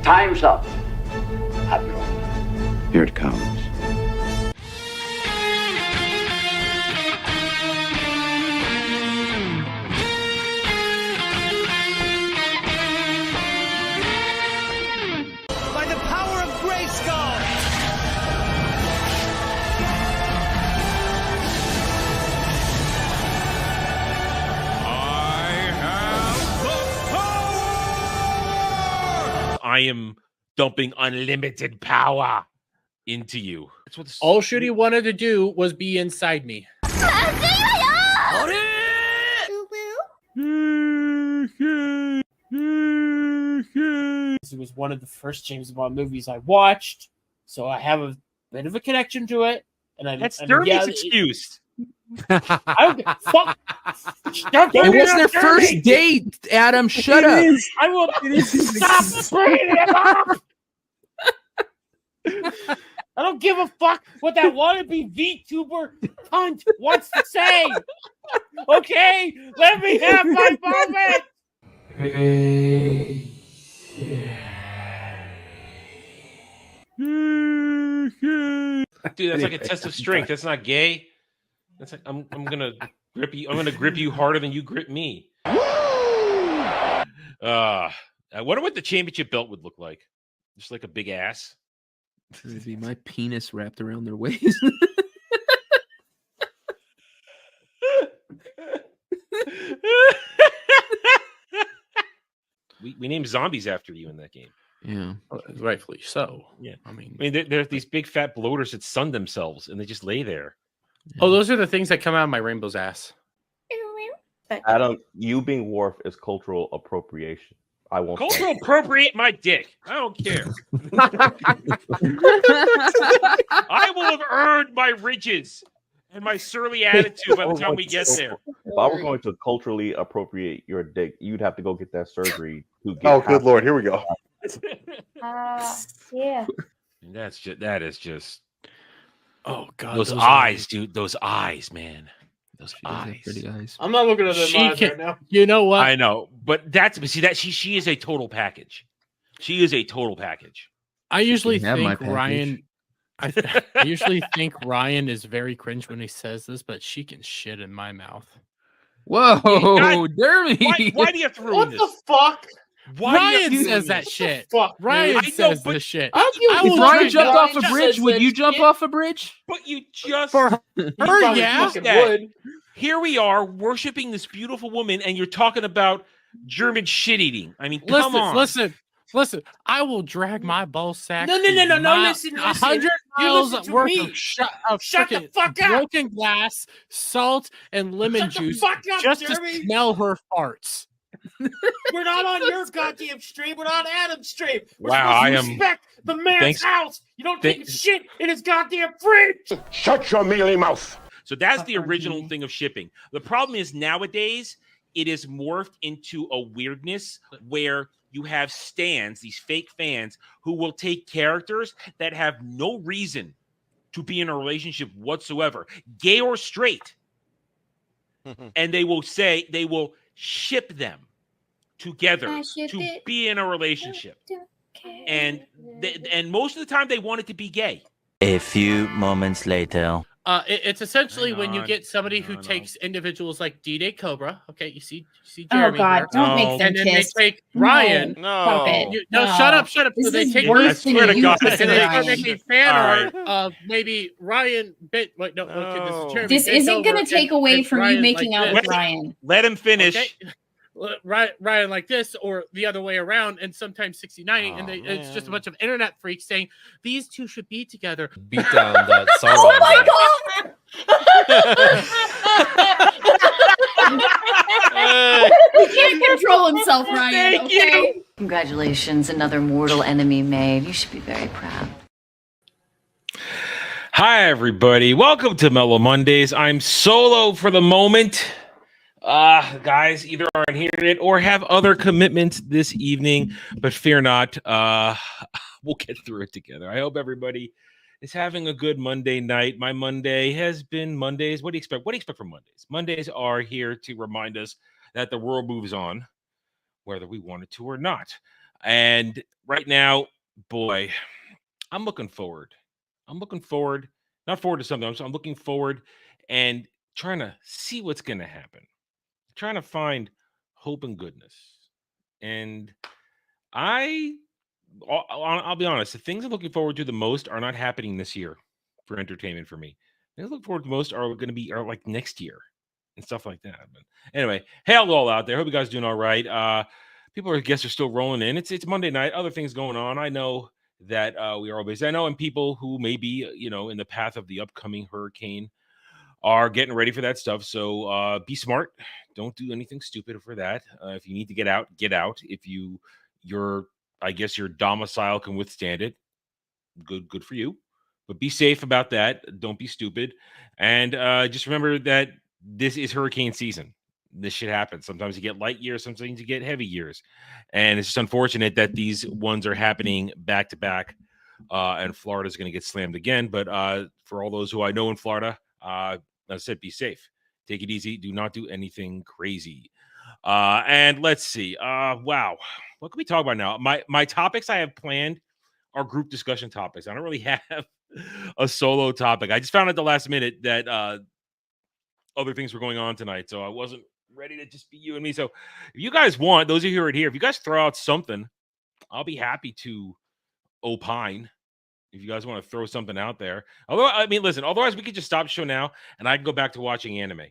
Time's up, Admiral. Here it comes. By the power of Grayskull! I am dumping unlimited power into you. That's what all Shooty wanted to do was be inside me. It was one of the first James Bond movies I watched, so I have a bit of a connection to it. And That's Dermot's excuse. I don't fuck. It was their first date, Adam. Shut up. I will stop bringing it up. I don't give a fuck what that wannabe VTuber cunt wants to say. Okay, let me have my moment. Dude, that's like a test of strength. That's not gay. That's like I'm gonna grip you. I'm gonna grip you harder than you grip me. I wonder what the championship belt would look like. Just like a big ass. It'd be my penis wrapped around their waist. we named zombies after you in that game. Yeah, rightfully so. Yeah, I mean, there's these big fat bloaters that sun themselves and they just lay there. Oh, those are the things that come out of my rainbow's ass. Adam, you being Worf is cultural appropriation. I won't. Cultural appropriate my dick. I don't care. I will have earned my riches and my surly attitude by the time we get there. If I were going to culturally appropriate your dick, you'd have to go get that surgery to get. Oh, good lord! Here we go. Yeah. That is just. Oh god, those eyes, dude. Those eyes, man. Those eyes. Pretty eyes. I'm not looking at them right now. You know what? I know, but she is a total package. She is a total package. I usually think Ryan. I usually think Ryan is very cringe when he says this, but she can shit in my mouth. Whoa, Dermy! Why do you have to ruin this? What the fuck? Why Ryan says that shit. Fuck, Ryan says this shit. If Ryan jumped off a bridge, would you jump off a bridge? But you just for her, yeah. Would. Here we are worshiping this beautiful woman, and you're talking about German shit eating. I mean, come on. Listen. I will drag my ball sack. No. Listen. 100 miles worth of Shut the fuck up. Broken glass, salt, and lemon juice just to smell her farts. We're not on your goddamn stream. We're on Adam's stream. We're respect the man's house. You don't take shit in his goddamn fridge. Shut your mealy mouth. So that's the original thing of shipping. The problem is nowadays it is morphed into a weirdness where you have stans, these fake fans, who will take characters that have no reason to be in a relationship whatsoever, gay or straight, and they will ship them together to be in a relationship. And most of the time they want it to be gay. A few moments later. It's essentially when you get somebody who takes individuals like D-Day Cobra. Okay, you see Jeremy. Oh God, don't make them and then kiss. they take Ryan. No, shut up. This So they is take worse than swear to God. and they Ryan. start making fan art of maybe Ryan. Wait, no, okay, this is Jeremy. This isn't going to take away from you Ryan making like out this. with Ryan. Let him finish. Okay? Ryan like this, or the other way around, and sometimes 69, and it's just a bunch of internet freaks saying these two should be together. Beat down that song. Oh my God! He can't control himself, Ryan. Okay. Congratulations, another mortal enemy made. You should be very proud. Hi, everybody. Welcome to Mellow Mondays. I'm solo for the moment. Guys either aren't hearing it or have other commitments this evening, but fear not. We'll get through it together. I hope everybody is having a good Monday night. My Monday has been Mondays. What do you expect? What do you expect from Mondays? Mondays are here to remind us that the world moves on, whether we want it to or not. And right now, boy, I'm looking forward. Not forward to something. I'm looking forward and trying to see what's going to happen. Trying to find hope and goodness. And I'll be honest, the things I'm looking forward to the most are not happening this year for entertainment for me. The things I look forward to most are going to be like next year and stuff like that. But anyway, hey, all out there. Hope you guys are doing all right. People, I guess, are still rolling in. It's Monday night. Other things going on. I know that we are all busy. I know, and people who may be, in the path of the upcoming hurricane are getting ready for that stuff. So be smart. Don't do anything stupid for that. If you need to get out, get out. If your domicile can withstand it, good for you. But be safe about that. Don't be stupid. And just remember that this is hurricane season. This shit happens. Sometimes you get light years, sometimes you get heavy years. And it's just unfortunate that these ones are happening back to back. And Florida's going to get slammed again. But for all those who I know in Florida, as I said, be safe. Take it easy. Do not do anything crazy. And let's see. Wow. What can we talk about now? My topics I have planned are group discussion topics. I don't really have a solo topic. I just found at the last minute that other things were going on tonight, so I wasn't ready to just be you and me. So if you guys want, those of you who are here, if you guys throw out something, I'll be happy to opine. If you guys want to throw something out there. Although, I mean, listen, otherwise we could just stop the show now and I can go back to watching anime.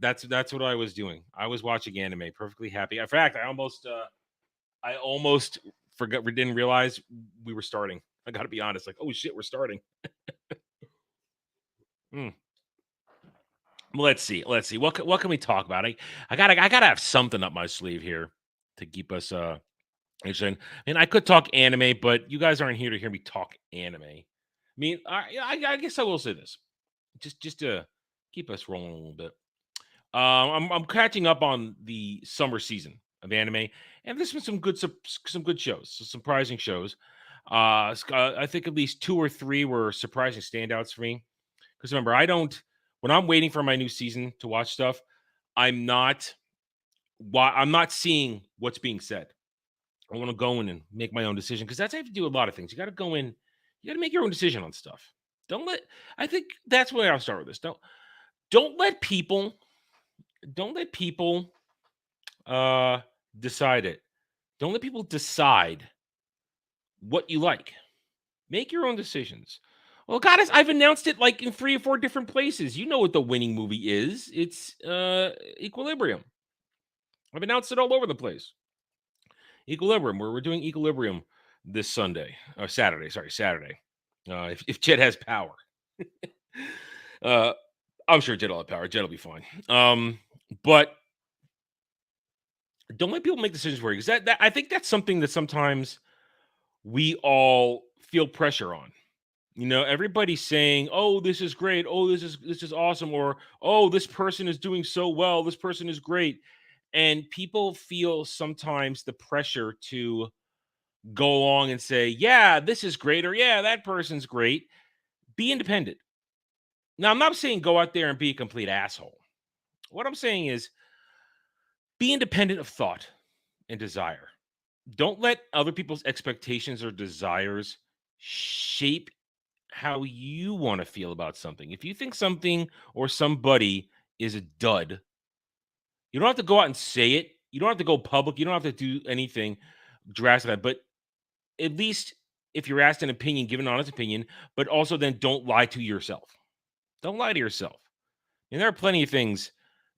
That's what I was doing. I was watching anime, perfectly happy. In fact, I almost forgot. We didn't realize we were starting. I got to be honest. Like, oh shit, we're starting. Let's see. What can we talk about? I gotta have something up my sleeve here to keep us interested. I mean, I could talk anime, but you guys aren't here to hear me talk anime. I mean, I guess I will say this, just to keep us rolling a little bit. I'm catching up on the summer season of anime, and there's been some good shows, some surprising shows. I think at least 2 or 3 were surprising standouts for me. Because remember, when I'm waiting for my new season to watch stuff, I'm not seeing what's being said. I want to go in and make my own decision because that's how you have to do a lot of things. You got to go in, you got to make your own decision on stuff. I think that's where I'll start with this. Don't let people decide it. Don't let people decide what you like. Make your own decisions. Well, guys, I've announced it like in 3 or 4 different places. You know what the winning movie is. It's Equilibrium. I've announced it all over the place. Equilibrium, where we're doing Equilibrium this Saturday. If Jed has power. I'm sure Jed will have power. Jed will be fine. But don't let people make decisions for you. Because that I think that's something that sometimes we all feel pressure on. Everybody's saying, "Oh, this is great. Oh, this is awesome," or "Oh, this person is doing so well. This person is great." And people feel sometimes the pressure to go along and say, "Yeah, this is great," or "Yeah, that person's great." Be independent. Now, I'm not saying go out there and be a complete asshole. What I'm saying is be independent of thought and desire. Don't let other people's expectations or desires shape how you want to feel about something. If you think something or somebody is a dud, you don't have to go out and say it. You don't have to go public. You don't have to do anything drastic. But at least if you're asked an opinion, give an honest opinion, but also then don't lie to yourself. Don't lie to yourself. And there are plenty of things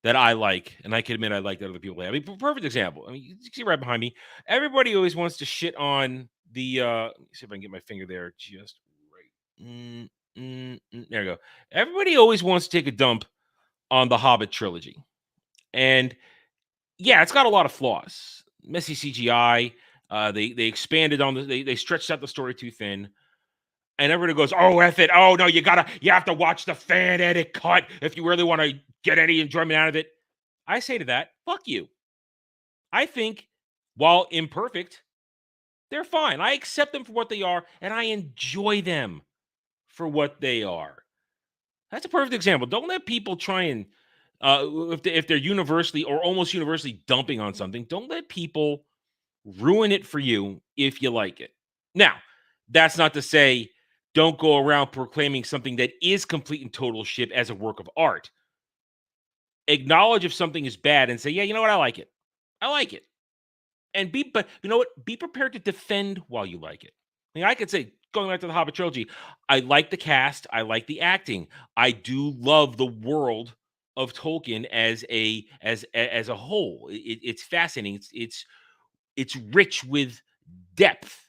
that I like, and I can admit I like that other people like. I mean, perfect example. I mean, you see right behind me. Everybody always wants to shit on the, let me see if I can get my finger there just right. There we go. Everybody always wants to take a dump on the Hobbit trilogy. And yeah, it's got a lot of flaws. Messy CGI. They expanded on they stretched out the story too thin. And everybody goes, "Oh, F it. Oh, no, you have to watch the fan edit cut if you really want to get any enjoyment out of it." I say to that, fuck you. I think while imperfect, they're fine. I accept them for what they are, and I enjoy them for what they are. That's a perfect example. Don't let people try and if they're universally or almost universally dumping on something, don't let people ruin it for you if you like it. Now, that's not to say don't go around proclaiming something that is complete and total shit as a work of art. Acknowledge if something is bad and say, yeah, you know what? I like it. I like it. And but you know what? Be prepared to defend while you like it. I mean, I could say, going back to the Hobbit trilogy, I like the cast. I like the acting. I do love the world of Tolkien as a whole. It's fascinating. It's rich with depth.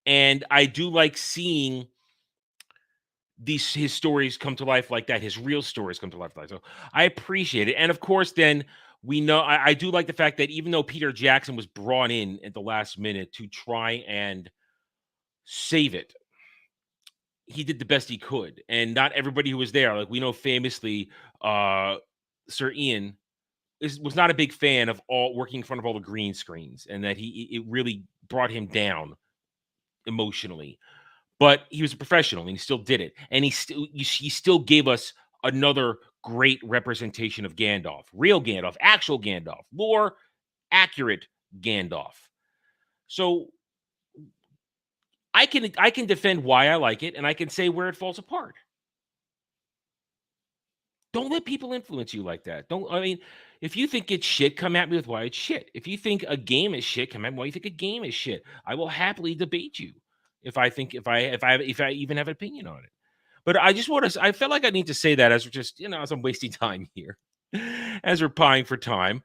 And I do like seeing his stories come to life like that, his real stories come to life like that. So I appreciate it. And of course, then we know I do like the fact that even though Peter Jackson was brought in at the last minute to try and save it, he did the best he could. And not everybody who was there, like we know famously, Sir Ian was not a big fan of all working in front of all the green screens, and that it really brought him down emotionally. But he was a professional and he still did it. And he still gave us another great representation of Gandalf, real Gandalf, actual Gandalf, more accurate Gandalf. So I can defend why I like it, and I can say where it falls apart. Don't let people influence you like that. If you think it's shit, come at me with why it's shit. If you think a game is shit, come at me why you think a game is shit. I will happily debate you if I even have an opinion on it. But I felt like I need to say that as we're just, as I'm wasting time here, as we're pieing for time.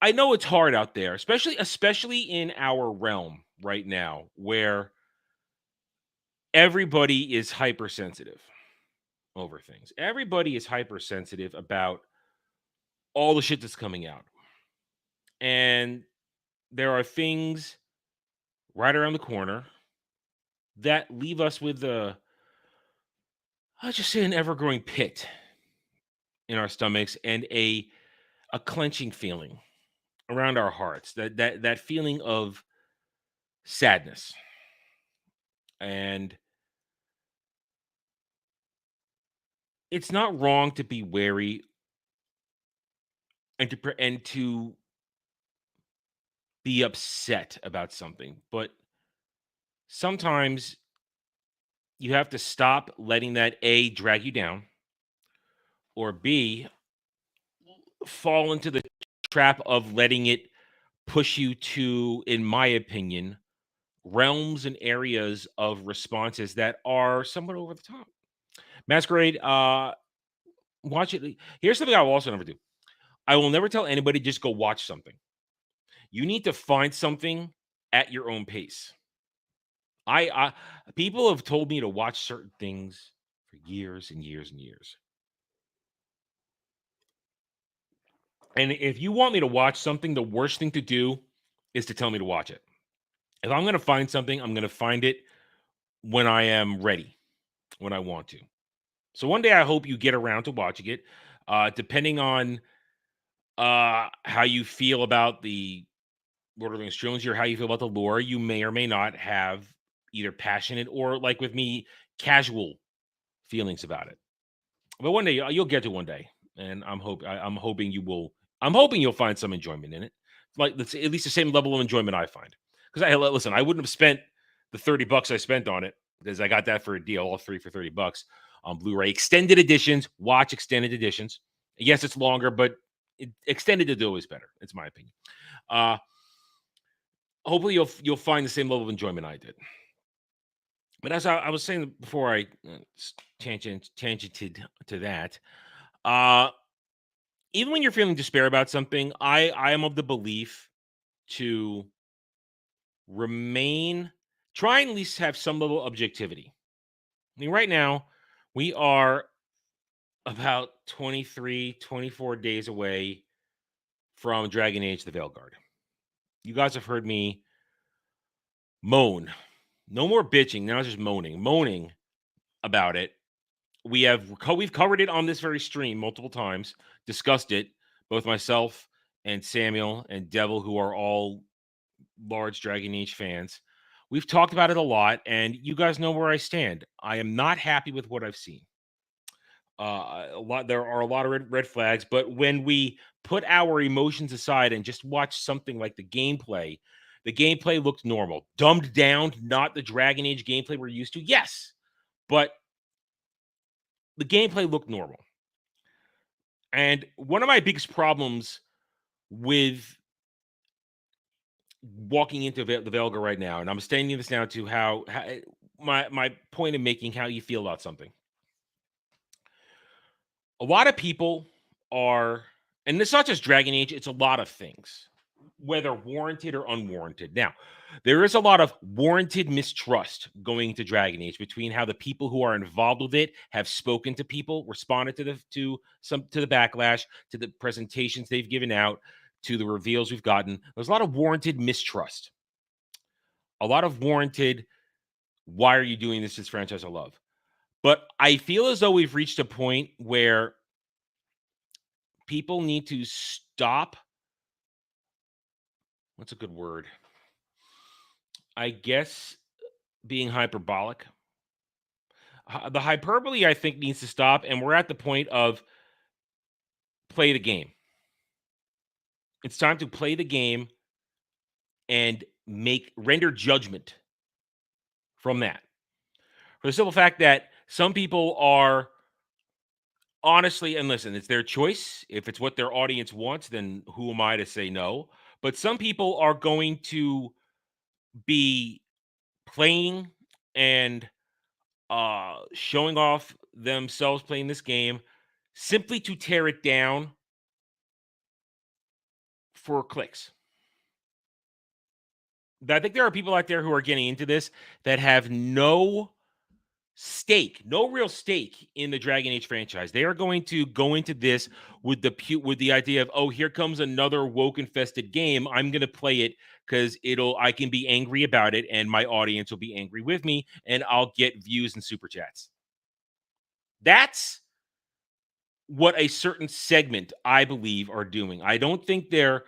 I know it's hard out there, especially in our realm right now, where everybody is hypersensitive over things. Everybody is hypersensitive about all the shit that's coming out. And there are things right around the corner that leave us with I'll just say an ever-growing pit in our stomachs and a clenching feeling around our hearts, that feeling of sadness. And it's not wrong to be wary and to be upset about something, but sometimes you have to stop letting that A, drag you down, or B, fall into the trap of letting it push you to, in my opinion, realms and areas of responses that are somewhat over the top. Masquerade, watch it. Here's something I will also never do. I will never tell anybody just go watch something. You need to find something at your own pace. People have told me to watch certain things for years and years and years. And if you want me to watch something, the worst thing to do is to tell me to watch it. If I'm going to find something, I'm going to find it when I am ready, when I want to. So one day I hope you get around to watching it. Depending on how you feel about the Lord of the Rings trilogy or how you feel about the lore, you may or may not have either passionate or, like with me, casual feelings about it. But one day you'll get to one day, and I'm hoping you will. I'm hoping you'll find some enjoyment in it, like at least the same level of enjoyment I find. Because I wouldn't have spent the $30 I spent on it because I got that for a deal, all three for $30 on Blu-ray. Extended editions, watch extended editions. Yes, it's longer, but extended is always better. It's my opinion. Hopefully you'll find the same level of enjoyment I did. But as I was saying before, I tangented to that. Even when you're feeling despair about something, I am of the belief to try and at least have some level of objectivity. I mean, right now, we are about 23, 24 days away from Dragon Age: The Veilguard. You guys have heard me moan. No more bitching. Now it's just moaning about it. We've covered it on this very stream multiple times, discussed it, both myself and Samuel and Devil, who are all large Dragon Age fans. We've talked about it a lot, and you guys know where I stand. I am not happy with what I've seen. There are a lot of red flags, but when we put our emotions aside and just watch something like the gameplay looked normal, dumbed down, not the Dragon Age gameplay we're used to. Yes, but the gameplay looked normal. And one of my biggest problems with walking into the Velga right now, and I'm extending this now to how my point of making how you feel about something. A lot of people are, and it's not just Dragon Age, it's a lot of things, whether warranted or unwarranted. Now, there is a lot of warranted mistrust going into Dragon Age between how the people who are involved with it have spoken to people, responded to the backlash, to the presentations they've given out, to the reveals we've gotten. There's a lot of warranted mistrust. A lot of warranted, why are you doing this franchise I love? But I feel as though we've reached a point where people need to stop. What's a good word? I guess being hyperbolic. The hyperbole, I think, needs to stop, and we're at the point of play the game. It's time to play the game and render judgment from that. For the simple fact that some people are honestly, and listen, it's their choice. If it's what their audience wants, then who am I to say no? But some people are going to be playing and showing off themselves playing this game simply to tear it down for clicks. I think there are people out there who are getting into this that have no real stake in the Dragon Age franchise. They are going to go into this with the idea of, oh, here comes another woke infested game. I'm going to play it because I can be angry about it, and my audience will be angry with me, and I'll get views and super chats. That's what a certain segment, I believe, are doing. I don't think they're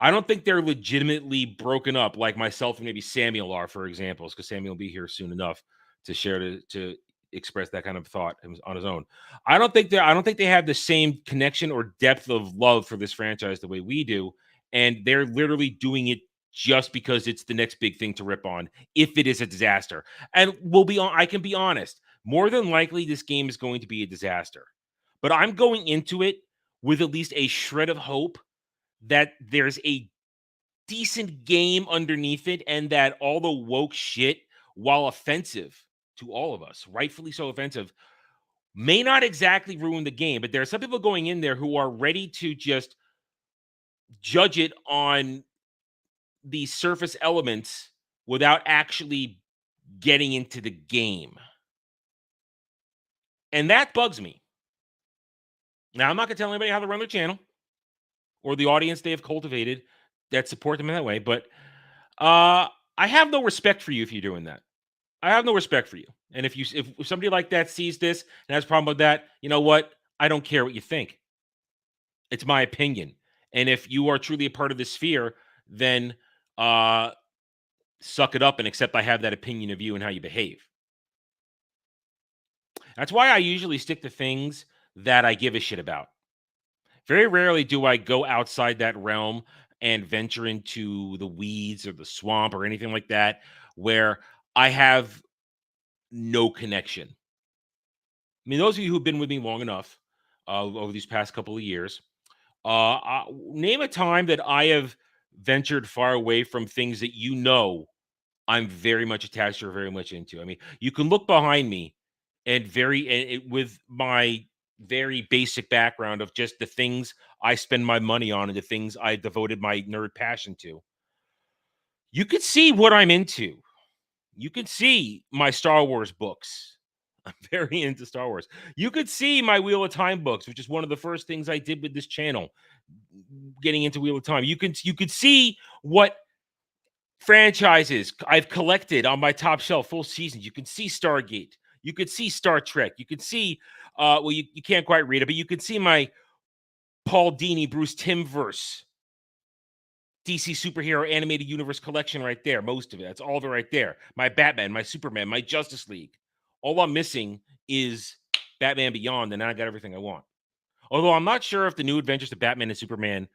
legitimately broken up like myself and maybe Samuel are, for example, because Samuel will be here soon enough to share to express that kind of thought on his own. I don't think they have the same connection or depth of love for this franchise the way we do, and they're literally doing it just because it's the next big thing to rip on if it is a disaster. And I can be honest, more than likely this game is going to be a disaster. But I'm going into it with at least a shred of hope that there's a decent game underneath it, and that all the woke shit, while offensive to all of us, rightfully so offensive, may not exactly ruin the game. But there are some people going in there who are ready to just judge it on the surface elements without actually getting into the game. And that bugs me. Now, I'm not going to tell anybody how to run their channel or the audience they have cultivated that support them in that way, but I have no respect for you if you're doing that. I have no respect for you. And if somebody like that sees this and has a problem with that, you know what? I don't care what you think. It's my opinion. And if you are truly a part of this sphere, then suck it up and accept I have that opinion of you and how you behave. That's why I usually stick to things that I give a shit about. Very rarely do I go outside that realm and venture into the weeds or the swamp or anything like that where I have no connection. I mean, those of you who've been with me long enough over these past couple of years, name a time that I have ventured far away from things that you know I'm very much attached or very much into. I mean, you can look behind me and with my very basic background of just the things I spend my money on and the things I devoted my nerd passion to. You could see what I'm into. You could see my Star Wars books. I'm very into Star Wars. You could see my Wheel of Time books, which is one of the first things I did with this channel, getting into Wheel of Time. You could see what franchises I've collected on my top shelf, full seasons. You can see Stargate. You could see Star Trek. You could see, you can't quite read it, but you could see my Paul Dini, Bruce Timm-verse DC Superhero Animated Universe collection right there. Most of it. That's all of it right there. My Batman, my Superman, my Justice League. All I'm missing is Batman Beyond, then I got everything I want. Although I'm not sure if the New Adventures of Batman and Superman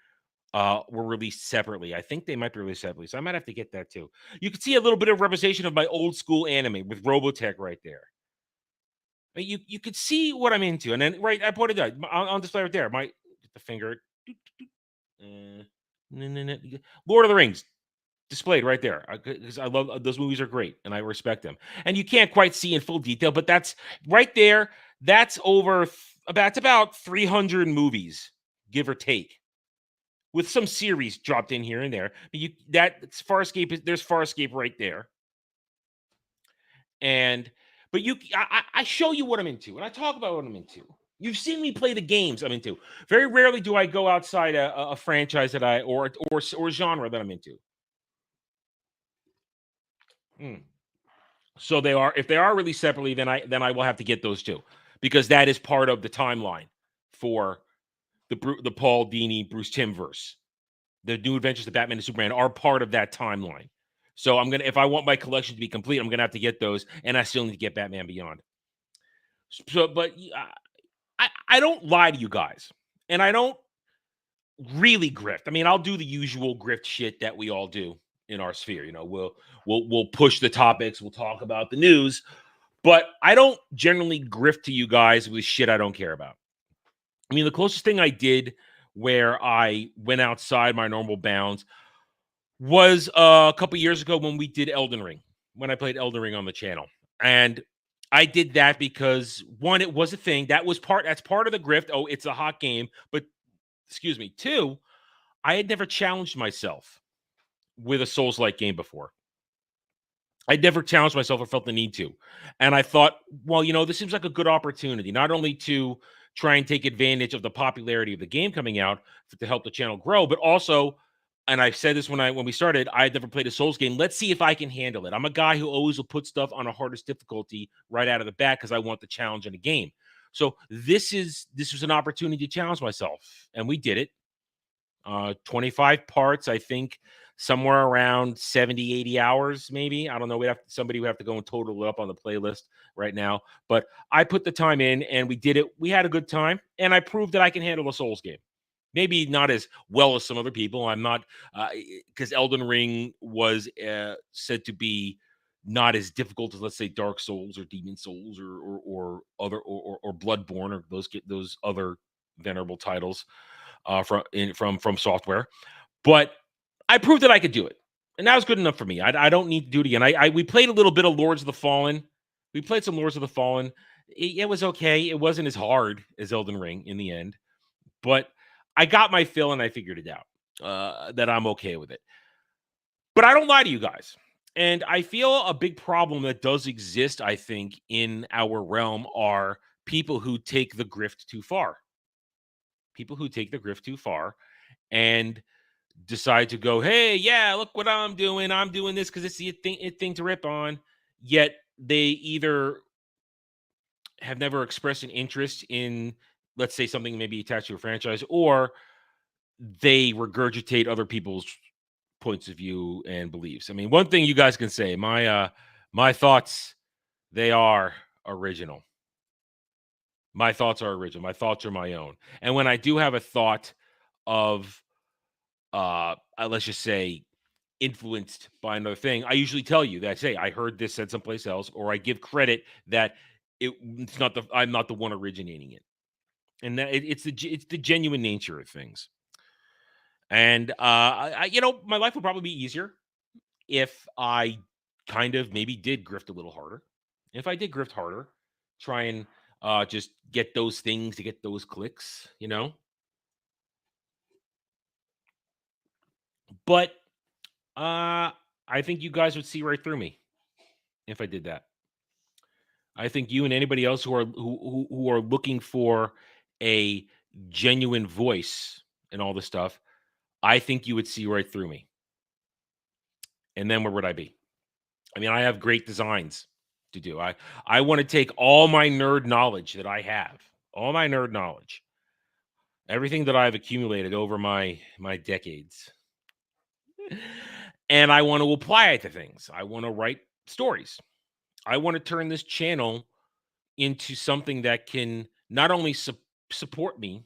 were released separately. I think they might be released separately, so I might have to get that too. You can see a little bit of representation of my old school anime with Robotech right there. I mean, you could see what I'm into, and then I pointed out on display right there. Get the finger. Lord of the Rings displayed right there, because I love those movies, are great and I respect them. And you can't quite see in full detail, but that's right there. That's about 300 movies, give or take, with some series dropped in here and there. But there's Farscape right there. But I show you what I'm into, and I talk about what I'm into. You've seen me play the games I'm into. Very rarely do I go outside a franchise that or genre that I'm into. So if they are released separately, then I will have to get those too, because that is part of the timeline for the Paul Dini Bruce Timm verse. The New Adventures of Batman and Superman are part of that timeline. So if I want my collection to be complete, I'm gonna have to get those, and I still need to get Batman Beyond. So, but I don't lie to you guys, and I don't really grift. I mean, I'll do the usual grift shit that we all do in our sphere. You know, we'll push the topics, we'll talk about the news, but I don't generally grift to you guys with shit I don't care about. I mean, the closest thing I did where I went outside my normal bounds was a couple years ago when we did Elden Ring, when I played Elden Ring on the channel. And I did that because, one, it was a thing. That's part of the grift. Oh, it's a hot game. But, excuse me. Two, I had never challenged myself with a Souls-like game before. I'd never challenged myself or felt the need to. And I thought, well, this seems like a good opportunity, not only to try and take advantage of the popularity of the game coming out to help the channel grow, but also, and I said this when we started, I had never played a Souls game. Let's see if I can handle it. I'm a guy who always will put stuff on a hardest difficulty right out of the bat because I want the challenge in a game. So this was an opportunity to challenge myself, and we did it. 25 parts, I think, somewhere around 70, 80 hours, maybe. I don't know. Somebody would have to go and total it up on the playlist right now. But I put the time in, and we did it. We had a good time, and I proved that I can handle a Souls game. Maybe not as well as some other people. I'm not, because Elden Ring was said to be not as difficult as, let's say, Dark Souls or Demon Souls or Bloodborne or those other venerable titles from software. But I proved that I could do it, and that was good enough for me. I don't need to do it again. We played a little bit of Lords of the Fallen. We played some Lords of the Fallen. It was okay. It wasn't as hard as Elden Ring in the end, but I got my fill and I figured it out, that I'm okay with it. But I don't lie to you guys. And I feel a big problem that does exist, I think, in our realm are people who take the grift too far. People who take the grift too far and decide to go, hey, yeah, look what I'm doing. I'm doing this because it's the thing to rip on. Yet they either have never expressed an interest in, let's say, something maybe attached to a franchise, or they regurgitate other people's points of view and beliefs. I mean, one thing you guys can say, my thoughts, they are original. My thoughts are original. My thoughts are my own. And when I do have a thought of, let's just say, influenced by another thing, I usually tell you that, say, I heard this said someplace else, or I give credit that I'm not the one originating it. And that it's the genuine nature of things. And my life would probably be easier if I kind of maybe did grift a little harder. If I did grift harder, try and just get those things to get those clicks, But I think you guys would see right through me if I did that. I think you and anybody else who are looking for a genuine voice and all this stuff, I think you would see right through me. And then where would I be? I mean, I have great designs to do. I want to take all my nerd knowledge that I have, all my nerd knowledge, everything that I've accumulated over my decades, and I want to apply it to things. I want to write stories. I want to turn this channel into something that can not only support me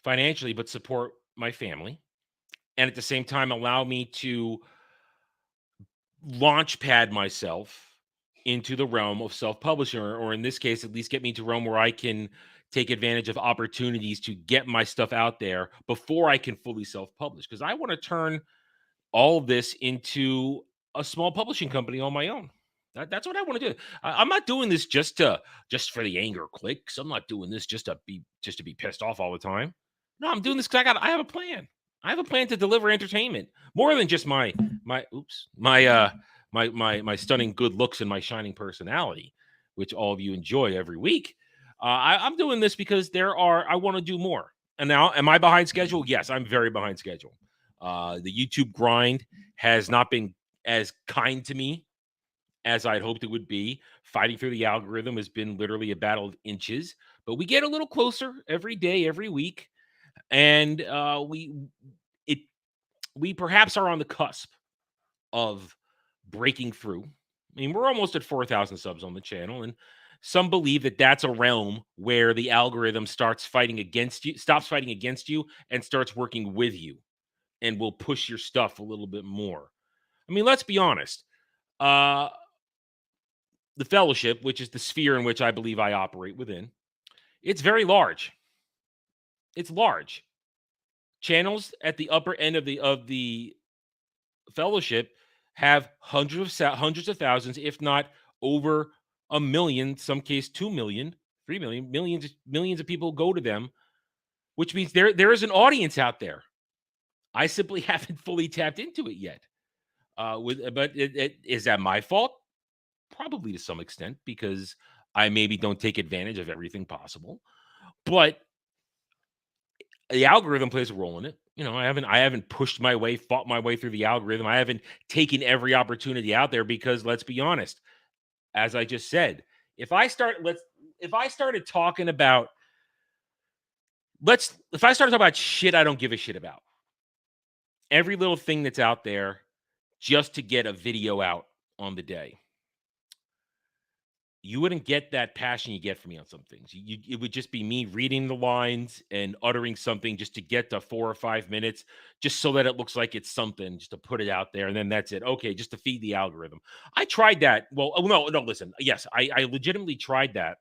financially, but support my family, and at the same time allow me to launch pad myself into the realm of self-publishing, or in this case, at least get me to a realm where I can take advantage of opportunities to get my stuff out there before I can fully self-publish. Because I want to turn all of this into a small publishing company on my own. That's what I want to do. I'm not doing this just for the anger clicks. I'm not doing this just to be pissed off all the time. No, I'm doing this because I have a plan. I have a plan to deliver entertainment more than just my stunning good looks and my shining personality, which all of you enjoy every week. I'm doing this because I want to do more. And now, am I behind schedule? Yes, I'm very behind schedule. The YouTube grind has not been as kind to me as I'd hoped it would be. Fighting through the algorithm has been literally a battle of inches, but we get a little closer every day, every week. And we perhaps are on the cusp of breaking through. I mean, we're almost at 4,000 subs on the channel, and some believe that that's a realm where the algorithm stops fighting against you, and starts working with you, and will push your stuff a little bit more. I mean, let's be honest. The Fellowship, which is the sphere in which I believe I operate within, it's very large. It's large. Channels at the upper end of the Fellowship have hundreds of thousands, if not over 1 million, some case 2 million, 3 million, millions of people go to them, which means there is an audience out there. I simply haven't fully tapped into it yet. But is that my fault? Probably to some extent, because I maybe don't take advantage of everything possible. But the algorithm plays a role in it. You know, I haven't fought my way through the algorithm. I haven't taken every opportunity out there because, let's be honest, as I just said, if I started talking about shit I don't give a shit about, every little thing that's out there just to get a video out on the day, you wouldn't get that passion you get from me on some things. It would just be me reading the lines and uttering something just to get to 4 or 5 minutes, just so that it looks like it's something, just to put it out there. And then that's it. Okay, just to feed the algorithm. I tried that. Well, no, listen. Yes, I legitimately tried that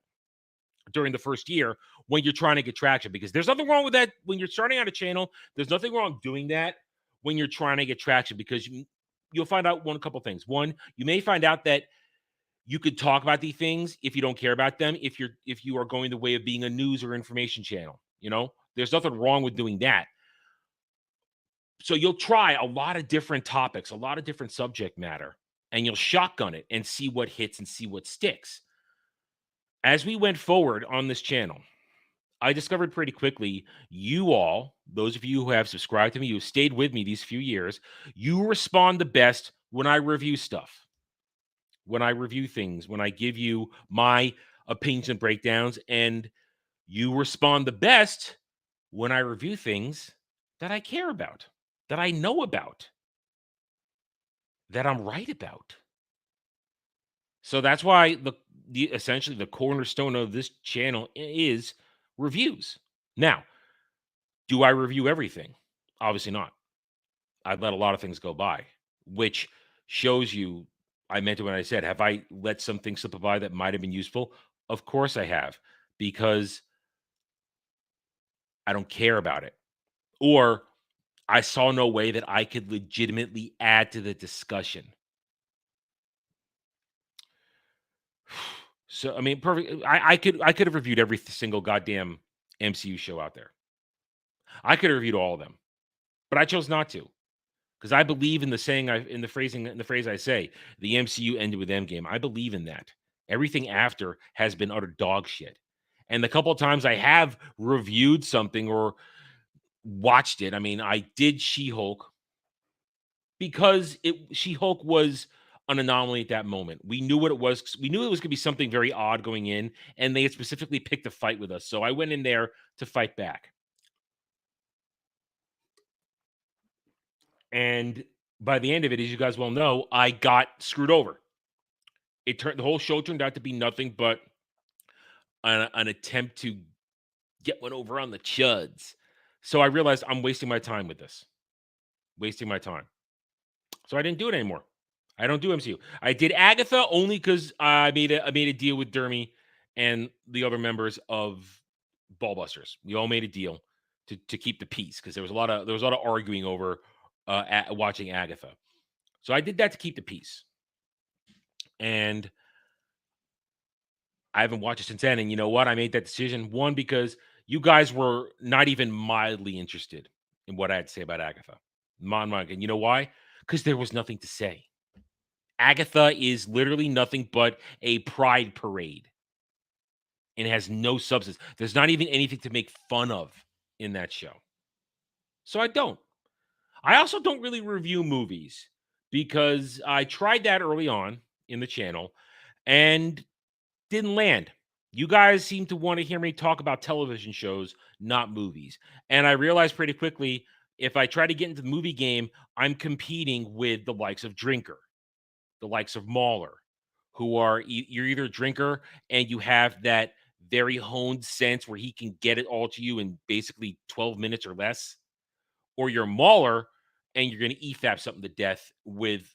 during the first year when you're trying to get traction, because there's nothing wrong with that. When you're starting out a channel, there's nothing wrong doing that when you're trying to get traction, because you'll find out a couple things. One, you may find out that you could talk about these things if you don't care about them, if you are going the way of being a news or information channel. You know, there's nothing wrong with doing that. So you'll try a lot of different topics, a lot of different subject matter, and you'll shotgun it and see what hits and see what sticks. As we went forward on this channel, I discovered pretty quickly, you all, those of you who have subscribed to me, who have stayed with me these few years, you respond the best when I review stuff. When I review things, when I give you my opinions and breakdowns, and you respond the best when I review things that I care about, that I know about, that I'm right about. So that's why essentially the cornerstone of this channel is reviews. Now, do I review everything? Obviously not. I've let a lot of things go by, which shows you I meant it when I said, have I let some things slip by that might have been useful? Of course I have, because I don't care about it. Or I saw no way that I could legitimately add to the discussion. So, I mean, perfect. I could have reviewed every single goddamn MCU show out there. I could have reviewed all of them, but I chose not to. Because I believe in the phrase I say, the MCU ended with Endgame. I believe in that. Everything after has been utter dog shit. And the couple of times I have reviewed something or watched it, I mean, I did She-Hulk because She-Hulk was an anomaly at that moment. We knew what it was. We knew it was going to be something very odd going in, and they had specifically picked a fight with us. So I went in there to fight back. And by the end of it, as you guys well know, I got screwed over. The whole show turned out to be nothing but an attempt to get one over on the chuds. So I realized I'm wasting my time with this. Wasting my time. So I didn't do it anymore. I don't do MCU. I did Agatha only because I made a deal with Dermy and the other members of Ballbusters. We all made a deal to keep the peace because there was a lot of arguing over watching Agatha. So I did that to keep the peace. And I haven't watched it since then. And you know what? I made that decision. One, because you guys were not even mildly interested in what I had to say about Agatha. And you know why? Because there was nothing to say. Agatha is literally nothing but a pride parade. And it has no substance. There's not even anything to make fun of in that show. So I don't. I also don't really review movies because I tried that early on in the channel and didn't land. You guys seem to want to hear me talk about television shows, not movies. And I realized pretty quickly, if I try to get into the movie game, I'm competing with the likes of Drinker, the likes of Mauler, who are, you're either a Drinker and you have that very honed sense where he can get it all to you in basically 12 minutes or less, or you're Mauler and you're going to EFAP something to death with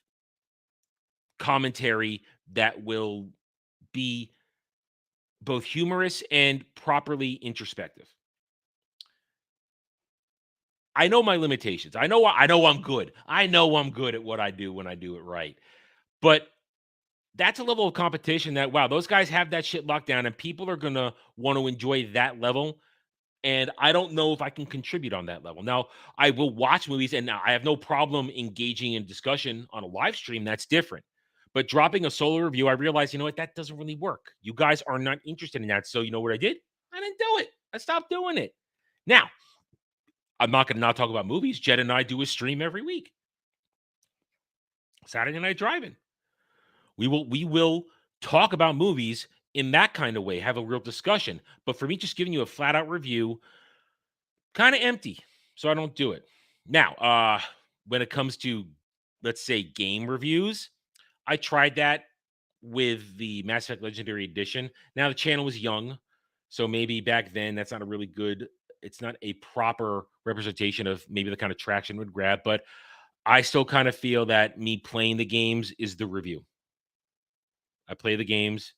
commentary that will be both humorous and properly introspective. I know my limitations. I know I'm good. I know I'm good at what I do when I do it right. But that's a level of competition that, wow, those guys have that shit locked down and people are going to want to enjoy that level. And I don't know if I can contribute on that level. Now, I will watch movies and I have no problem engaging in discussion on a live stream. That's different. But dropping a solo review, I realized, you know what, that doesn't really work. You guys are not interested in that. So you know what I did? I didn't do it. I stopped doing it. Now, I'm not going to not talk about movies. Jed and I do a stream every week. Saturday Night Drive-In. We will talk about movies in that kind of way, have a real discussion. But for me, just giving you a flat-out review, kind of empty. So I don't do it. Now, when it comes to, let's say, game reviews, I tried that with the Mass Effect Legendary Edition. Now, the channel was young, so maybe back then that's not a really good, it's not a proper representation of maybe the kind of traction would grab, but I still kind of feel that me playing the games is the review. I play the games.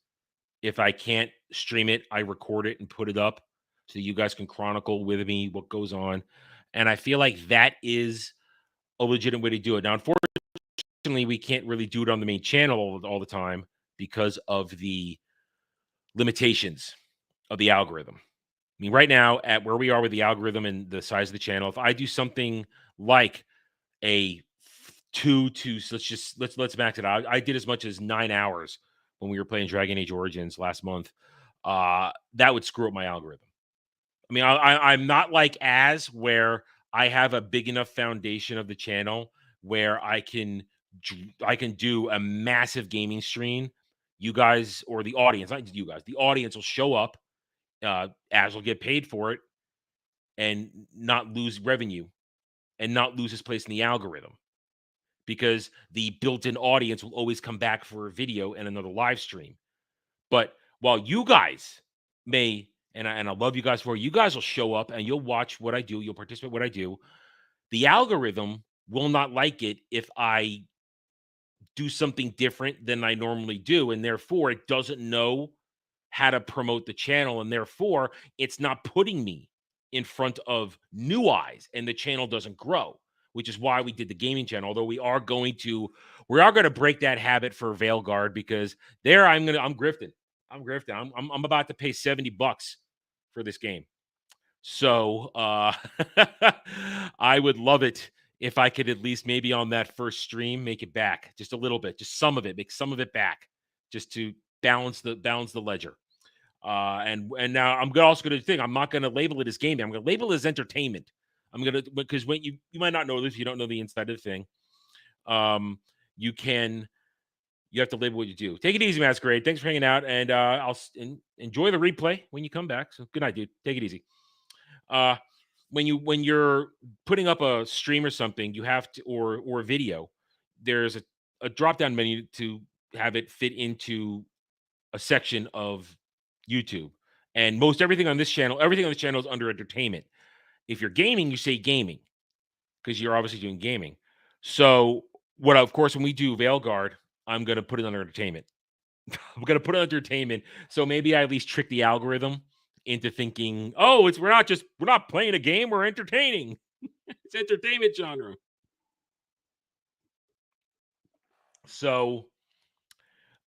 If I can't stream it, I record it and put it up so you guys can chronicle with me what goes on. And I feel like that is a legitimate way to do it. Now, unfortunately, we can't really do it on the main channel all the time because of the limitations of the algorithm. I mean, right now, at where we are with the algorithm and the size of the channel, if I do something like a 2 to, let's max it out. I did as much as 9 hours when we were playing Dragon Age Origins last month. That would screw up my algorithm. I mean, I'm not like where I have a big enough foundation of the channel where I can do a massive gaming stream. You guys, or the audience, not you guys, the audience will show up, Az will get paid for it and not lose revenue and not lose his place in the algorithm, because the built-in audience will always come back for a video and another live stream. But while you guys may, and I love you guys for it, you guys will show up and you'll watch what I do, you'll participate in what I do, the algorithm will not like it if I do something different than I normally do, and therefore it doesn't know how to promote the channel, and therefore it's not putting me in front of new eyes, and the channel doesn't grow, which is why we did the gaming channel. Although we are going to break that habit for Veilguard, because there I'm grifting. I'm about to pay $70 for this game. So I would love it if I could at least maybe on that first stream make it back just a little bit, just some of it, make some of it back, just to balance the ledger. And now I'm also going to think I'm not going to label it as gaming. I'm going to label it as entertainment. I'm going to, because when you might not know this, if you don't know the inside of the thing. You have to label what you do. Take it easy, Masquerade. Thanks for hanging out, and I'll enjoy the replay when you come back. So good night, dude. Take it easy. When you're putting up a stream or something, you have to, or a video, there's a drop down menu to have it fit into a section of YouTube, And most everything on this channel is under entertainment. If you're gaming, you say gaming because you're obviously doing gaming. So of course, when we do Veilguard, I'm going to put it under entertainment. I'm going to put it under entertainment. So maybe I at least trick the algorithm into thinking, oh, we're not playing a game, we're entertaining. It's entertainment genre. So,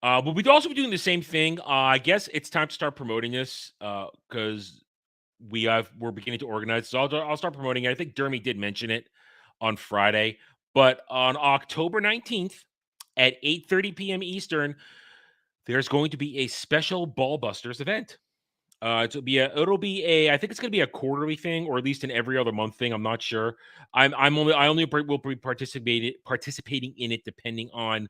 but we'd also be doing the same thing. I guess it's time to start promoting this because we're beginning to organize. So I'll start promoting it. I think Dermy did mention it on Friday, but on October 19th at 8:30 p.m. Eastern, there's going to be a special Ballbusters event. It'll be I think it's going to be a quarterly thing, or at least an every other month thing. I'm not sure. I only will be participating in it depending on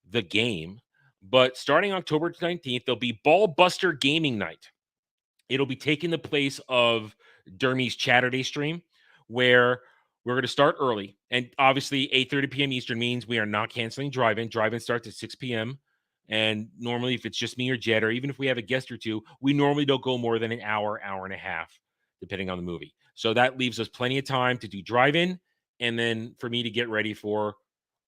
the game. But starting October 19th, there'll be Ballbuster Gaming Night. It'll be taking the place of Dermy's Chatterday stream, where we're going to start early. And obviously, 8:30 p.m. Eastern means we are not canceling drive-in. Drive-in starts at 6 p.m. And normally, if it's just me or Jed, or even if we have a guest or two, we normally don't go more than an hour and a half, depending on the movie. So that leaves us plenty of time to do drive-in, and then for me to get ready for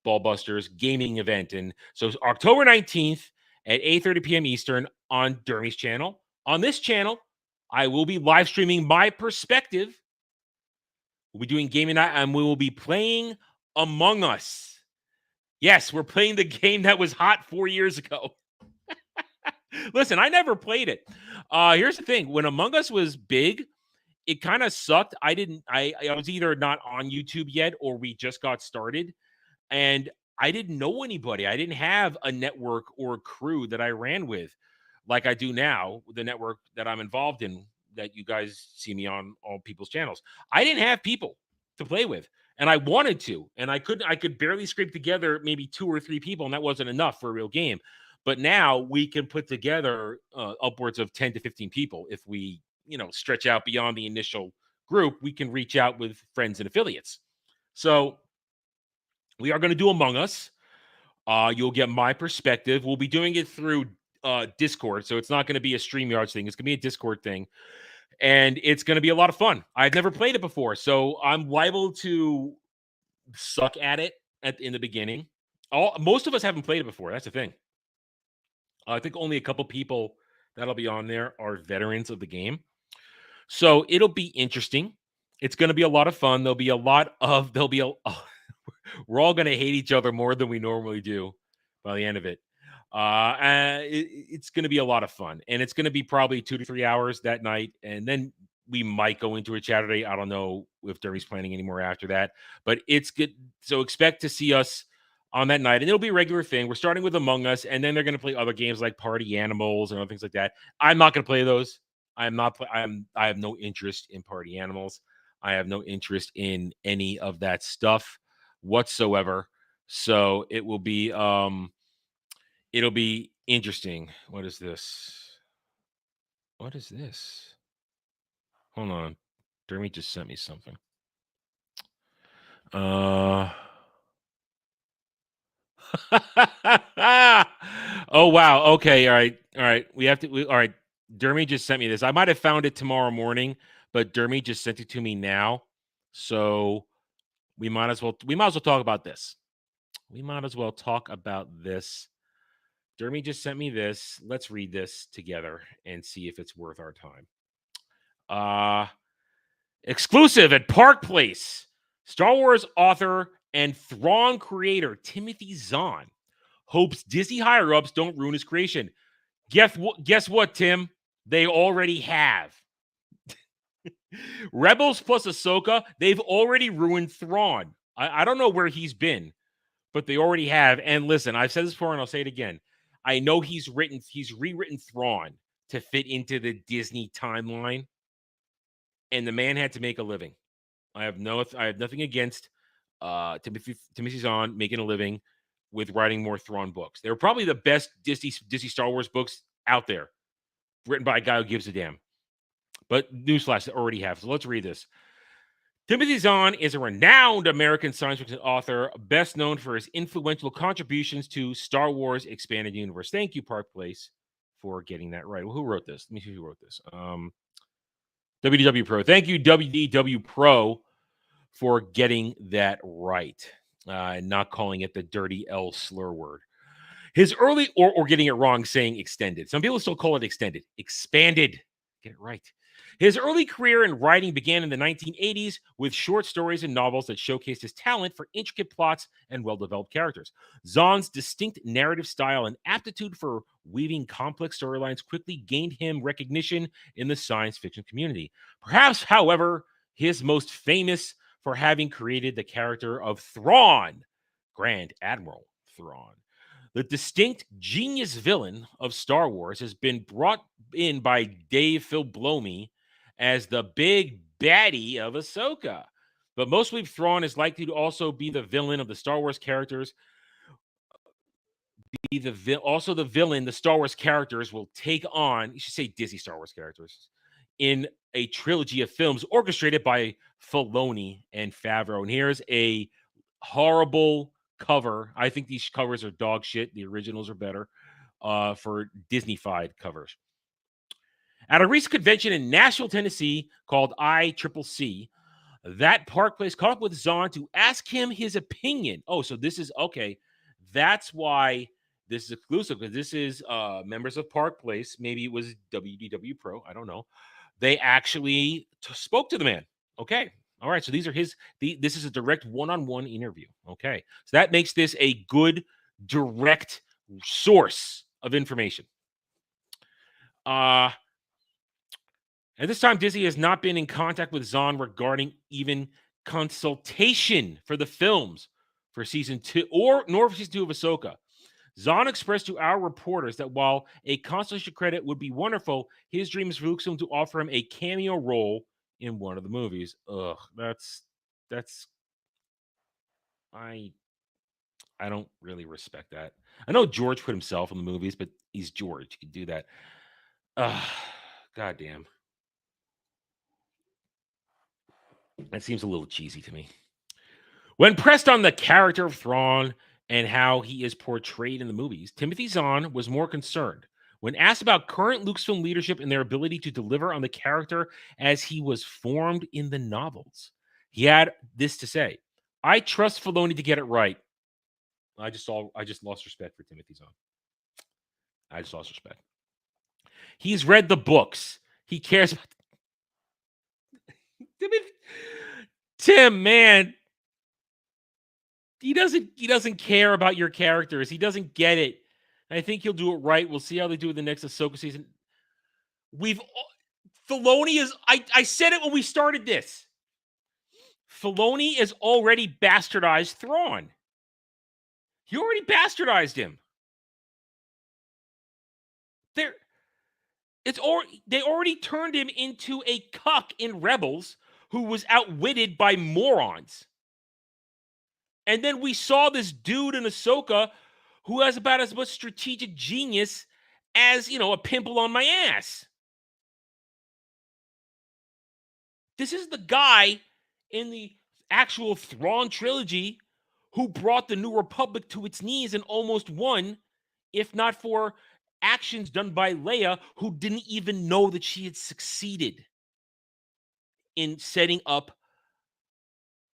Ballbusters gaming event. And so October 19th at 8:30 p.m. Eastern on Dermy's channel. On this channel, I will be live streaming my perspective. We'll be doing gaming night, and we will be playing Among Us. Yes, we're playing the game that was hot 4 years ago. Listen, I never played it. Here's the thing. When Among Us was big, it kind of sucked. I was either not on YouTube yet, or we just got started. And I didn't know anybody. I didn't have a network or a crew that I ran with like I do now, the network that I'm involved in, that you guys see me on all people's channels. I didn't have people to play with. And I wanted to, and I could barely scrape together maybe 2 or 3 people, and that wasn't enough for a real game. But now we can put together upwards of 10 to 15 people. If we, stretch out beyond the initial group, we can reach out with friends and affiliates. So we are going to do Among Us. You'll get my perspective. We'll be doing it through Discord, so it's not going to be a StreamYards thing. It's going to be a Discord thing. And it's going to be a lot of fun. I've never played it before, so I'm liable to suck at it in the beginning. Most of us haven't played it before. That's the thing. I think only a couple people that'll be on there are veterans of the game. So it'll be interesting. It's going to be a lot of fun. We're all going to hate each other more than we normally do by the end of it. It's going to be a lot of fun, and it's going to be probably 2 to 3 hours that night, and then we might go into a Saturday. I don't know if Dermy's planning anymore after that, but it's good. So expect to see us on that night, and it'll be a regular thing. We're starting with Among Us, and then they're going to play other games like Party Animals and other things like that. I'm not going to play those. I have no interest in Party Animals. I have no interest in any of that stuff whatsoever. So it will be it'll be interesting. What is this? Hold on. Dermy just sent me something. Oh, wow. Okay. All right. All right. Dermy just sent me this. I might have found it tomorrow morning, but Dermy just sent it to me now. So we might as well talk about this. Dermy just sent me this. Let's read this together and see if it's worth our time. Exclusive at Park Place. Star Wars author and Thrawn creator Timothy Zahn hopes Disney higher-ups don't ruin his creation. Guess what, Tim? They already have. Rebels plus Ahsoka, they've already ruined Thrawn. I don't know where he's been, but they already have. And listen, I've said this before and I'll say it again. I know he's rewritten Thrawn to fit into the Disney timeline, and the man had to make a living. I have nothing against Timothy Zahn making a living with writing more Thrawn books. They're probably the best Disney Star Wars books out there, written by a guy who gives a damn. But newsflash, they already have. So let's read this. Timothy Zahn is a renowned American science fiction author, best known for his influential contributions to Star Wars Expanded Universe. Thank you, Park Place. for getting that right. Well, who wrote this? Let me see who wrote this. WDW Pro. Thank you, WDW Pro, for getting that right and not calling it the dirty L slur word. His early, or getting it wrong, saying extended. Some people still call it extended. Expanded. Get it right. His early career in writing began in the 1980s with short stories and novels that showcased his talent for intricate plots and well-developed characters. Zahn's distinct narrative style and aptitude for weaving complex storylines quickly gained him recognition in the science fiction community. Perhaps, however, he is most famous for having created the character of Thrawn, Grand Admiral Thrawn. The distinct genius villain of Star Wars has been brought in by Dave Filoni as the big baddie of Ahsoka. But most believe Thrawn is likely to also be the villain of the Star Wars characters. Also the villain the Star Wars characters will take on, you should say Disney Star Wars characters, in a trilogy of films orchestrated by Filoni and Favreau. And here's a horrible cover. I think these covers are dog shit. The originals are better for Disney-fied covers. At a recent convention in Nashville, Tennessee called ICCC, that Park Place caught up with Zahn to ask him his opinion. Oh, so this is, okay, that's why this is exclusive, because this is members of Park Place. Maybe it was WDW Pro. I don't know. They actually spoke to the man. Okay. All right. So these are this is a direct one-on-one interview. Okay. So that makes this a good direct source of information. At this time, Disney has not been in contact with Zahn regarding even consultation for the films for season 2 nor for season 2 of Ahsoka. Zahn expressed to our reporters that while a constellation credit would be wonderful, his dream is for Lucasfilm to offer him a cameo role in one of the movies. Ugh, that's I don't really respect that. I know George put himself in the movies, but he's George. You can do that. Goddamn. That seems a little cheesy to me. When pressed on the character of Thrawn and how he is portrayed in the movies, Timothy Zahn was more concerned. When asked about current Lucasfilm leadership and their ability to deliver on the character as he was formed in the novels, he had this to say: "I trust Filoni to get it right." I just lost respect for Timothy Zahn. I just lost respect. He's read the books. He cares about Tim, man. He doesn't care about your characters. He doesn't get it. I think he'll do it right. We'll see how they do in the next Ahsoka season. Filoni is, I said it when we started this. Filoni has already bastardized Thrawn. He already bastardized him. They already turned him into a cuck in Rebels who was outwitted by morons. And then we saw this dude in Ahsoka who has about as much strategic genius as, a pimple on my ass. This is the guy in the actual Thrawn trilogy who brought the New Republic to its knees and almost won, if not for actions done by Leia, who didn't even know that she had succeeded in setting up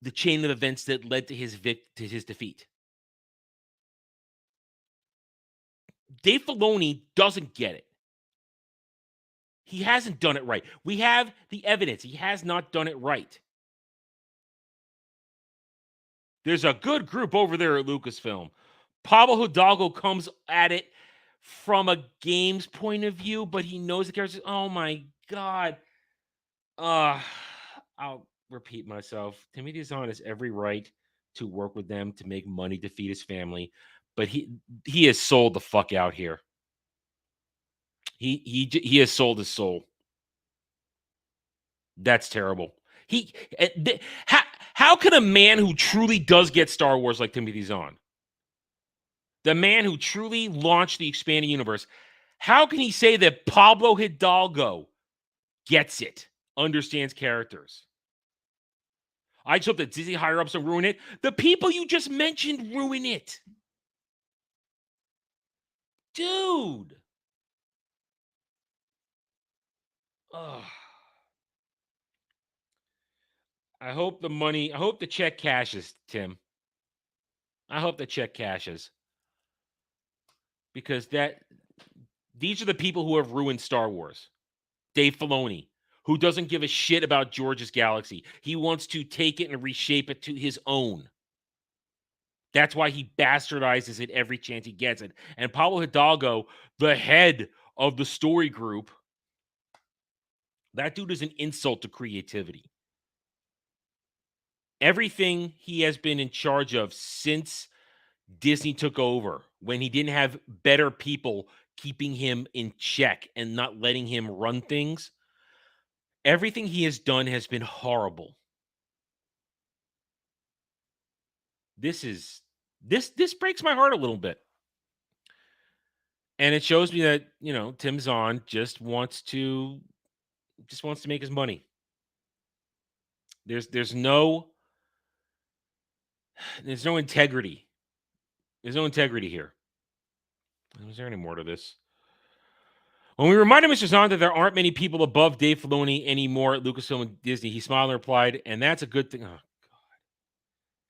the chain of events that led to his defeat. Dave Filoni doesn't get it. He hasn't done it right. We have the evidence. He has not done it right. There's a good group over there at Lucasfilm. Pablo Hidalgo comes at it from a game's point of view, but he knows the characters. Oh my God. I'll repeat myself. Timothy Zahn has every right to work with them to make money to feed his family, but he has sold the fuck out here. He has sold his soul. That's terrible. How can a man who truly does get Star Wars like Timothy Zahn, the man who truly launched the expanding universe, how can he say that Pablo Hidalgo gets it, understands characters? I just hope that Disney higher-ups don't ruin it. The people you just mentioned ruin it. Dude. I hope the check cashes, Tim. I hope the check cashes. Because these are the people who have ruined Star Wars. Dave Filoni, who doesn't give a shit about George's galaxy. He wants to take it and reshape it to his own. That's why he bastardizes it every chance he gets it. And Pablo Hidalgo, the head of the story group, that dude is an insult to creativity. Everything he has been in charge of since Disney took over, when he didn't have better people keeping him in check and not letting him run things, everything he has done has been horrible. This breaks my heart a little bit. And it shows me that, Tim Zahn just wants to make his money. There's no integrity. There's no integrity here. Is there any more to this? When we reminded Mr. Zahn that there aren't many people above Dave Filoni anymore at Lucasfilm and Disney, he smiled and replied, and that's a good thing. Oh, God.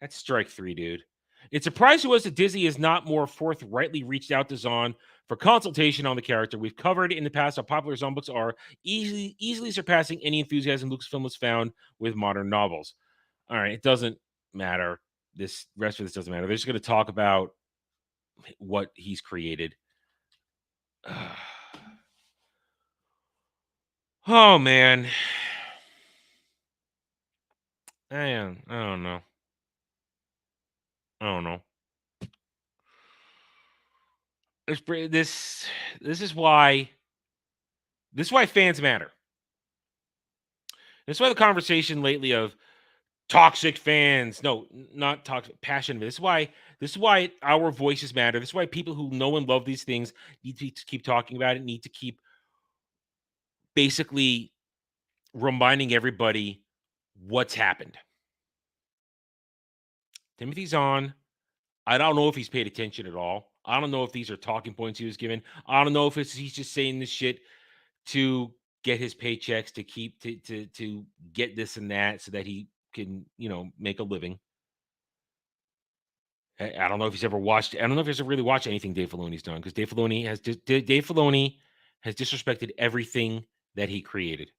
That's strike 3, dude. It surprised us that Disney has not more forthrightly reached out to Zahn for consultation on the character. We've covered in the past how popular Zahn books are, easily surpassing any enthusiasm Lucasfilm has found with modern novels. All right, it doesn't matter. This rest of this doesn't matter. They're just going to talk about what he's created. Oh, man. I don't know. This is why fans matter. This is why the conversation lately of toxic fans, no, not toxic, passionate. This is why our voices matter. This is why people who know and love these things need to keep talking about it, need to keep basically reminding everybody what's happened. Timothy Zahn, I don't know if he's paid attention at all. I don't know if these are talking points he was given. I don't know if he's just saying this shit to get his paychecks, to keep to get this and that so that he can, make a living. I don't know if he's ever watched. I don't know if he's ever really watched anything Dave Filoni's done, because Dave Filoni has disrespected everything that he created,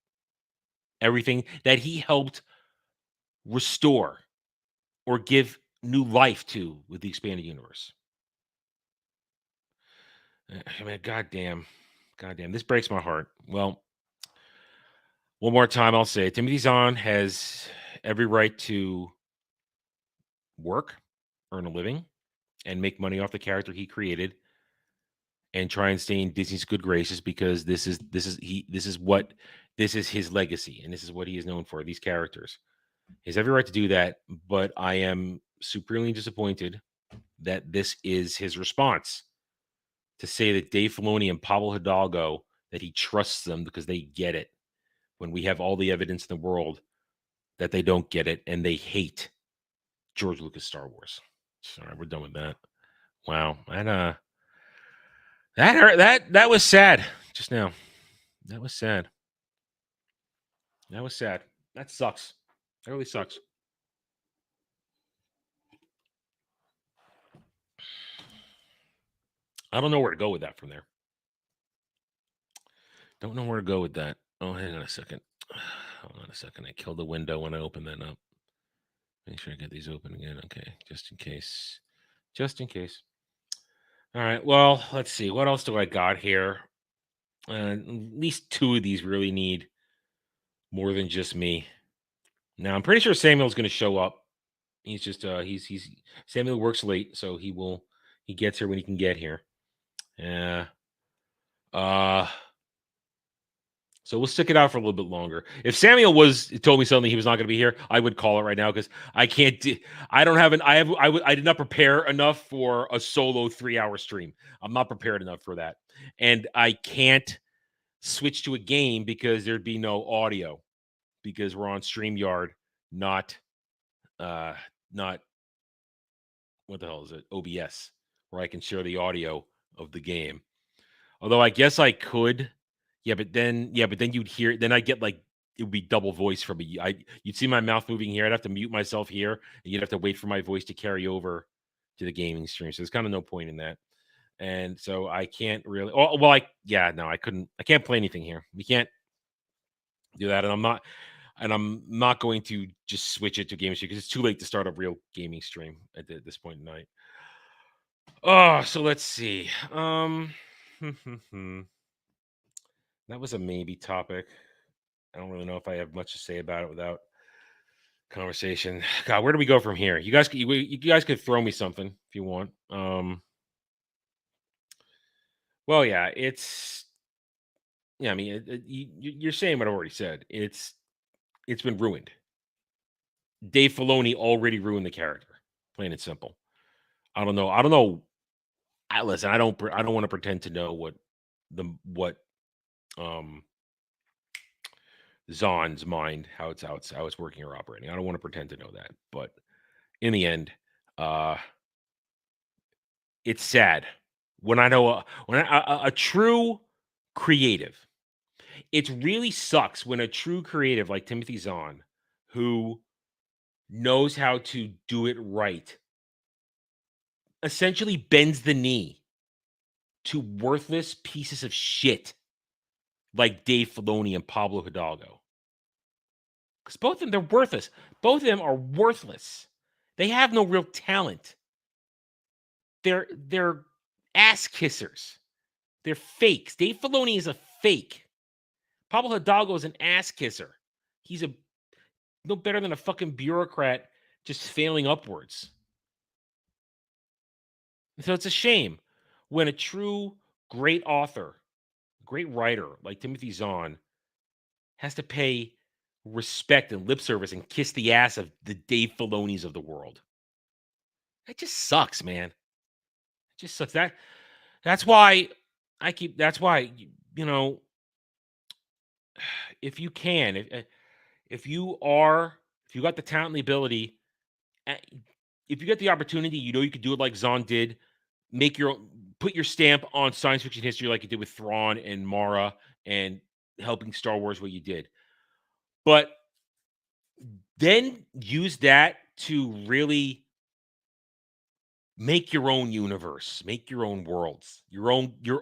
everything that he helped restore or give new life to with the expanded universe. I mean, goddamn, this breaks my heart. Well, one more time, I'll say Timothy Zahn has every right to work, earn a living, and make money off the character he created, and try and stay in Disney's good graces, because this is his legacy, and this is what he is known for. These characters, he has every right to do that. But I am supremely disappointed that this is his response, to say that Dave Filoni and Pablo Hidalgo, that he trusts them because they get it, when we have all the evidence in the world that they don't get it, and they hate George Lucas Star Wars. All right, we're done with that. Wow, that hurt. That was sad just now. That was sad. That sucks. That really sucks. I don't know where to go with that from there. Don't know where to go with that. Oh, hang on a second. Hold on a second. I killed the window when I opened that up. Make sure I get these open again. Okay, just in case. All right, well, let's see. What else do I got here? At least 2 of these really need more than just me. Now, I'm pretty sure Samuel's going to show up. He's just Samuel works late, so he gets here when he can get here. Yeah. So we'll stick it out for a little bit longer. If Samuel told me suddenly he was not going to be here, I would call it right now, because I can't. I did not prepare enough for a solo 3-hour stream. I'm not prepared enough for that, and I can't switch to a game because there'd be no audio, because we're on StreamYard, not what the hell is it? OBS, where I can share the audio of the game. Although I guess I could Yeah, but then you'd hear. Then I get like it would be double voice for me. You'd see my mouth moving here. I'd have to mute myself here, and you'd have to wait for my voice to carry over to the gaming stream. So there's kind of no point in that. And so I can't really. Oh, well, I couldn't. I can't play anything here. We can't do that, and I'm not going to just switch it to gaming stream because it's too late to start a real gaming stream at this point in the night. Oh, so let's see. That was a maybe topic. I don't really know if I have much to say about it without conversation. God, where do we go from here? You guys could throw me something if you want. Well, yeah, I mean, you're saying what I've already said. It's been ruined. Dave Filoni already ruined the character, plain and simple. I don't know. Listen, I don't want to pretend to know what Zahn's mind, how it's working or operating. I don't want to pretend to know that, but in the end, it's sad when I know a true creative. It really sucks when a true creative like Timothy Zahn, who knows how to do it right, essentially bends the knee to worthless pieces of shit like Dave Filoni and Pablo Hidalgo. Because both of them, they're worthless. Both of them are worthless. They have no real talent. They're ass kissers. They're fakes. Dave Filoni is a fake. Pablo Hidalgo is an ass kisser. He's no better than a fucking bureaucrat just failing upwards. So it's a shame when a true great author, great writer like Timothy Zahn has to pay respect and lip service and kiss the ass of the Dave Filonis of the world. That just sucks, man. It just sucks. That's why, you know, if you can, if you got the talent and the ability, if you get the opportunity, you know you could do it like Zahn did, put your stamp on science fiction history like you did with Thrawn and Mara and helping Star Wars what you did. But then use that to really make your own universe, make your own worlds, your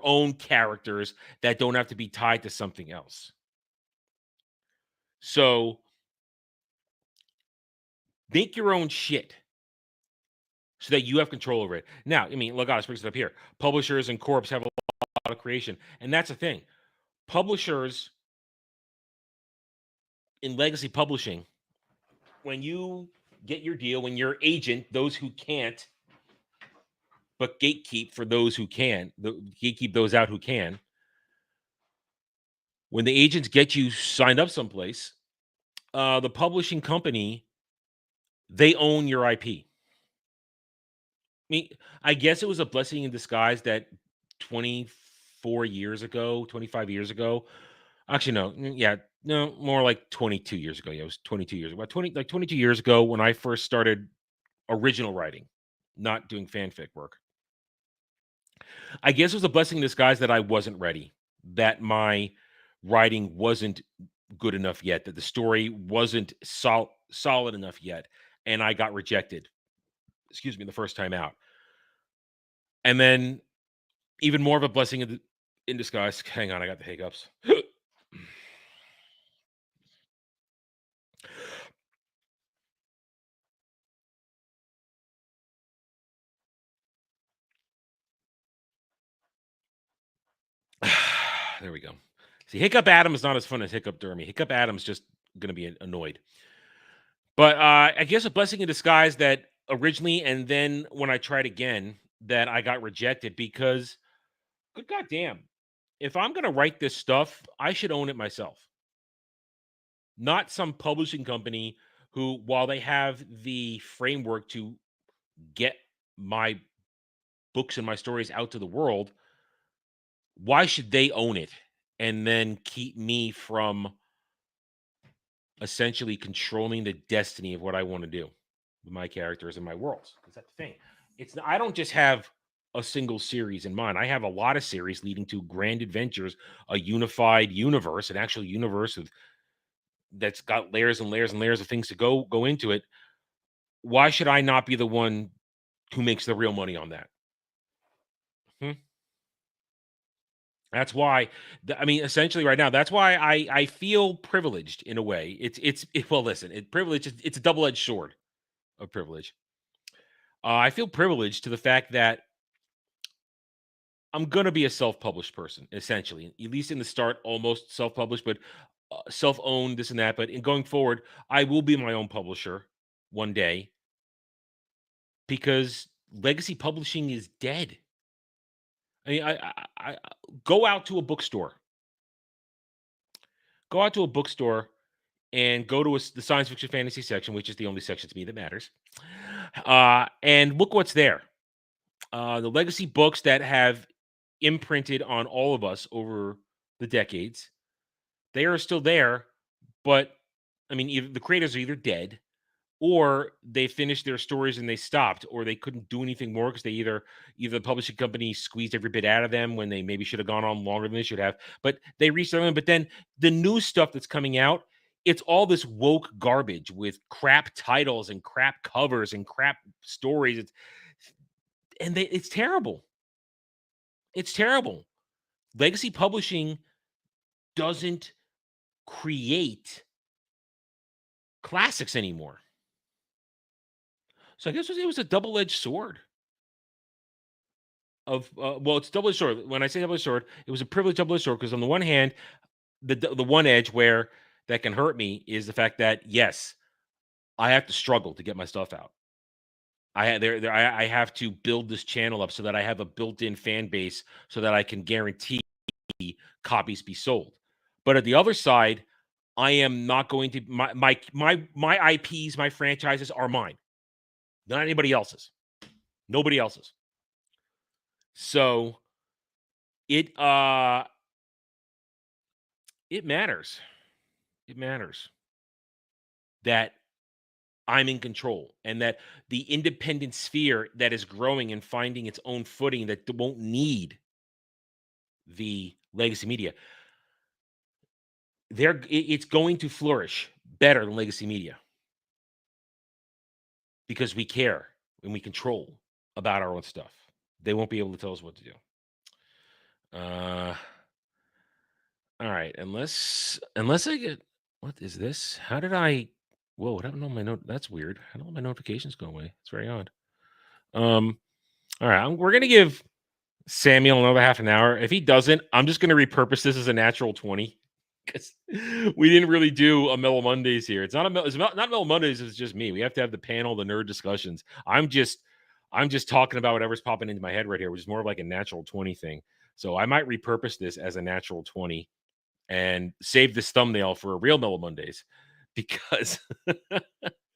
own characters that don't have to be tied to something else. So make your own shit so that you have control over it. Now, I mean, Lagadas brings it up here. Publishers and corps have a lot of creation. And that's the thing. Publishers in legacy publishing, when you get your deal, when you're agent, those who can't, but gatekeep for those who can, gatekeep those out who can. When the agents get you signed up someplace, the publishing company, they own your IP. I mean, I guess it was a blessing in disguise that 25 years ago, actually, no, more like 22 years ago. Yeah, it was 22 years ago. 22 years ago when I first started original writing, not doing fanfic work. I guess it was a blessing in disguise that I wasn't ready, that my writing wasn't good enough yet, that the story wasn't solid enough yet, and I got rejected. The first time out. And then even more of a blessing in disguise. Hang on, I got the hiccups. There we go. See, Hiccup Adam is not as fun as Hiccup Dermy. Hiccup Adam's just going to be annoyed. But I guess a blessing in disguise that originally, and then when I tried again, that I got rejected because, good goddamn, if I'm going to write this stuff, I should own it myself. Not some publishing company who, while they have the framework to get my books and my stories out to the world, why should they own it and then keep me from essentially controlling the destiny of what I want to do with my characters and my worlds? Is that the thing? I don't just have a single series in mind. I have a lot of series leading to grand adventures, a unified universe, an actual universe that's got layers and layers and layers of things to go into it. Why should I not be the one who makes the real money on that? That's why, I mean, essentially right now, that's why I feel privileged in a way. Well, listen, privilege, it's a double-edged sword of privilege. I feel privileged to the fact that I'm going to be a self-published person, essentially, at least in the start, almost self-published, but self-owned, this and that. But in going forward, I will be my own publisher one day because legacy publishing is dead. I mean, I go out to a bookstore. Go out to a bookstore and go to the science fiction fantasy section, which is the only section to me that matters. And look what's there. The legacy books that have imprinted on all of us over the decades, they are still there. But, I mean, either the creators are either dead or they finished their stories and they stopped, or they couldn't do anything more because they either the publishing company squeezed every bit out of them when they maybe should have gone on longer than they should have. But they reached their limit. But then the new stuff that's coming out, it's all this woke garbage with crap titles and crap covers and crap stories. It's terrible. It's terrible. Legacy publishing doesn't create classics anymore. So I guess it was a double-edged sword. It's double-edged sword. When I say double-edged sword, it was a privileged double-edged sword because on the one hand, the one edge where that can hurt me is the fact that yes, I have to struggle to get my stuff out. I have to build this channel up so that I have a built-in fan base so that I can guarantee copies be sold. But at the other side, I am not going to my IPs, my franchises are mine. Not anybody else's. Nobody else's. So it matters. It matters that I'm in control and that the independent sphere that is growing and finding its own footing that won't need the legacy media, it's going to flourish better than legacy media because we care and we control about our own stuff. They won't be able to tell us what to do. All right, unless I get, what is this? How did I? Whoa! What happened on my note? That's weird. How did all my notifications go away? It's very odd. All right, we're gonna give Samuel another half an hour. If he doesn't, I'm just gonna repurpose this as a natural 20 because we didn't really do a Mellow Mondays here. It's not Mellow Mondays. It's just me. We have to have the panel, the nerd discussions. I'm just talking about whatever's popping into my head right here, which is more of like a natural 20 thing. So I might repurpose this as a natural 20 and save this thumbnail for a real Mellow Mondays because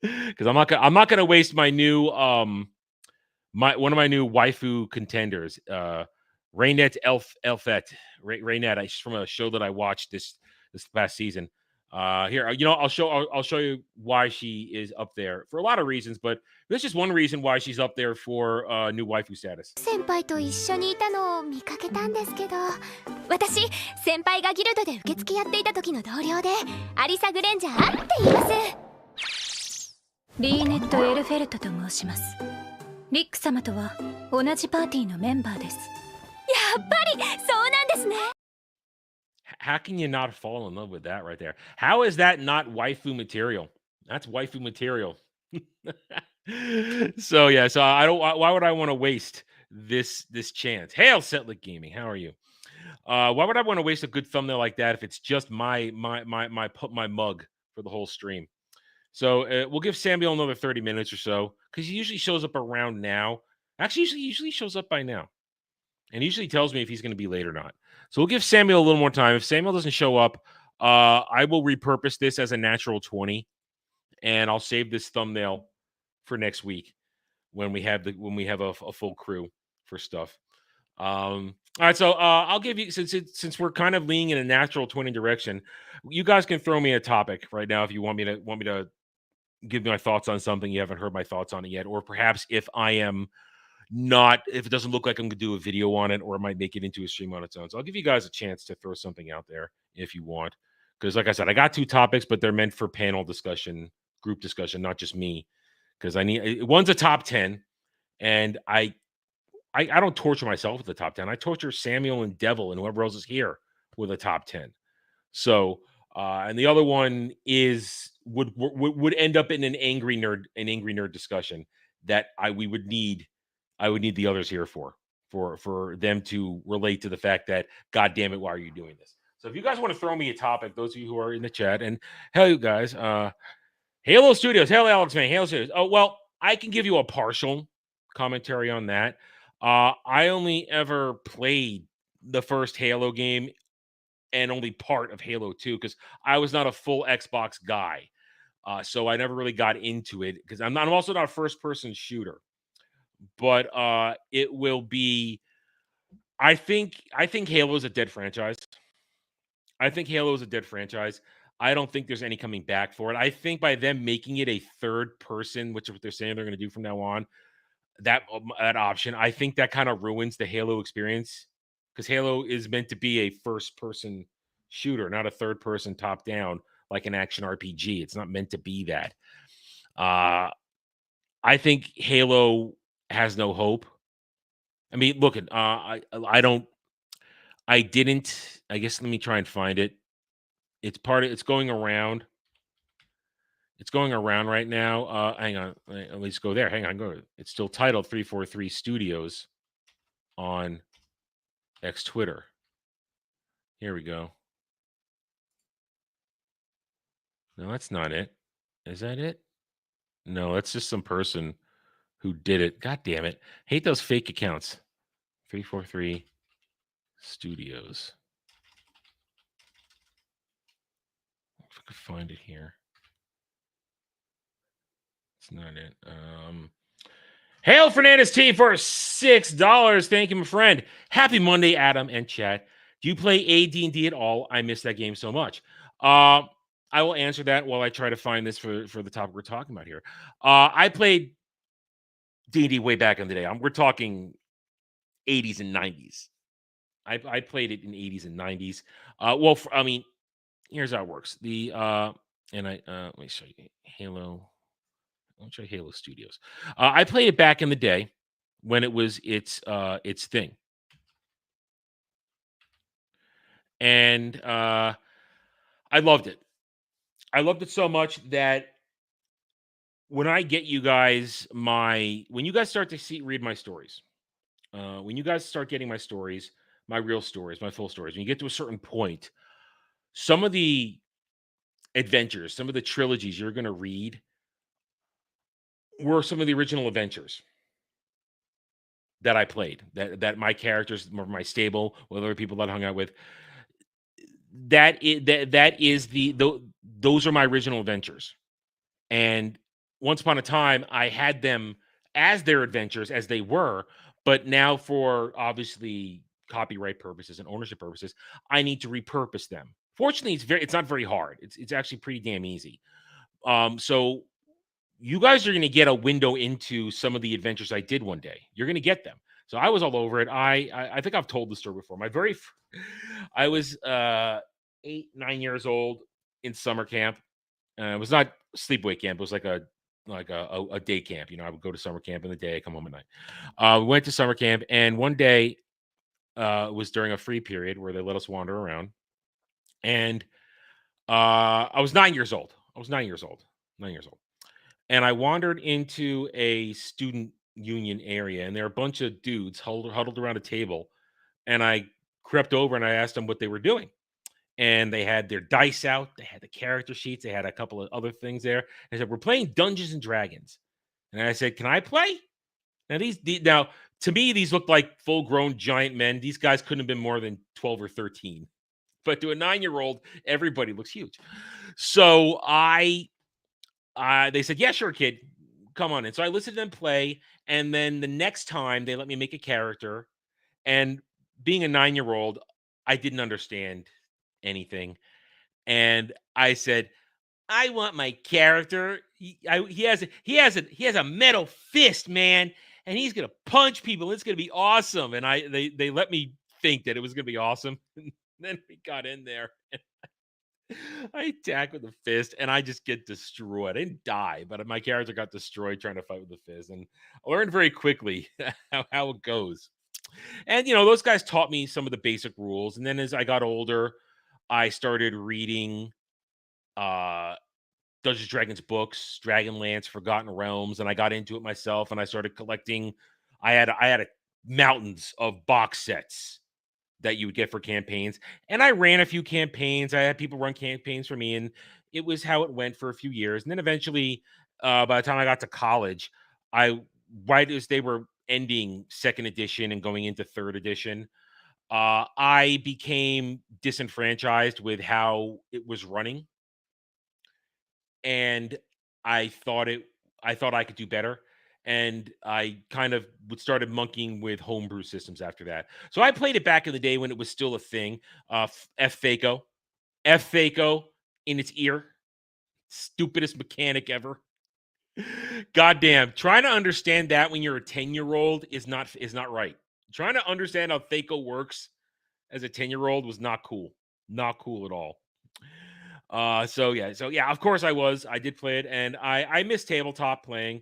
I'm not gonna waste my new one of my new waifu contenders, Raynette Elfette. Raynette, she's from a show that I watched this past season. Here, I'll show you why she is up there for a lot of reasons, but there's just one reason why she's up there for new waifu status. 先輩と一緒にいたのを見かけたんですけど、私先輩がギルドで受付やっていた時の同僚でアリサ・グレンジャーって言います。リーネット・エルフェルトと申します。リック様とは同じパーティーのメンバーです。やっぱりそうなんですね。How can you not fall in love with that right there? How is that not waifu material? That's waifu material. So I don't. Why would I want to waste this chance? Hail Setlick Gaming, how are you? Why would I want to waste a good thumbnail like that if it's just my mug for the whole stream? So we'll give Samuel another 30 minutes or so because he usually shows up around now. Actually, he usually shows up by now, and he usually tells me if he's going to be late or not. So we'll give Samuel a little more time. If Samuel doesn't show up, I will repurpose this as a natural 20, and I'll save this thumbnail for next week when we have a full crew for stuff. All right, so I'll give you since we're kind of leaning in a natural 20 direction, you guys can throw me a topic right now if you want me to give me my thoughts on something you haven't heard my thoughts on it yet, or perhaps if I am not if it doesn't look like I'm gonna do a video on it, or it might make it into a stream on its own. So I'll give you guys a chance to throw something out there if you want, because like I said, I got 2 topics, but they're meant for panel discussion, group discussion, not just me. Because one's a top 10, and I don't torture myself with the top 10. I torture Samuel and Devil and whoever else is here with a top 10. So, and the other one would end up in an angry nerd discussion that I would need the others here for them to relate to the fact that, God damn it, why are you doing this? So if you guys want to throw me a topic, those of you who are in the chat, and hell, you guys, Halo Studios, hell, Alex, man, Halo Studios. Oh, well, I can give you a partial commentary on that. I only ever played the first Halo game and only part of Halo 2 because I was not a full Xbox guy. So I never really got into it because I'm also not a first-person shooter. But it will be. I think Halo is a dead franchise. I don't think there's any coming back for it. I think by them making it a third person, which is what they're saying they're going to do from now on, that option, I think that kind of ruins the Halo experience because Halo is meant to be a first-person shooter, not a third-person top-down like an action RPG. It's not meant to be that. I think Halo has no hope. I mean, look at I guess let me try and find it. It's going around. It's going around right now. Hang on. At least go there. Hang on. Go. It's still titled 343 Studios on X Twitter. Here we go. No, that's not it. Is that it? No, that's just some person who did it. God damn it. Hate those fake accounts. 343 Studios. If I could find it here. It's not it. Hail Fernandez T for $6. Thank you, my friend. Happy Monday, Adam and chat. Do you play AD&D at all? I miss that game so much. I will answer that while I try to find this for the topic we're talking about here. I played D&D way back in the day. We're talking 80s and 90s. I played it in 80s and 90s. I mean, here's how it works. Let me show you Halo. I'll show you Halo Studios. I played it back in the day when it was its thing, and I loved it. I loved it so much that when I get you guys when you guys start to read my stories, when you guys start getting my stories, my real stories, my full stories, when you get to a certain point, some of the adventures, some of the trilogies you're going to read were some of the original adventures that I played, that my characters, my stable, with other people that I hung out with, those are my original adventures. And once upon a time, I had them as their adventures as they were, but now for obviously copyright purposes and ownership purposes, I need to repurpose them. Fortunately, it's not very hard. It's actually pretty damn easy. So you guys are going to get a window into some of the adventures I did one day. You're going to get them. So I was all over it. I think I've told the story before. I was 8-9 years old in summer camp. It was not sleepaway camp. It was like a day camp. You know, I would go to summer camp in the day, come home at night. We went to summer camp, and one day it was during a free period where they let us wander around. And I was 9 years old. 9 years old. And I wandered into a student union area, and there were a bunch of dudes huddled around a table. And I crept over and I asked them what they were doing. And they had their dice out. They had the character sheets. They had a couple of other things there. They said, "We're playing Dungeons and Dragons." And I said, "Can I play?" Now, to me, these looked like full-grown giant men. These guys couldn't have been more than 12 or 13. But to a 9-year-old, everybody looks huge. So they said, "Yeah, sure, kid. Come on in." So I listened to them play. And then the next time, they let me make a character. And being a 9-year-old, I didn't understand anything. And I said, "I want my character. He has a metal fist, man. and he's gonna punch people. It's gonna be awesome. And they let me think that it was gonna be awesome. And then we got in there. And I attack with a fist, and I just get destroyed. I didn't die, but my character got destroyed trying to fight with the fist. And I learned very quickly how it goes. And those guys taught me some of the basic rules. And then as I got older, I started reading Dungeons and Dragons books, Dragonlance, Forgotten Realms, and I got into it myself. And I started collecting. I had mountains of box sets that you would get for campaigns, and I ran a few campaigns. I had people run campaigns for me, and it was how it went for a few years. And then eventually, by the time I got to college, right as they were ending second edition and going into third edition, I became disenfranchised with how it was running, and I thought I could do better. And I kind of started monkeying with homebrew systems after that. So I played it back in the day when it was still a thing. F-Faco in its ear. Stupidest mechanic ever. Goddamn. Trying to understand that when you're a 10-year-old is not right. Trying to understand how Faco works as a 10-year-old was not cool. Not cool at all. So yeah, of course I did play it, and I miss tabletop playing.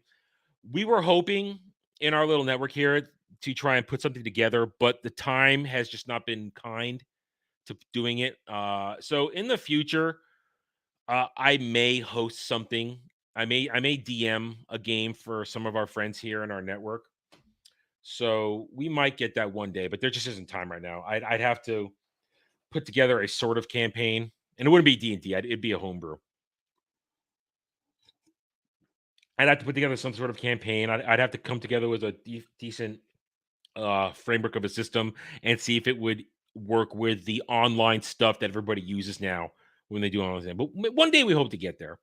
We were hoping in our little network here to try and put something together, but the time has just not been kind to doing it. So in the future, I may host something. I may DM a game for some of our friends here in our network. So we might get that one day, but there just isn't time right now. I'd have to put together a sort of campaign, and it wouldn't be D&D. It'd be a homebrew. I'd have to put together some sort of campaign. I'd have to come together with a decent framework of a system and see if it would work with the online stuff that everybody uses now when they do online. But one day we hope to get there.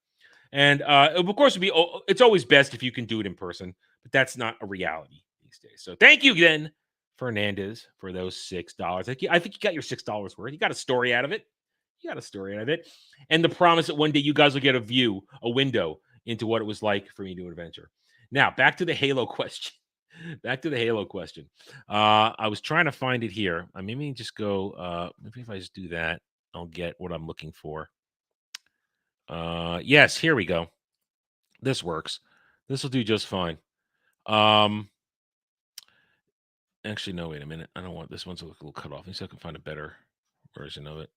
And of course, it's always best if you can do it in person, but that's not a reality these days. So thank you again, Fernandez, for those $6. I think you got your $6 worth. You got a story out of it. And the promise that one day you guys will get a window into what it was like for me to adventure. Now, back to the Halo question. I was trying to find it here. Maybe just go, maybe if I just do that, I'll get what I'm looking for. Yes, here we go. This works. This will do just fine. Actually, no, wait a minute. I don't want this one's a little cut off. Let me see if I can find a better version of it.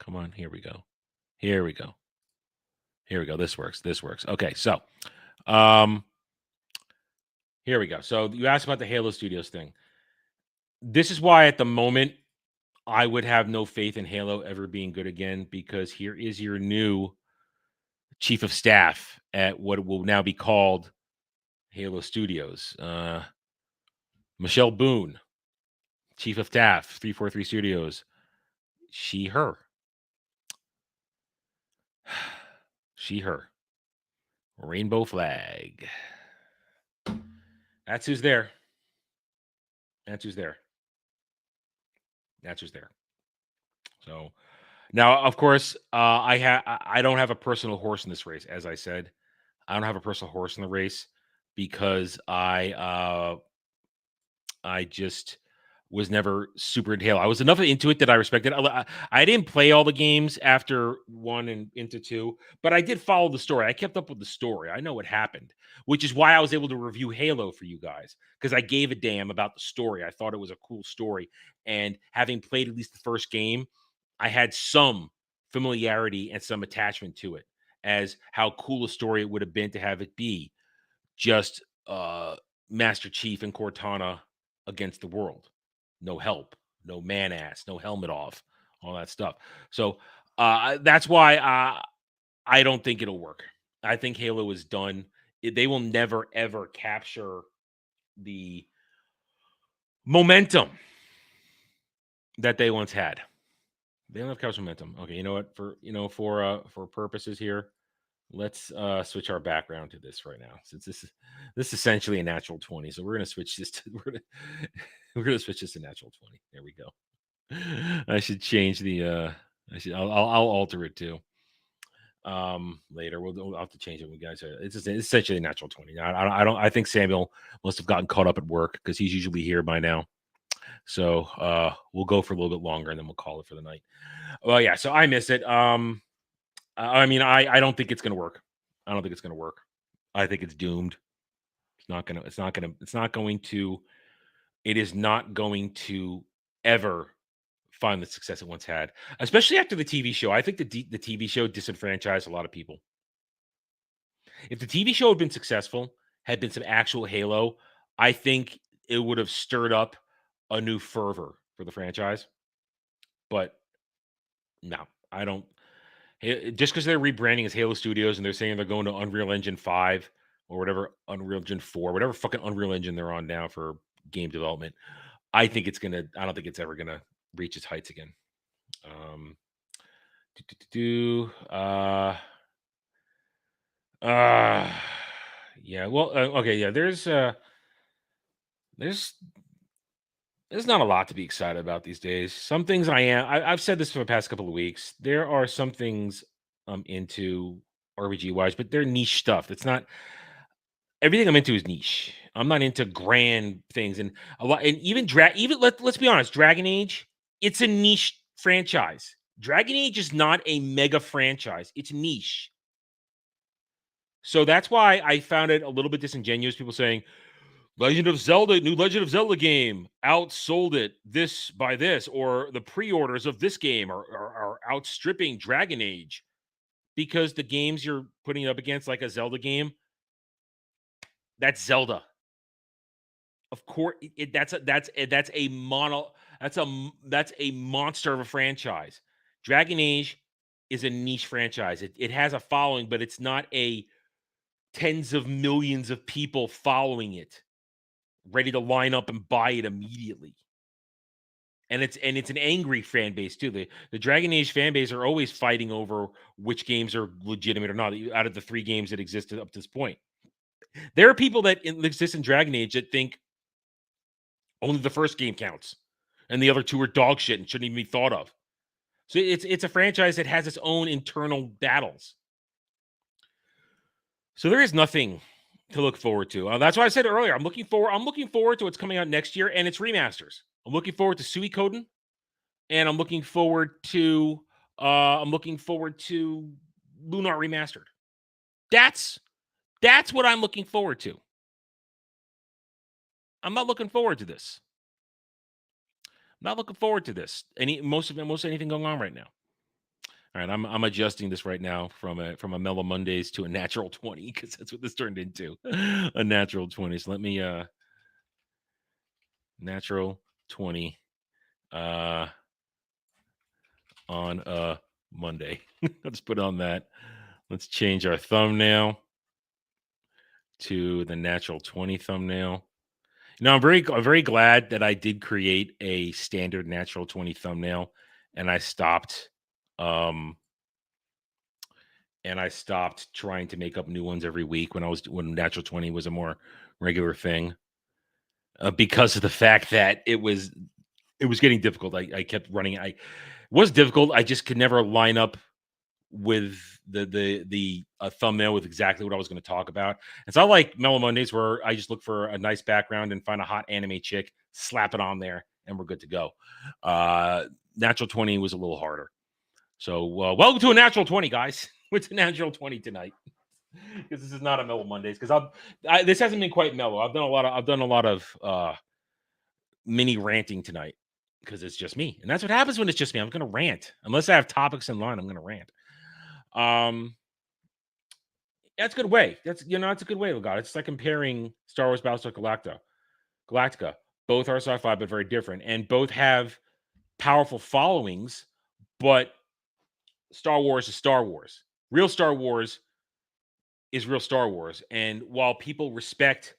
Come on, here we go. This works. Okay, so here we go. So you asked about the Halo Studios thing. This is why at the moment I would have no faith in Halo ever being good again, because here is your new chief of staff at what will now be called Halo Studios. Michelle Boone, chief of staff, 343 Studios. She, her. Rainbow flag. That's who's there. So now, of course, I don't have a personal horse in this race. As I said, I don't have a personal horse in the race because I just was never super into Halo. I was enough into it that I respected it. I didn't play all the games after 1 and into 2, but I did follow the story. I kept up with the story. I know what happened, which is why I was able to review Halo for you guys, because I gave a damn about the story. I thought it was a cool story. And having played at least the first game, I had some familiarity and some attachment to it, as how cool a story it would have been to have it be just Master Chief and Cortana against the world. No help, no man-ass, no helmet off, all that stuff. So that's why I don't think it'll work. I think Halo is done. They will never, ever capture the momentum that they once had. They don't have capture momentum. Okay, you know what? For purposes here, let's switch our background to this right now, since this is essentially a natural 20. So we're gonna switch this to we're gonna switch this to natural 20. There we go. I should change the I'll alter it too. later. We'll have to change it when guys. It's essentially a natural 20. I think Samuel must have gotten caught up at work because he's usually here by now. So we'll go for a little bit longer and then we'll call it for the night. Well, yeah. So I miss it. I mean, I don't think it's gonna work. I don't think it's gonna work. I think it's doomed. It is not going to ever find the success it once had, especially after the TV show. I think the TV show disenfranchised a lot of people. If the TV show had been successful, had been some actual Halo, I think it would have stirred up a new fervor for the franchise. But no, I don't. Just because they're rebranding as Halo Studios and they're saying they're going to Unreal Engine 5 or whatever, Unreal Engine 4, whatever fucking Unreal Engine they're on now for game development, I don't think it's ever gonna reach its heights again. Yeah. Well, okay. Yeah. There's not a lot to be excited about these days. Some things I've said this for the past couple of weeks. There are some things I'm into RPG wise, but they're niche stuff. It's not everything I'm into is niche. I'm not into grand things and a lot. And even let's be honest, Dragon Age, it's a niche franchise. Dragon Age is not a mega franchise. It's niche. So that's why I found it a little bit disingenuous. People saying, new Legend of Zelda game outsold it this by this, or the pre-orders of this game are outstripping Dragon Age, because the games you're putting up against, like a Zelda game, that's Zelda. Of course, that's a monster of a franchise. Dragon Age is a niche franchise. It has a following, but it's not a tens of millions of people following it, ready to line up and buy it immediately. And it's an angry fan base too. The Dragon Age fan base are always fighting over which games are legitimate or not out of the 3 games that existed up to this point. There are people that exist in Dragon Age that think only the first game counts and the other 2 are dog shit and shouldn't even be thought of. So it's a franchise that has its own internal battles. So there is nothing to look forward to. That's why I said earlier, I'm looking forward to what's coming out next year, and it's remasters. I'm looking forward to Suikoden, and I'm looking forward to Lunar Remastered. That's what I'm looking forward to. I'm not looking forward to this. Most anything going on right now. All right, I'm adjusting this right now from a Mellow Mondays to a natural 20, because that's what this turned into, a natural 20. So let me natural 20 on a Monday. Let's put on that. Let's change our thumbnail to the natural 20 thumbnail. Now, I'm very glad that I did create a standard natural 20 thumbnail, and I stopped trying to make up new ones every week when natural 20 was a more regular thing, because of the fact that it was getting difficult. I kept running. It was difficult. I just could never line up with the thumbnail with exactly what I was going to talk about. It's not like Mellow Mondays where I just look for a nice background and find a hot anime chick, slap it on there, and we're good to go. Natural 20 was a little harder. So welcome to a natural 20, guys. It's a natural 20 tonight, because this is not a Mellow Mondays, because this hasn't been quite mellow. I've done a lot of mini ranting tonight, because it's just me, and that's what happens when it's just me. I'm going to rant unless I have topics in line. I'm going to rant. That's a good way. It's a good way, God. It's like comparing Star Wars Battlestar Galactica. Both are sci-fi, but very different, and both have powerful followings. But Star Wars is Star Wars. Real Star Wars is real Star Wars. And while people respect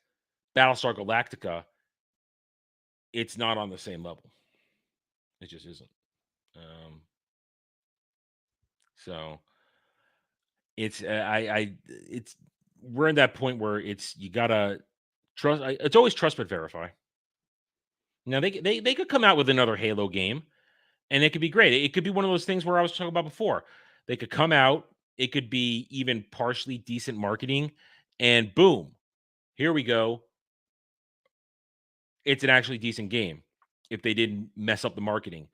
Battlestar Galactica, it's not on the same level. It just isn't. So it's we're in that point where you gotta trust. It's always trust but verify. Now they could come out with another Halo game, and it could be great. It could be one of those things where I was talking about before. They could come out it could be even partially decent marketing, and boom, here we go. It's an actually decent game if they didn't mess up the marketing.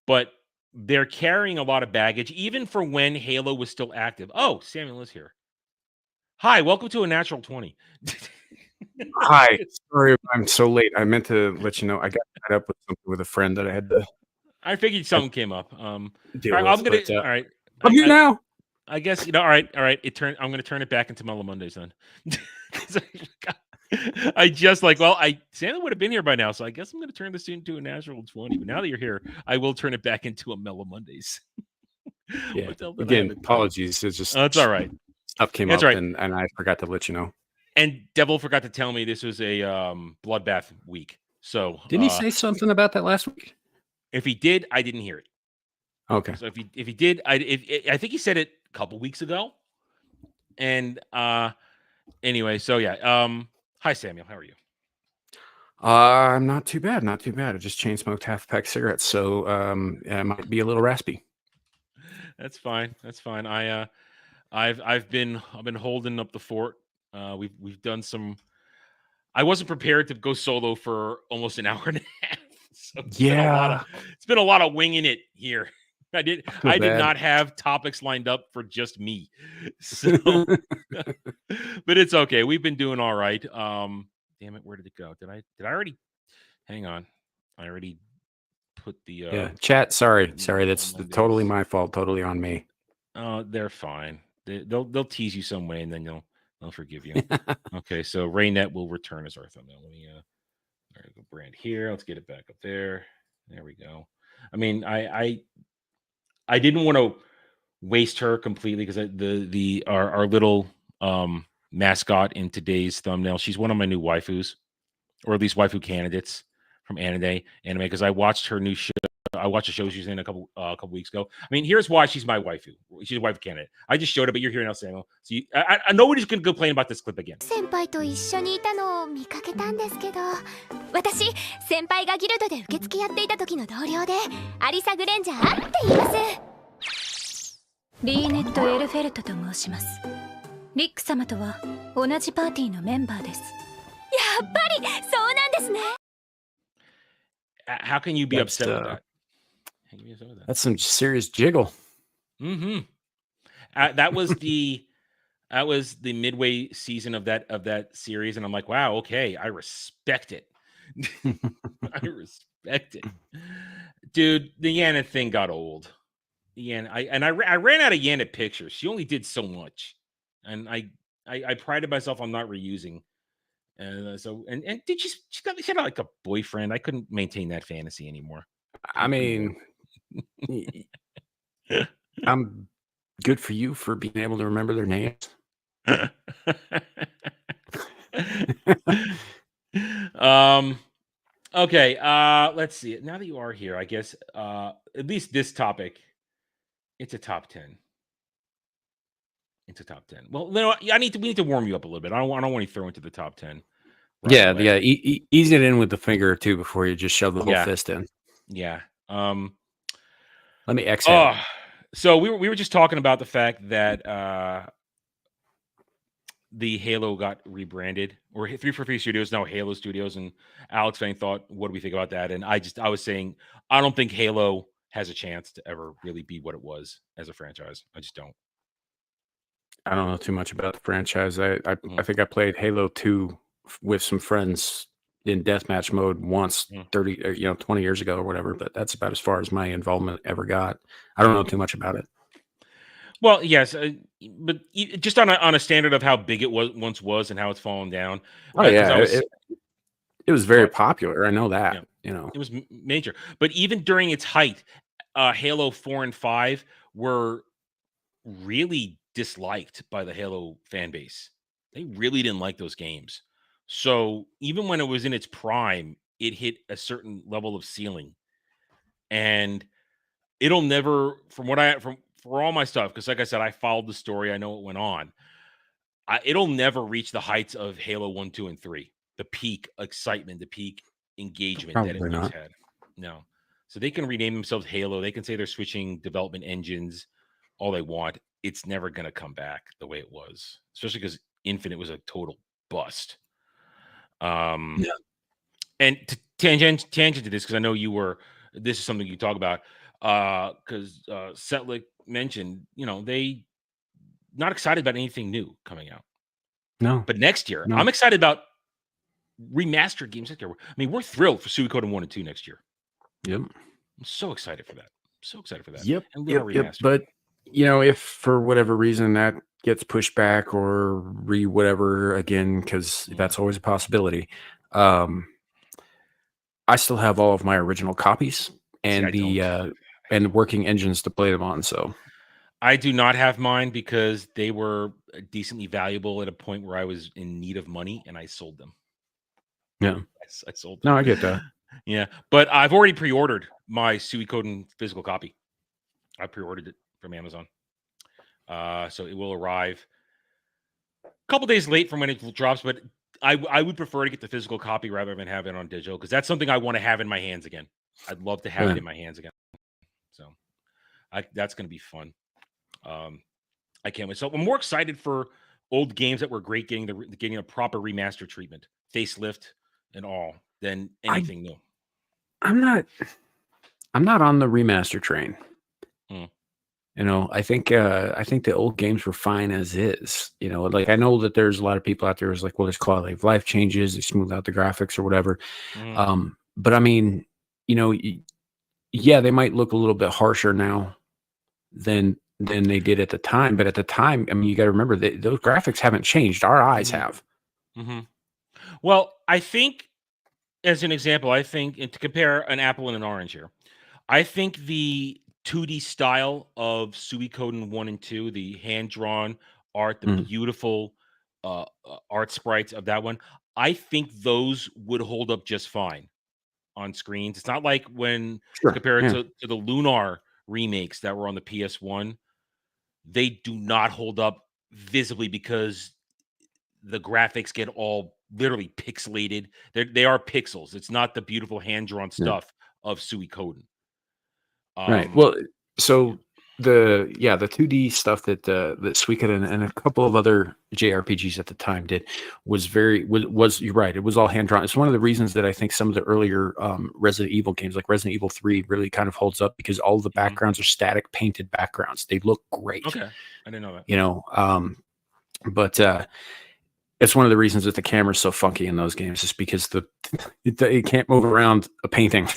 But they're carrying a lot of baggage, even for when Halo was still active. Oh, Samuel is here. Hi, welcome to A Natural 20. Hi, sorry I'm so late. I meant to let you know I got tied up with something with a friend that I had to. I figured something came up. Deal all right, with, all right. I'm here now. I guess all right. I'm going to turn it back into Mellow Mondays then. I just Santa would have been here by now, so I guess I'm going to turn this into A Natural 20. But now that you're here, I will turn it back into a Mellow Mondays. Yeah. Again, apologies. It's just it's all right. Stuff came up, and I forgot to let you know. And Devil forgot to tell me this was a bloodbath week. So didn't he say something about that last week? If he did, I didn't hear it. Okay. So if he did, I think he said it a couple weeks ago. And anyway, so yeah. Hi Samuel, how are you? I'm not too bad. Not too bad. I just chain smoked half pack cigarettes, so I might be a little raspy. That's fine. That's fine. I've been holding up the fort. We've done some. I wasn't prepared to go solo for almost an hour and a half. So it's been a lot of winging it here. I did not have topics lined up for just me. So but it's okay. We've been doing all right. Damn it, where did it go? Did I already hang on? I already put the chat. Sorry. That's totally my fault. Totally on me. Oh, they're fine. They'll tease you some way and then they'll forgive you. Okay, so Raynet will return as our thumbnail. Let me there we go, brand here. Let's get it back up there. There we go. I mean, I didn't want to waste her completely because our little mascot in today's thumbnail, she's one of my new waifus, or at least waifu candidates from anime because I watched her new show. I watched a show she was in a couple weeks ago. I mean, here's why she's my waifu. She's a waifu candidate. I just showed it, but you're here now, Samuel. So nobody's going to complain about this clip again. 先輩と一緒にいたのを見かけたんですけど、私先輩がギルドで受付やっていた時の同僚でアリサ・グレンジャーって言います。リーネット・エルフェルトと申します。リック様とは同じパーティーのメンバーです。やっぱりそうなんですね。How can you be upset with that? That's some serious jiggle. Mm-hmm. That was the midway season of that series, and I'm like, wow, okay, I respect it. I respect it, dude. The Yana thing got old. I ran out of Yana pictures. She only did so much, and I prided myself on not reusing. And did she had like a boyfriend? I couldn't maintain that fantasy anymore. I mean, I'm good for you for being able to remember their names. Okay. Let's see. Now that you are here, I guess at least this topic, it's a top 10. It's a top 10. Well, we need to warm you up a little bit. I don't want to throw into the top 10. Right ease it in with the finger or two before you just shove the whole fist in. Yeah. Let me exhale. So we were just talking about the fact that the Halo got rebranded, or 343 Studios now Halo Studios, and Alex Fang thought, what do we think about that? And I was saying, I don't think Halo has a chance to ever really be what it was as a franchise. I just don't. I don't know too much about the franchise. I think I played Halo 2 with some friends in deathmatch mode once 20 years ago or whatever, but that's about as far as my involvement ever got. I don't know too much about it. Well, yes, but just on a standard of how big it once was and how it's fallen down. Oh yeah, it was very popular. I know that. Yeah. It was major. But even during its height, Halo 4 and 5 were really disliked by the Halo fan base. They really didn't like those games. So even when it was in its prime, it hit a certain level of ceiling, and it'll never, for all my stuff, because like I said, I followed the story, I know what went on. It'll never reach the heights of Halo 1, 2, and 3. The peak excitement, the peak engagement that it once had. No, so they can rename themselves Halo. They can say they're switching development engines all they want. it's never going to come back the way it was, especially because Infinite was a total bust. And tangent to this, because I know this is something you talk about, because Setlick mentioned, they not excited about anything new coming out. No. But next year, I'm excited about remastered games next year. I mean, we're thrilled for Suikoden 1 and 2 next year. Yep. I'm so excited for that. Yep. And we are remastered. But if for whatever reason that gets pushed back or whatever again, because that's always a possibility. I still have all of my original copies and and the working engines to play them on. So I do not have mine because they were decently valuable at a point where I was in need of money and I sold them. Yeah. I sold them. No, I get that. Yeah. But I've already pre-ordered my Suikoden physical copy. I pre-ordered it from Amazon. So it will arrive a couple days late from when it drops, but I would prefer to get the physical copy rather than have it on digital, because that's something I want to have in my hands again. I'd love to have it in my hands again. So that's going to be fun. I can't wait. So I'm more excited for old games that were great getting a proper remaster treatment, facelift and all, than anything new. I'm not on the remaster train. I think the old games were fine as is. Like I know that there's a lot of people out there who's like, well, there's quality of life changes, they smooth out the graphics or whatever. But I mean, yeah, they might look a little bit harsher now than they did at the time. But at the time, I mean, you got to remember that those graphics haven't changed. Our eyes have. Well, I think, as an example, and to compare an apple and an orange here, I think the 2D style of Suikoden 1 and 2, the hand-drawn art, the beautiful art sprites of that one, I think those would hold up just fine on screens. It's not like when compared to the Lunar remakes that were on the PS1, they do not hold up visibly because the graphics get all literally pixelated. They are pixels. It's not the beautiful hand-drawn stuff of Suikoden. Right. Well, so the 2D stuff that Suikoden and a couple of other JRPGs at the time did was you're right. It was all hand drawn. It's one of the reasons that I think some of the earlier Resident Evil games, like Resident Evil 3, really kind of holds up, because all of the backgrounds are static painted backgrounds. They look great. Okay, I didn't know that. But it's one of the reasons that the camera's so funky in those games, is because it can't move around a painting.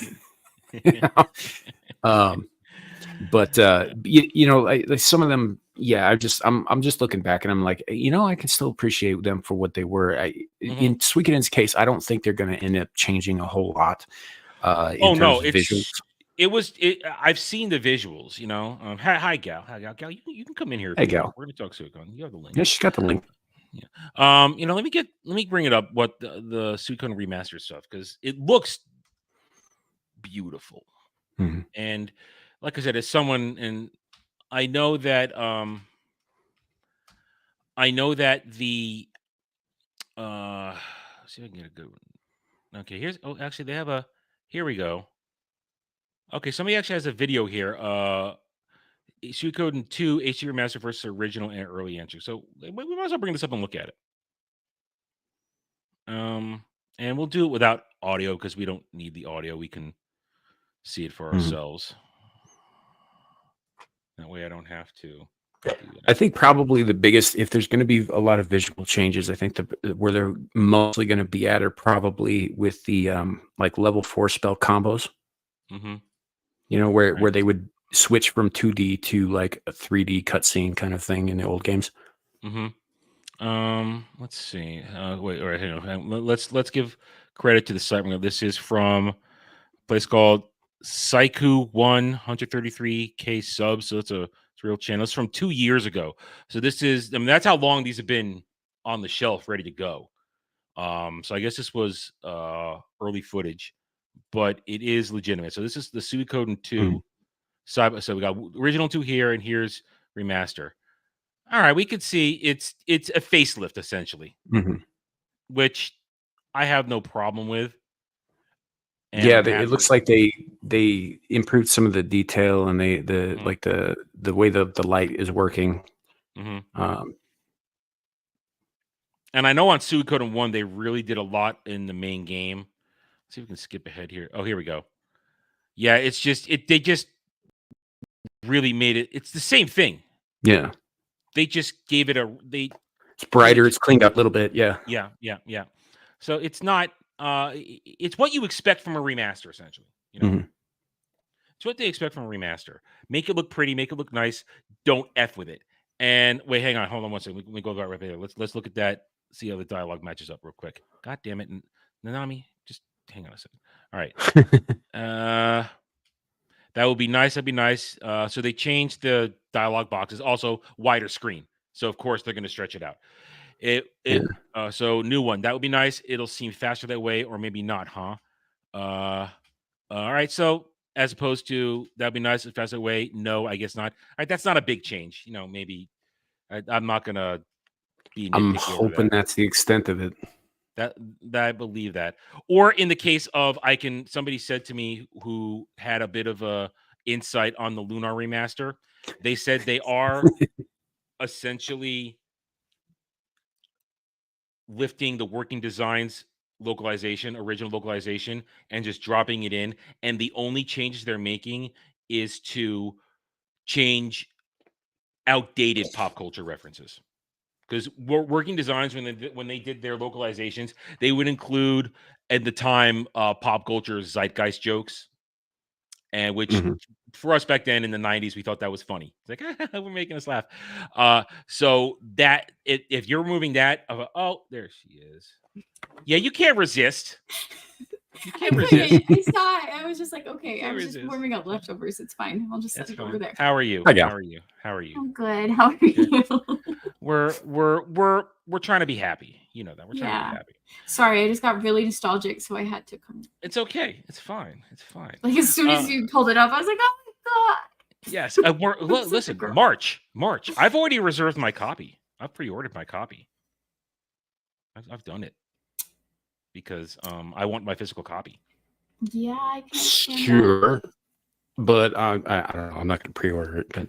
But like some of them, I'm just looking back and I'm like, I can still appreciate them for what they were. In Suikoden's case, I don't think they're going to end up changing a whole lot. I've seen the visuals. Hi Gal, you can come in here. Hey Gal, we're going to talk Suikoden. You have the link. Yeah, she's got the link. Yeah. Let me bring it up, what the Suikoden remastered stuff, because it looks beautiful. And like I said, as someone, and I know that the see if I can get a good one. Okay, here we go. Okay, somebody actually has a video here. Suikoden 2 HD remaster versus original and early entry. So we might as well bring this up and look at it. And we'll do it without audio because we don't need the audio. We can see it for ourselves. That way I don't have to. I think probably the biggest, if there's going to be a lot of visual changes, I think where they're mostly going to be at are probably with the like level 4 spell combos. Where they would switch from 2D to like a 3D cutscene kind of thing in the old games. Let's see. Wait, all right, hang on. Let's give credit to the site. This is from a place called Saiku 133K subs. So it's a real channel. It's from 2 years ago. So this is, that's how long these have been on the shelf, ready to go. So I guess this was early footage, but it is legitimate. So this is the Suikoden 2 side by side. We got original 2 here, and here's remaster. All right, we could see it's a facelift essentially, which I have no problem with. And yeah, it looks like they improved some of the detail and like the way the light is working. And I know on Suikoden 1 they really did a lot in the main game. Let's see if we can skip ahead here. Oh, here we go. Yeah, it's just they just really made it. It's the same thing. Yeah, they just gave it it's brighter. It's cleaned up a little bit. Yeah. So it's not. It's what you expect from a remaster, essentially. You know, it's what they expect from a remaster. Make it look pretty. Make it look nice. Don't f with it. And wait, hang on, hold on one second. Let me go right there. Let's look at that. See how the dialogue matches up real quick. God damn it, Nanami, just hang on a second. All right. That would be nice. That'd be nice. So they changed the dialogue boxes. Also, wider screen. So of course they're going to stretch it out. So new one. That would be nice. It'll seem faster that way, or maybe not, huh? All right. So as opposed to that'd be nice and faster that way. No, I guess not. All right. That's not a big change. You know, maybe I'm not gonna be. I'm hoping that's the extent of it. That I believe that. Or in the case of somebody said to me who had a bit of a insight on the Lunar remaster, they said they are essentially lifting the working designs original localization, and just dropping it in. And the only changes they're making is to change outdated pop culture references. Because working designs, when they did their localizations, they would include at the time pop culture zeitgeist jokes, and which for us back then in the 90s, we thought that was funny. It's like we're making us laugh. So that if you're removing that, oh, there she is. Yeah, you can't resist. You can't resist. I saw it. I was just like, okay, I was just warming up leftovers. It's fine. I'll just set it over there. How are you? How are you? I'm good. How are you? We're trying to be happy. You know that. We're trying to be happy. Sorry, I just got really nostalgic, so I had to come. It's okay. It's fine. It's fine. Like as soon as you pulled it up, I was like, oh my god. Yes. Listen, March. I've already reserved my copy. I've pre-ordered my copy. I've done it because I want my physical copy. Yeah, I can. Sure, but I don't know. I'm not going to pre-order it, but.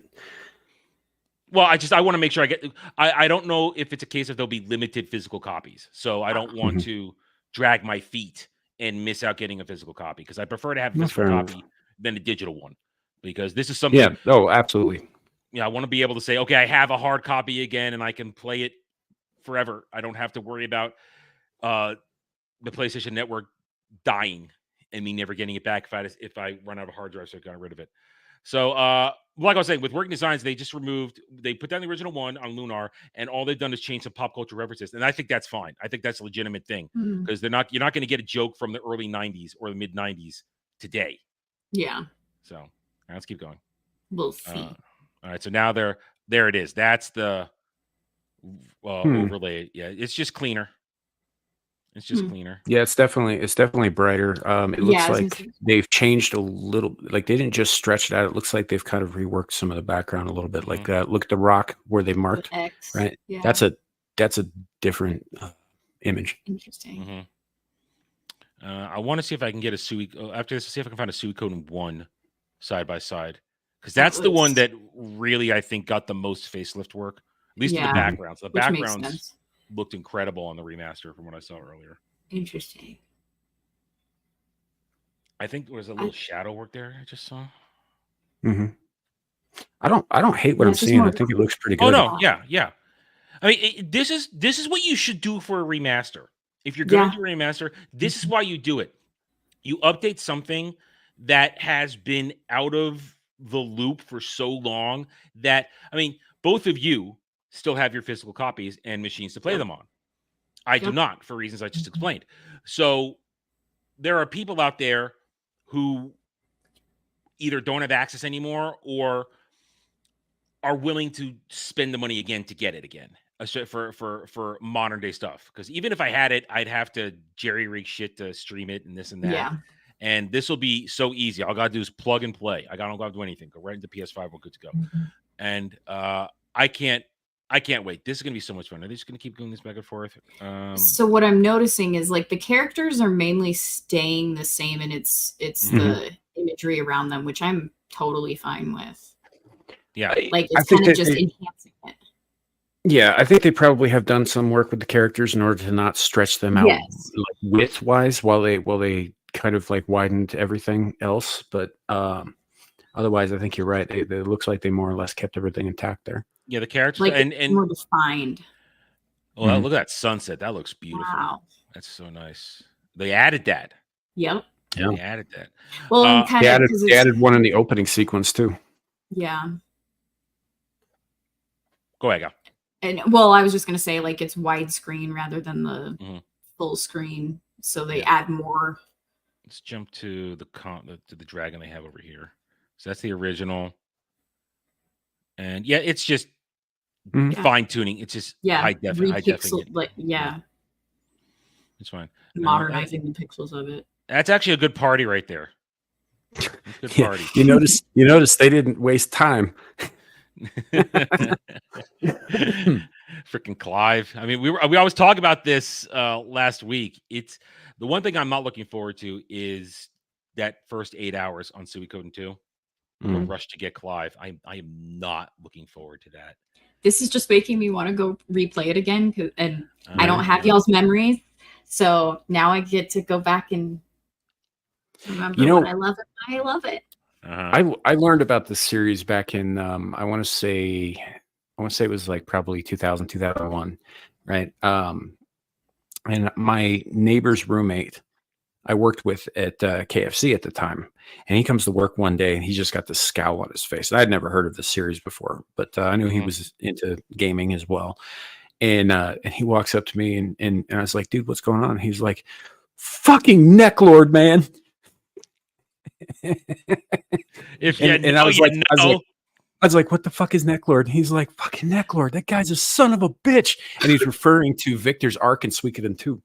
Well, I want to make sure I get. I don't know if it's a case of there'll be limited physical copies, so I don't want to drag my feet and miss out getting a physical copy, because I prefer to have a physical copy than a digital one, because this is something. Yeah. Oh, absolutely. Yeah, I want to be able to say, okay, I have a hard copy again, and I can play it forever. I don't have to worry about the PlayStation Network dying and me never getting it back if I run out of a hard drive, so I got rid of it. So, like I was saying, with working designs, they put down the original one on Lunar, and all they've done is change some pop culture references. And I think that's fine. I think that's a legitimate thing, because you're not going to get a joke from the early 90s or the mid 90s today. Yeah. So let's keep going. We'll see. All right. So now there it is. That's the overlay. Yeah. It's just cleaner. It's just cleaner. Yeah, it's definitely brighter. It looks like they've changed a little. Like they didn't just stretch it out. It looks like they've kind of reworked some of the background a little bit. Like look at the rock where they marked. X, right. Yeah. That's a different image. Interesting. I want to see if I can get after this. See if I can find a Suikoden 1 side by side, because that's the one that really I think got the most facelift work, at least in the backgrounds. The backgrounds looked incredible on the remaster from what I saw earlier. Interesting. I think there was a little shadow work there I just saw. I don't hate what I'm seeing. I think it looks pretty good. Oh no, yeah. I mean, this is what you should do for a remaster. If you're going to do a remaster, this is why you do it. You update something that has been out of the loop for so long that, I mean, both of you still have your physical copies and machines to play them on. I do not, for reasons I just explained. So there are people out there who either don't have access anymore or are willing to spend the money again to get it again for modern day stuff. Because even if I had it, I'd have to jerry rig shit to stream it and this and that. Yeah. And this will be so easy. All I got to do is plug and play. I don't got to do anything. Go right into PS5. We're good to go. And I can't I can't wait. This is going to be so much fun. Are they just going to keep doing this back and forth? So what I'm noticing is like the characters are mainly staying the same, and it's the imagery around them, which I'm totally fine with. Yeah, like it's kind of just enhancing it. Yeah, I think they probably have done some work with the characters in order to not stretch them out like, width-wise while they kind of like widened everything else. But otherwise, I think you're right. It looks like they more or less kept everything intact there. Yeah, the characters like and more defined. Well, look at that sunset. That looks beautiful. Wow. That's so nice. They added that. Yep. Yeah. They added that. Well, and kind of they added one in the opening sequence too. Yeah. Go ahead, go. And well, I was just gonna say like it's widescreen rather than the full screen, so they add more. Let's jump to the dragon they have over here. So that's the original. And yeah, it's just fine tuning. It's just high definition. Like it's fine. Modernizing the pixels of it. That's actually a good party right there. Good party. You notice they didn't waste time. Freaking Clive. I mean, we always talk about this last week. It's the one thing I'm not looking forward to is that first 8 hours on Suikoden 2. The rush to get Clive. I am not looking forward to that. This is just making me want to go replay it again, and I don't have y'all's memories, so now I get to go back and remember what I love it. I love it. I learned about this series back in I want to say it was like probably 2000 2001, right? And my neighbor's roommate I worked with at KFC at the time, and he comes to work one day and he just got this scowl on his face. I'd never heard of the series before, but I knew he was into gaming as well. And he walks up to me and I was like, dude, what's going on? He's like, fucking Necklord, man. I was like, what the fuck is Necklord? He's like, fucking Necklord. That guy's a son of a bitch. And he's referring to Victor's arc in Suikoden 2.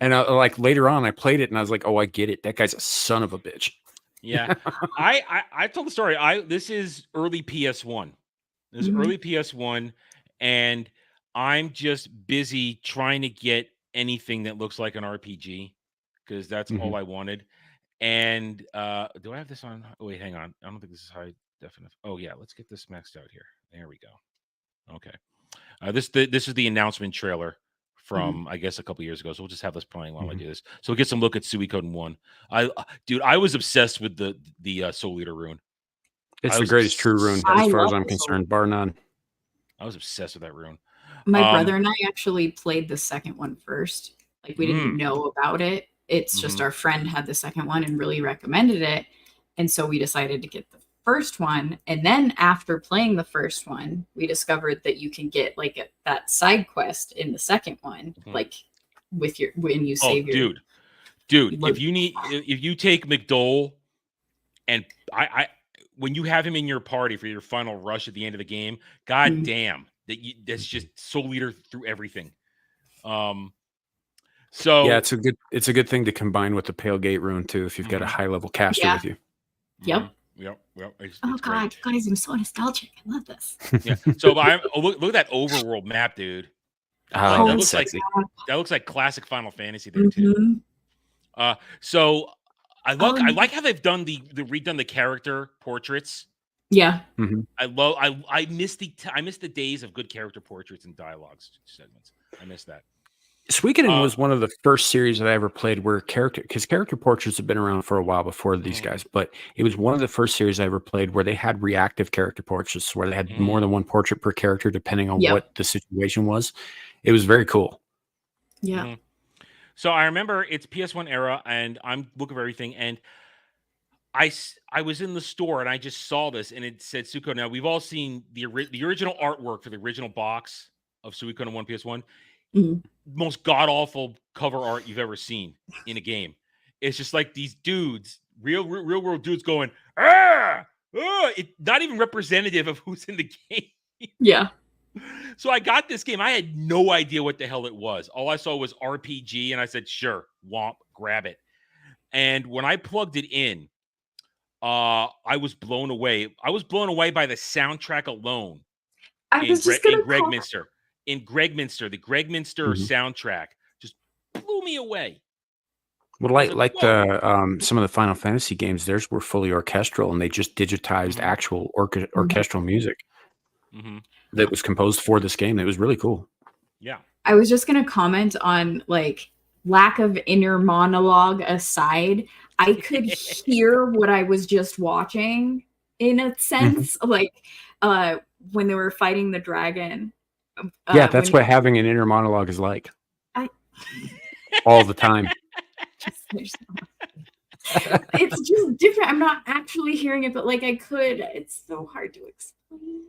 And like later on, I played it and I was like, oh, I get it. That guy's a son of a bitch. Yeah. I told the story. This is early PS1. This is early PS1. And I'm just busy trying to get anything that looks like an RPG because that's all I wanted. And do I have this on? Oh, wait, hang on. I don't think this is high definition. Oh, yeah. Let's get this maxed out here. There we go. Okay. This is the announcement trailer from I guess a couple years ago. So we'll just have this playing while I do this. So we'll get some look at Suikoden 1. I was obsessed with the Soul Eater rune. It's the greatest true rune as far as I'm concerned, bar none. I was obsessed with that rune. My brother and I actually played the second one first. Like we didn't know about it. It's just our friend had the second one and really recommended it. And so we decided to get the first one. And then after playing the first one, we discovered that you can get like that side quest in the second one, like with when you save your dude, if you take McDole and when you have him in your party for your final rush at the end of the game, god damn, that's just Soul Eater through everything. So yeah, it's a good thing to combine with the Pale Gate rune too if you've got a high level caster with you. Yep. It's God, great. guys, I'm so nostalgic. I love this. Yeah. So look at that overworld map, dude. Oh, that that's sexy. That looks like classic Final Fantasy there too. So I like how they've done redone the character portraits. Yeah. I miss the days of good character portraits and dialogues segments. I miss that. Suikoden was one of the first series that I ever played where character portraits have been around for a while before these guys, but it was one of the first series I ever played where they had reactive character portraits where they had more than one portrait per character depending on what the situation was. It was very cool. Yeah. So I remember it's PS1 era and I'm looking for everything and I was in the store and I just saw this and it said Suikoden. Now we've all seen the original artwork for the original box of Suikoden 1 PS1. Most god-awful cover art you've ever seen in a game. It's just like these dudes, real world dudes going, not even representative of who's in the game. Yeah. So I got this game. I had no idea what the hell it was. All I saw was RPG, and I said, sure, womp, grab it. And when I plugged it in, I was blown away. I was blown away by the soundtrack alone I was just gonna Gregminster. In Gregminster, the Gregminster soundtrack just blew me away. Well, like the some of the Final Fantasy games, theirs were fully orchestral, and they just digitized actual orchestral music that was composed for this game. It was really cool. Yeah. I was just gonna comment on like lack of inner monologue aside. I could hear what I was just watching in a sense, like when they were fighting the dragon. Yeah, that's what having an inner monologue is like. All the time. It's just different. I'm not actually hearing it, but like I could. It's so hard to explain.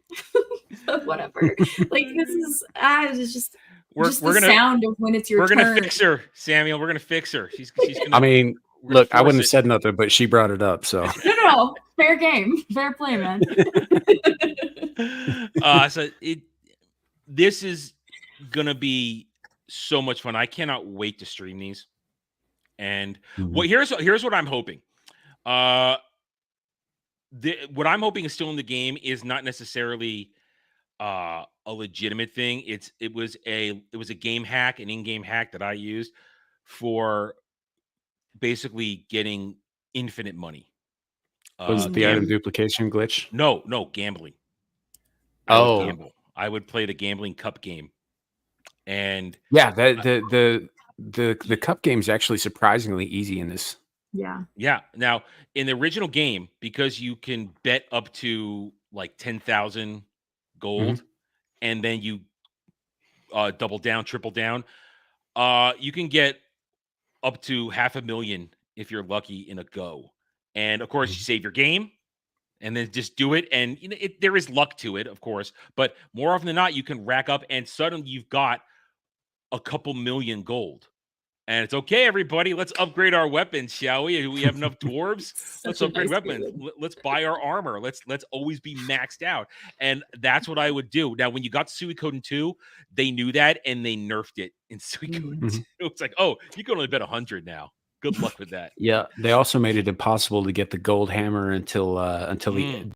But whatever. Like this is it's just the sound of when it's your turn. We're gonna fix her, Samuel. We're gonna fix her. She's gonna. I mean, look, I wouldn't have said nothing, but she brought it up. So no, fair game, fair play, man. This is gonna be so much fun. I cannot wait to stream these. And here's what I'm hoping. What I'm hoping is still in the game is not necessarily a legitimate thing. It was a game hack, an in-game hack that I used for basically getting infinite money. Was it the item duplication glitch? No, gambling. I would play the gambling cup game. And yeah, the cup game is actually surprisingly easy in this. Yeah. Yeah. Now, in the original game, because you can bet up to like 10,000 gold, and then you double down, triple down, you can get up to 500,000 if you're lucky in a go. And of course, you save your game and then just do it. And there is luck to it, of course, but more often than not, you can rack up and suddenly you've got a couple million gold. And it's okay, everybody. Let's upgrade our weapons, shall we? We have enough dwarves. Let's upgrade weapons. Let's buy our armor. Let's always be maxed out. And that's what I would do. Now, when you got to Suikoden 2, they knew that and they nerfed it in Suikoden 2. It's like, oh, you can only bet 100 now. Good luck with that. Yeah, they also made it impossible to get the gold hammer until the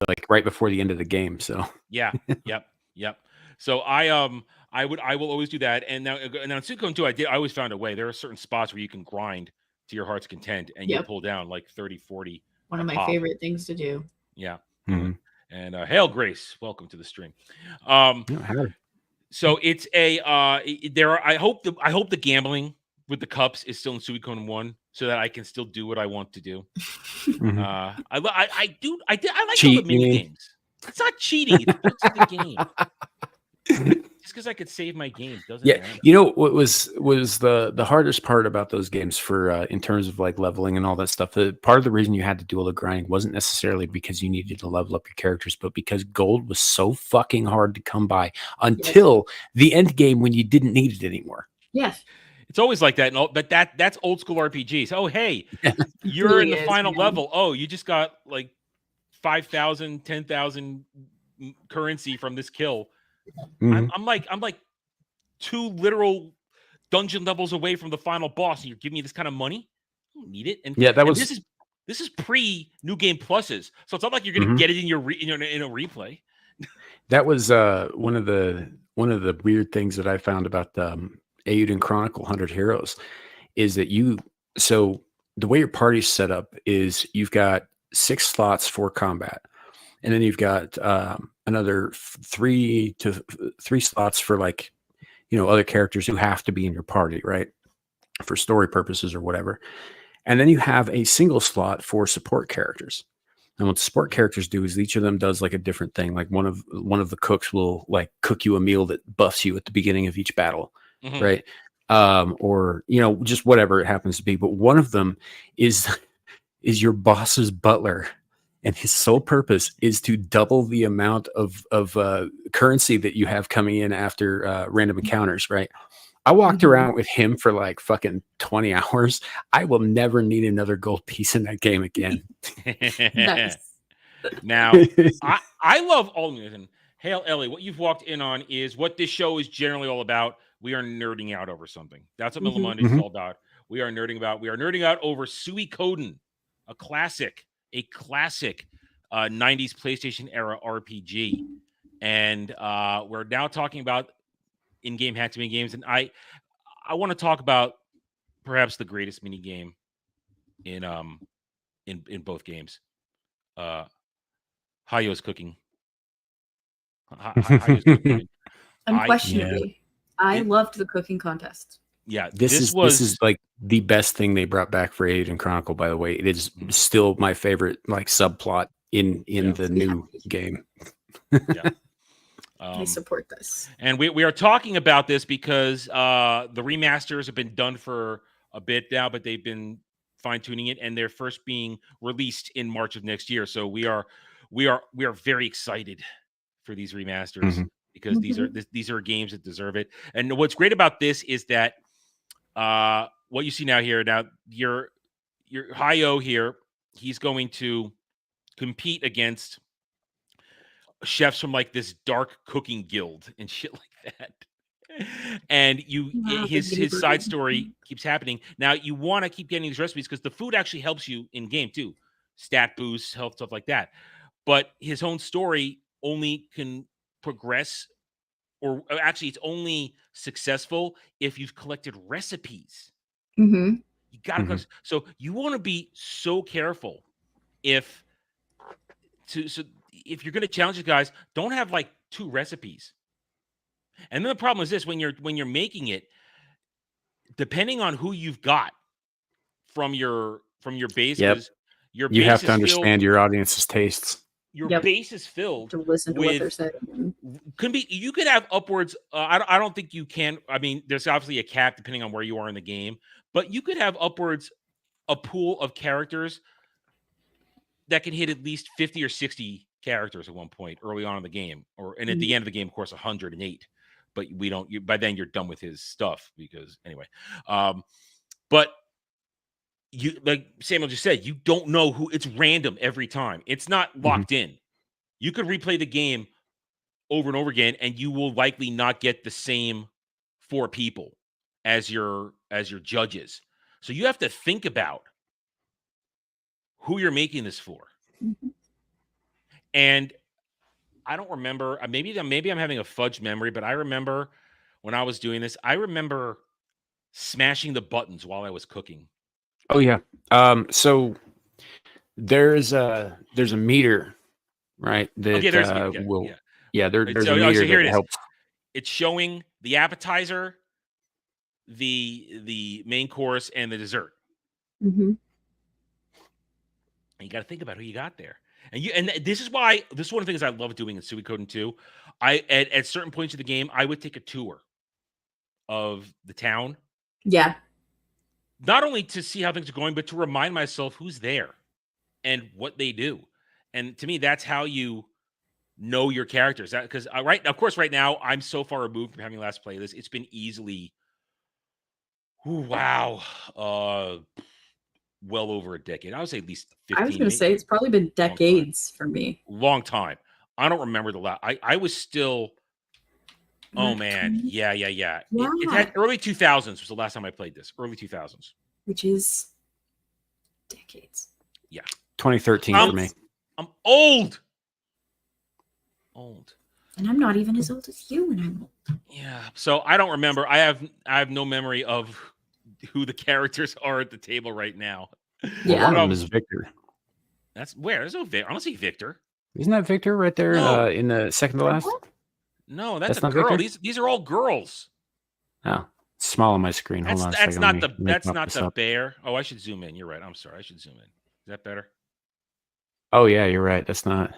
like right before the end of the game. So yeah, yep. So I will always do that. And now in Suikoden 2, I always found a way. There are certain spots where you can grind to your heart's content and you pull down like 30, 40. One of my favorite things to do. Yeah. And hail Grace, welcome to the stream. So it's I hope the gambling with the cups is still in Suikoden 1 so that I can still do what I want to do. I like the mini games. It's not cheating, it's just the game. Just because I could save my game doesn't matter. You know what was the hardest part about those games for in terms of like leveling and all that stuff? Part of the reason you had to do all the grinding wasn't necessarily because you needed to level up your characters, but because gold was so fucking hard to come by until the end game when you didn't need it anymore. Yes. It's always like that, but that's old school RPGs. Oh, hey, you're in the final level. Oh, you just got like 5,000, 10,000 currency from this kill. I'm like 2 literal dungeon levels away from the final boss, and you're giving me this kind of money? I don't need it. And this is pre New Game Pluses, so it's not like you're going to get it in in a replay. That was one of the weird things that I found about Eiyuden Chronicle 100 Heroes is that so the way your party's set up is you've got 6 slots for combat, and then you've got another 3 slots for like other characters who have to be in your party, right, for story purposes or whatever. And then you have a single slot for support characters. And what the support characters do is each of them does like a different thing. Like one of the cooks will like cook you a meal that buffs you at the beginning of each battle. Right. Or, just whatever it happens to be. But one of them is your boss's butler. And his sole purpose is to double the amount of currency that you have coming in after random encounters. Right. I walked around with him for like fucking 20 hours. I will never need another gold piece in that game again. Nice. Now, I love all of them. Hail Ellie, what you've walked in on is what this show is generally all about. We are nerding out over something. That's what Mellow Monday is all about. We are nerding out over Suikoden, a classic 90s PlayStation era RPG. and we're now talking about in-game hack to mini games, and I want to talk about perhaps the greatest mini game in both games. Hayo's cooking. Hayo's cooking. Unquestionably, I loved the cooking contest. Yeah, this is like the best thing they brought back for Age and Chronicle. By the way, it is still my favorite like subplot in the new game. Yeah. I support this. And we are talking about this because the remasters have been done for a bit now, but they've been fine-tuning it, and they're first being released in March of next year. So we are very excited for these remasters because these are games that deserve it. And what's great about this is that what you see now, your Hayo here, he's going to compete against chefs from like this dark cooking guild and shit like that. And his side story keeps happening. Now you want to keep getting these recipes because the food actually helps you in game too. Stat boosts, health, stuff like that. But his own story only can progress, or actually it's only successful if you've collected recipes. You gotta collect. So you want to be so careful if you're going to challenge the guys, don't have like 2 recipes. And then the problem is this: when you're making it, depending on who you've got from your bases, you have to understand your audience's tastes. Your base is filled to listen to what they're saying. You could have upwards. I don't think you can. I mean, there's obviously a cap depending on where you are in the game, but you could have upwards a pool of characters that can hit at least 50 or 60 characters at one point early on in the game, and at the end of the game, of course, 108. But we don't. By then, you're done with his stuff because anyway. But you, like Samuel just said, you don't know who. It's random every time. It's not locked in. You could replay the game over and over again, and you will likely not get the same 4 people as your judges. So you have to think about who you're making this for. And I don't remember, maybe I'm having a fudge memory, but I remember when I was doing this, I remember smashing the buttons while I was cooking. Oh yeah. So there's a meter, right? That there's a there's so, a meter here that it helps. It's showing the appetizer, the main course, and the dessert. And you got to think about who you got there. And this is one of the things I love doing in Suikoden 2. At certain points of the game, I would take a tour of the town. Yeah. Not only to see how things are going, but to remind myself who's there and what they do. And to me, that's how you know your characters. Because right now, I'm so far removed from having last played this. It's been easily, well over a decade. I would say at least 15. I was going to say it's probably been decades for me. Long time. I don't remember the last. I was still. Oh man, yeah. It had early 2000s was the last time I played this. Early 2000s, which is decades. Yeah, 2013 for me. I'm old. And I'm not even as old as you, and I'm old. Yeah, so I don't remember. I have no memory of who the characters are at the table right now. Yeah, one of them is Victor. That's where there's no Victor. I don't see Victor. Isn't that Victor right there in the second to last? No, that's a girl. These are all girls. Oh, it's small on my screen. Hold on. That's not the bear. Oh, I should zoom in. You're right. I'm sorry. I should zoom in. Is that better? Oh yeah, you're right. That's not.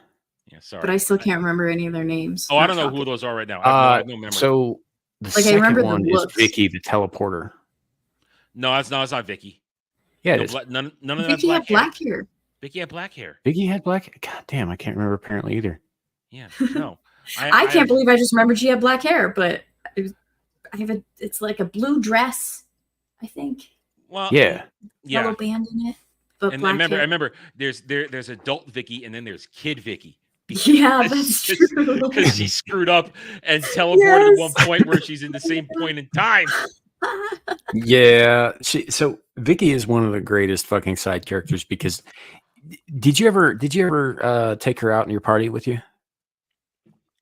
Yeah, sorry. But I still can't remember any of their names. Oh, I don't know who those are right now. I have no memory. So the second one is Vicky, the teleporter. No, that's not Vicky. Yeah, none of them. Vicky had black hair. Vicky had black hair. Vicky had black. God damn, I can't remember apparently either. Yeah, no. I can't believe I just remembered she had black hair, but it's like a blue dress, I think. Well, yellow band in it. But and I remember there's adult Vicky and then there's kid Vicky. Yeah, that's true. Because she screwed up and teleported at one point where she's in the same point in time. Yeah, so Vicky is one of the greatest fucking side characters because did you ever take her out in your party with you?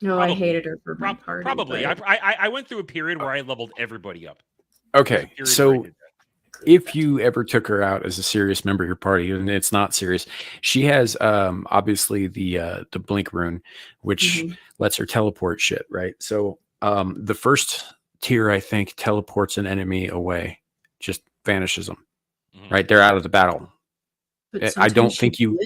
No, I hated her for my party. Probably. But... I went through a period where I leveled everybody up. Okay, so if you ever took her out as a serious member of your party, and it's not serious, she has obviously the blink rune, which lets her teleport shit, right? So the first tier, I think, teleports an enemy away, just vanishes them. Right, they're out of the battle. But I don't think you.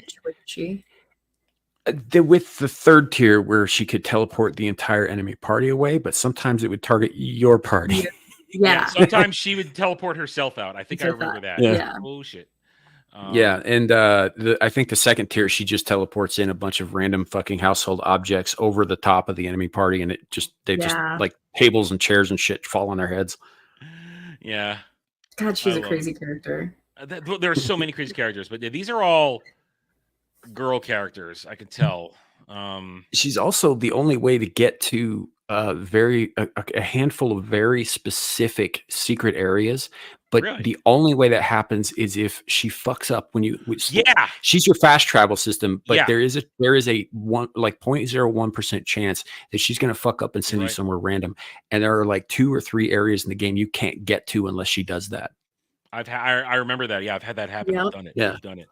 With the third tier, where she could teleport the entire enemy party away, but sometimes it would target your party. Yeah. Sometimes she would teleport herself out. I think I remember that. Yeah. Oh shit. Yeah, and I think the second tier, she just teleports in a bunch of random fucking household objects over the top of the enemy party, and just like tables and chairs and shit fall on their heads. Yeah. God, she's a crazy character. There are so many crazy characters, but these are all girl characters. I can tell. She's also the only way to get to a handful of very specific secret areas, but the only way that happens is if she fucks up when you. She's your fast travel system, but there is a 0.01% chance that she's going to fuck up and send you somewhere random, and there are like 2 or 3 areas in the game you can't get to unless she does that. I remember that. Yeah, I've had that happen. I've done it. Yeah. I've done it.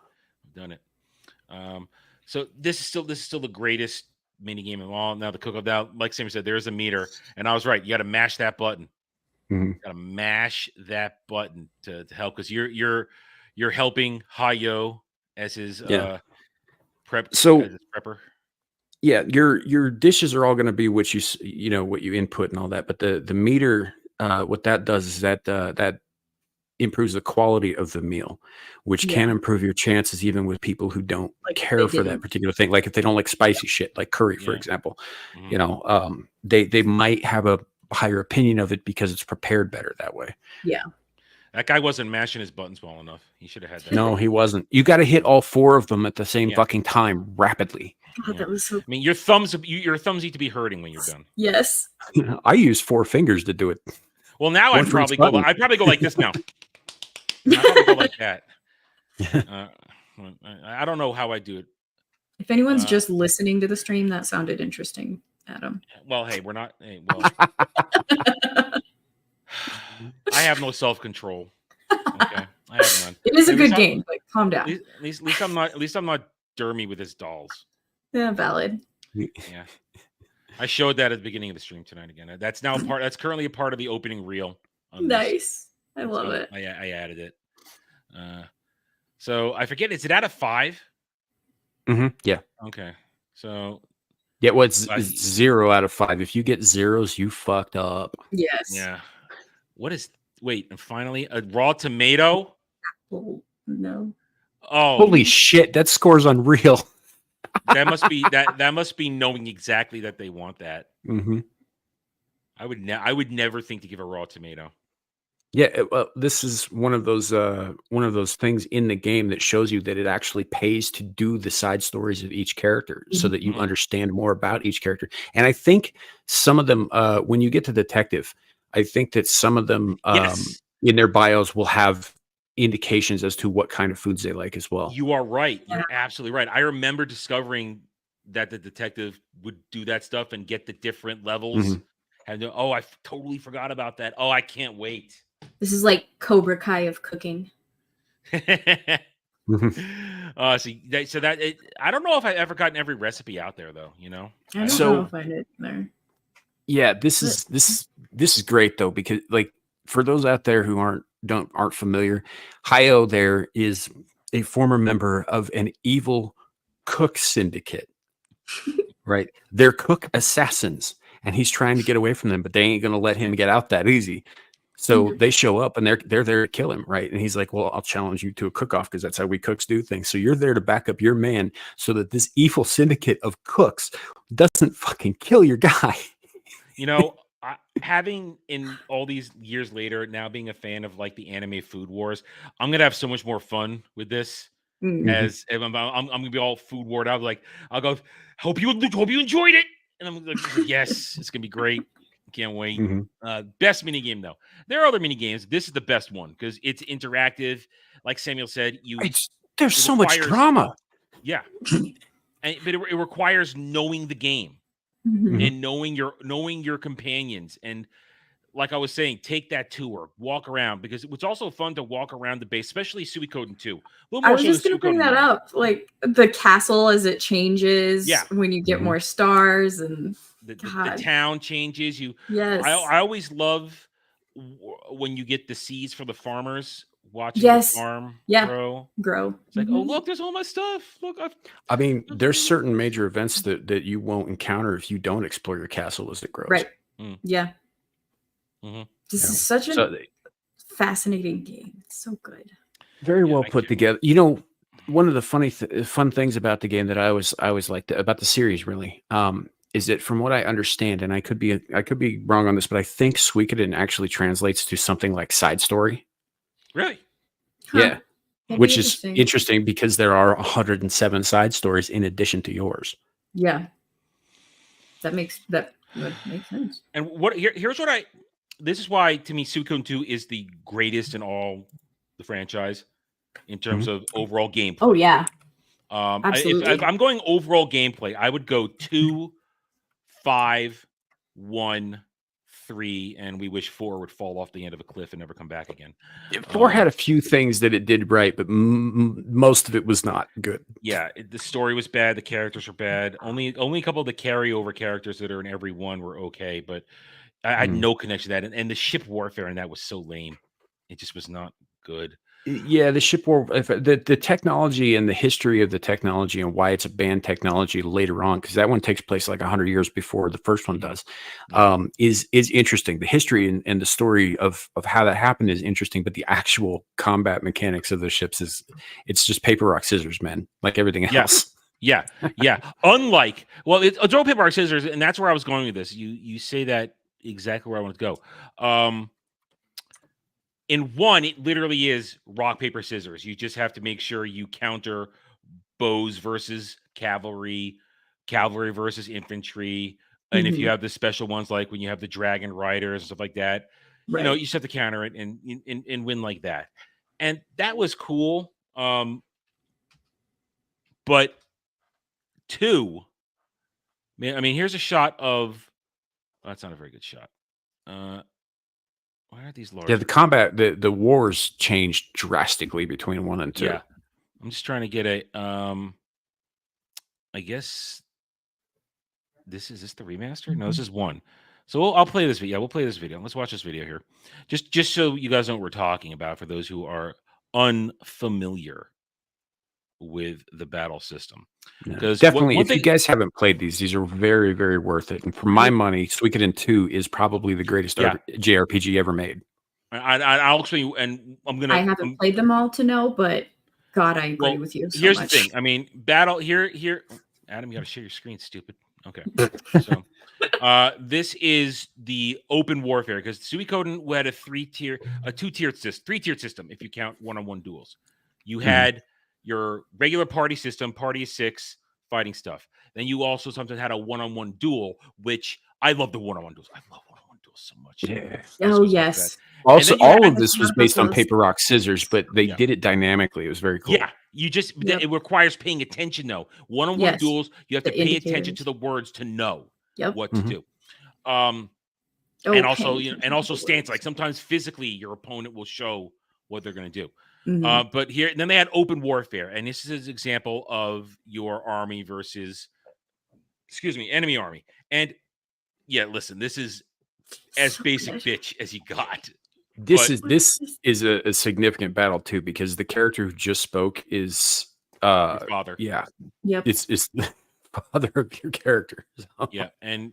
So this is still the greatest mini game of all. Now the cook-up. Now, like Sam said, there is a meter, and I was right. You got to mash that button. You got to mash that button to help, because you're helping Hayo as his prep. So as his prepper. Yeah, your dishes are all going to be what what you input and all that, but the meter, what that does is that improves the quality of the meal, which can improve your chances even with people who don't care for that particular thing. Like if they don't like spicy shit, like curry, for example, they might have a higher opinion of it because it's prepared better that way. Yeah. That guy wasn't mashing his buttons well enough. He should have had that. No, he wasn't. You got to hit all 4 of them at the same fucking time rapidly. God, that was so... I mean, your thumbs need to be hurting when you're done. Yes. I use 4 fingers to do it. Well, now I'd probably go like this now. I'd probably go like that. I don't know how I do it. If anyone's just listening to the stream, that sounded interesting, Adam. Well, hey, we're not. Hey, well, I have no self-control. Okay, I have none. It is a good game, but calm down. At least I'm not Dermy with his dolls. Yeah, valid. Yeah, I showed that at the beginning of the stream tonight again. That's currently a part of the opening reel. Nice. I love it. I added it. So I forget. Is it out of 5? Yeah. Okay. So. Yeah, it's 0 out of 5. If you get zeros, you fucked up. Yes. Yeah. Wait, and finally a raw tomato. Oh, no. Oh, holy shit! That score's unreal. that must be knowing exactly that they want that. I would never think to give a raw tomato. Yeah, well, this is one of those things in the game that shows you that it actually pays to do the side stories of each character, so that you understand more about each character. And I think some of them, when you get to detective, I think that some of them in their bios will have indications as to what kind of foods they like as well. You are right. You're absolutely right. I remember discovering that the detective would do that stuff and get the different levels. And I totally forgot about that. Oh, I can't wait. This is like Cobra Kai of cooking. So that I don't know if I've ever gotten every recipe out there, though. I don't know if I did there. Yeah, this is great though, because like for those out there who aren't familiar, Hayo there is a former member of an evil cook syndicate. Right? They're cook assassins, and he's trying to get away from them, but they ain't gonna let him get out that easy. So they show up and they're there to kill him, right? And he's like, well, I'll challenge you to a cook-off because that's how we cooks do things. So you're there to back up your man so that this evil syndicate of cooks doesn't fucking kill your guy. Having in all these years later, now being a fan of like the anime Food Wars, I'm going to have so much more fun with this. As I'm going to be all food ward out. Like, I'll go, hope you enjoyed it. And I'm like, yes, it's going to be great. Can't wait. Best mini game though. There are other mini games. This is the best one because it's interactive. Like Samuel said, there's so much drama. Yeah, but it requires knowing the game. and knowing your companions. And like I was saying, take that tour, walk around, because it's also fun to walk around the base, especially Suikoden 2. I was just going to bring that up, like the castle as it changes when you get more stars, and the town changes. Yes. I always love when you get the seeds for the farmers, watching the farm grow. It's like, oh, look, there's all my stuff. Look, I mean, there's certain major events that you won't encounter if you don't explore your castle as it grows. Right. Yeah. This is such a fascinating game. It's so good. Very well put together. You know, one of the fun things about the game that I always liked about the series really is that, from what I understand, and I could be wrong on this, but I think Suikoden actually translates to something like side story. Really? Yeah. Which is interesting because there are 107 side stories in addition to yours. Yeah. That makes sense. And here's what this is why, to me, Suikoden 2 is the greatest in all the franchise in terms of overall gameplay. Oh, yeah. Absolutely. If I'm going overall gameplay, I would go 2, 5, 1, 3, and we wish 4 would fall off the end of a cliff and never come back again. 4 had a few things that it did right, but most of it was not good. Yeah, the story was bad. The characters were bad. Only a couple of the carryover characters that are in every one were okay, but I had no connection to that. And the ship warfare in that was so lame. It just was not good. Yeah, the ship war, the technology and the history of the technology and why it's a banned technology later on, because that one takes place like 100 years before the first one does, is interesting. The history and the story of how that happened is interesting, but the actual combat mechanics of the ships it's just paper, rock, scissors, man, like everything else. Yeah. Unlike, it's a draw, paper, rock, scissors, and that's where I was going with this. You say that exactly where I want to go. In 1, it literally is rock, paper, scissors. You just have to make sure you counter bows versus cavalry versus infantry. And if you have the special ones, like when you have the dragon riders and stuff like that, you know, you just have to counter it and win like that. And that was cool. But 2, man, I mean, here's a shot of, that's not a very good shot. Why are these large? Yeah, the combat, the wars changed drastically between 1 and 2. Yeah, I'm just trying to get a. I guess is this the remaster? No, this is 1. So I'll play this video. Yeah, we'll play this video. Let's watch this video here, just so you guys know what we're talking about. For those who are unfamiliar with the battle system, because definitely, if you guys haven't played these are very, very worth it. And for my money, Suikoden 2 is probably the greatest JRPG ever made. I'll explain you, and I haven't played them all to know, but God, I agree with you. Here's the thing. I mean, battle here. Adam, you got to share your screen, stupid. Okay, so this is the open warfare, because Suikoden had a 3-tiered system if you count one-on-one duels. You had your regular party system, party of 6, fighting stuff. Then you also sometimes had a one-on-one duel, which I love the one-on-one duels. I love one-on-one duels so much. Yeah. Oh, yes. Also, all of this was based on paper, rock, scissors, but they did it dynamically. It was very cool. Yeah. It requires paying attention, though. One-on-one duels, you have to pay attention to the words to know what to do. And also stance. Like, sometimes physically your opponent will show what they're going to do. But then they had open warfare, and this is an example of your army versus, enemy army. And listen, this is as basic bitch as you got. This is a significant battle too, because the character who just spoke is your father. Yep. It's the father of your character. So. Yeah, and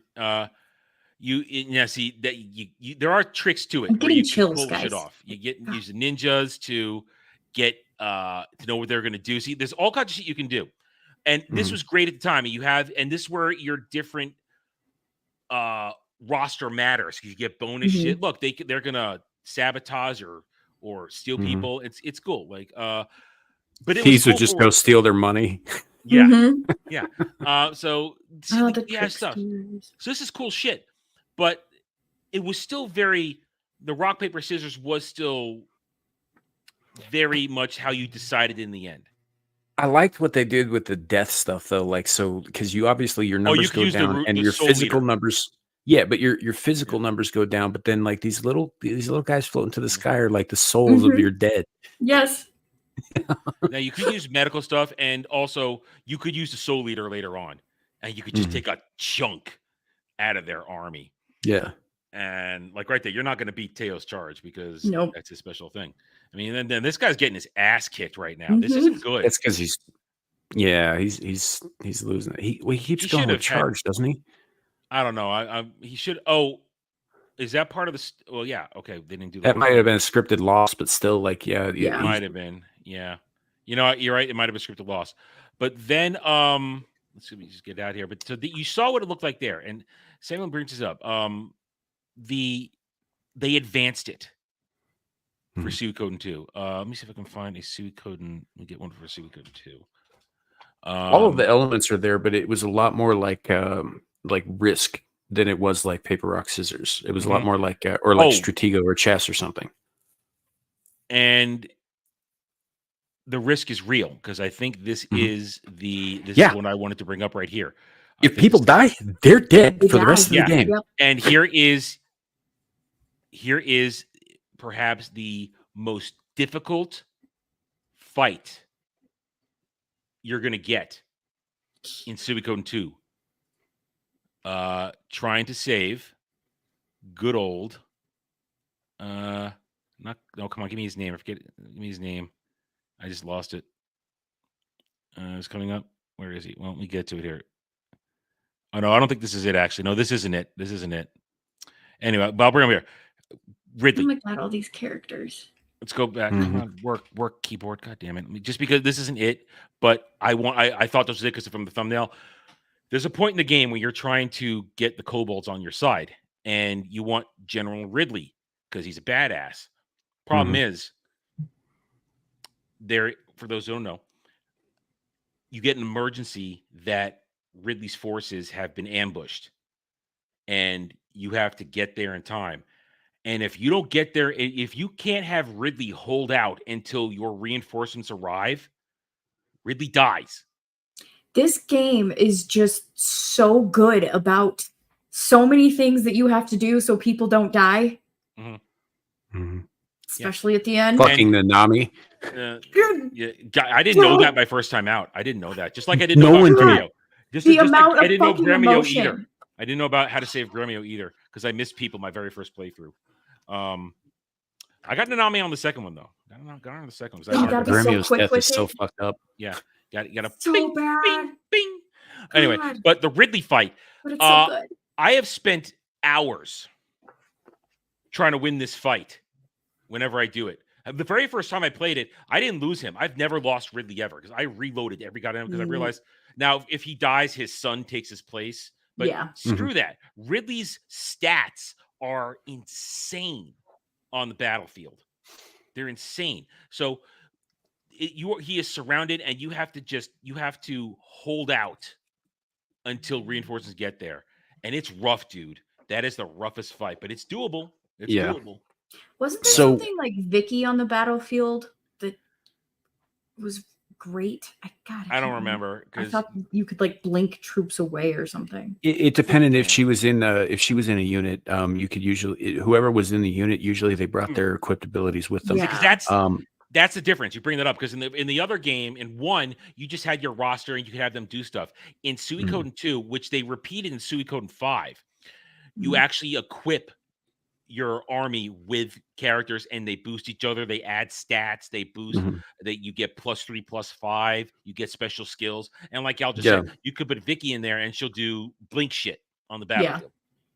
see that you there are tricks to it. I'm getting you chills, pull guys. Shit off. You use ninjas to get to know what they're going to do. See, there's all kinds of shit you can do, and this was great at the time. And this is where your different roster matters. You get bonus shit. Look, they're gonna sabotage or steal people. It's cool. Like but thieves would just go steal their money. Yeah. So stuff. Tricksters. So this is cool shit. But it was still the rock, paper, scissors was still very much how you decided in the end. I liked what they did with the death stuff though, like so because you obviously your numbers go down and your physical numbers. Yeah, but your physical numbers go down, but then like these little guys floating to the sky are like the souls of your dead. Yes. Now you could use medical stuff, and also you could use the soul leader later on, and you could just take a chunk out of their army. Yeah. And like right there, you're not going to beat Teo's charge because Nope. that's his special thing. I mean, then this guy's getting his ass kicked right now. This isn't good. That's because he's losing it. He keeps going with charge, doesn't he? I don't know. He should. Oh, is that part of the? Well, yeah. Okay, they didn't do that. Might have been a scripted loss, but still, like, yeah, it might have been. Yeah, you know, you're right. It might have been scripted loss, but then let's see, let me just get out here. But so you saw what it looked like there, and Samuel brings this up. They advanced it for Suikoden 2. Let me see if I can find a Suikoden. Let me get one for Suikoden 2. All of the elements are there, but it was a lot more like Risk than it was like paper, rock, scissors. It was a lot more like Stratego or chess or something. And the Risk is real because I think this is is what I wanted to bring up right here. If people die, they're dead for the rest of the game. Yep. And here is perhaps the most difficult fight you're going to get in Suikoden 2. Trying to save good old come on, give me his name. Give me his name. I just lost it. It's coming up. Where is he? Well, let me get to it here. Oh no, I don't think this is it actually. No, this isn't it. This isn't it. Anyway, but I'll bring him here. Ridley. Oh my god, all these characters. Let's go back. Come on, work keyboard. God damn it. Just because this isn't it, but I thought this was it because from the thumbnail. There's a point in the game where you're trying to get the kobolds on your side, and you want General Ridley because he's a badass. Problem is, for those who don't know, you get an emergency that Ridley's forces have been ambushed, and you have to get there in time. And if you don't get there, if you can't have Ridley hold out until your reinforcements arrive, Ridley dies. This game is just so good about so many things that you have to do so people don't die. Especially at the end. Fucking Nanami. I didn't know that my first time out. I didn't know that. Just like I didn't know about Gremio. I didn't know Gremio either. I didn't know about how to save Gremio either because I missed people my very first playthrough. I got Nanami on the second one though. Got on the second one. Gremio's death is so fucked up. Yeah. You got to so bing, bad. Bing, bing. Anyway, but the Ridley fight, but it's so good. I have spent hours trying to win this fight whenever I do it. The very first time I played it, I didn't lose him. I've never lost Ridley ever because I reloaded every goddamn because I realized now if he dies, his son takes his place. But screw that. Ridley's stats are insane on the battlefield. They're insane. So he is surrounded, and you have to hold out until reinforcements get there, and it's rough, dude. That is the roughest fight, but it's doable. It's doable. Wasn't there something like Vicky on the battlefield that was great? I don't remember. I thought you could like blink troops away or something. It depended if she was in a unit. You could usually whoever was in the unit. Usually they brought their equipped abilities with them. Yeah. Because that's the difference. You bring that up because in the other game, in one, you just had your roster and you could have them do stuff. In Suikoden 2, which they repeated in Suikoden 5, you actually equip your army with characters and they boost each other. They add stats. They boost. You get +3, +5. You get special skills. And like Al just said, you could put Vicky in there and she'll do blink shit on the battlefield.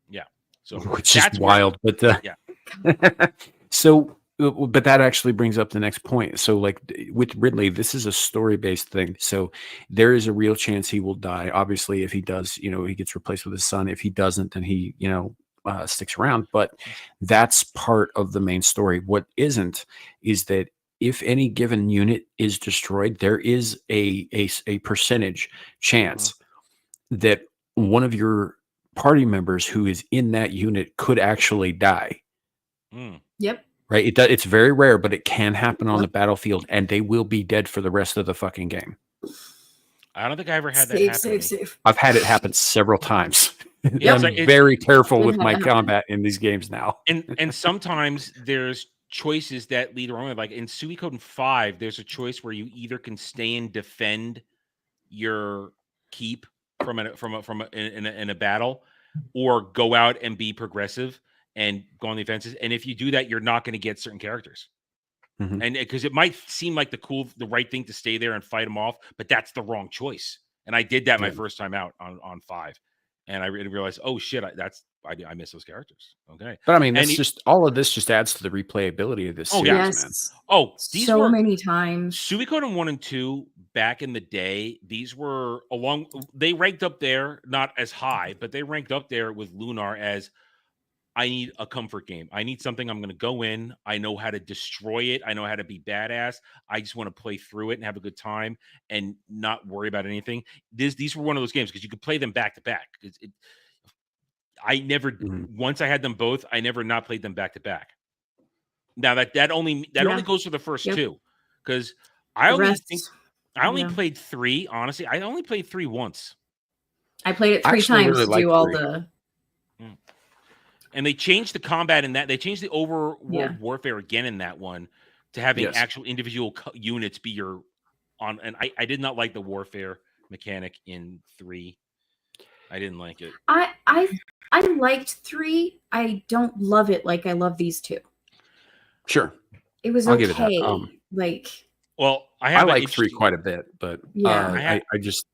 Yeah. So which is wild, but so. But that actually brings up the next point. So like with Ridley, this is a story-based thing. So there is a real chance he will die. Obviously, if he does, he gets replaced with his son. If he doesn't, then he, sticks around. But that's part of the main story. What isn't is that if any given unit is destroyed, there is a percentage chance that one of your party members who is in that unit could actually die. Yep. Right. It's very rare, but it can happen on the battlefield, and they will be dead for the rest of the fucking game. I don't think I ever had that happen. Safe. I've had it happen several times. Yeah, I'm it's very careful with my happen. combat in these games now. And sometimes there's choices that lead wrong. Like in Suikoden 5, there's a choice where you either can stay and defend your keep in a battle, or go out and be progressive and go on the offenses. And if you do that, you're not going to get certain characters. Mhm. And because it might seem like the right thing to stay there and fight them off, but that's the wrong choice. And I did that my first time out on 5, and I really realized, oh shit, I miss those characters. Okay, But I mean, that's just all of this just adds to the replayability of this series, man. Oh, these so were many times. Suikoden 1 and 2 back in the day. These were they ranked up there, not as high, but they ranked up there with Lunar as, I need a comfort game. I need something I'm going to go in. I know how to destroy it. I know how to be badass. I just want to play through it and have a good time and not worry about anything. These were one of those games because you could play them back to back. I never, once I had them both, I never not played them back to back. Now that only goes for the first two, because I only played 3. Honestly, I only played 3 once. I played it 3 times to do all the. And they changed the combat in that. They changed the overworld warfare again in that one to having actual individual units be your on. And I did not like the warfare mechanic in 3. I didn't like it. I liked 3. I don't love it like I love these 2. Sure, it was I'll okay. give it that. Like, well, I like 3 quite a bit, but I just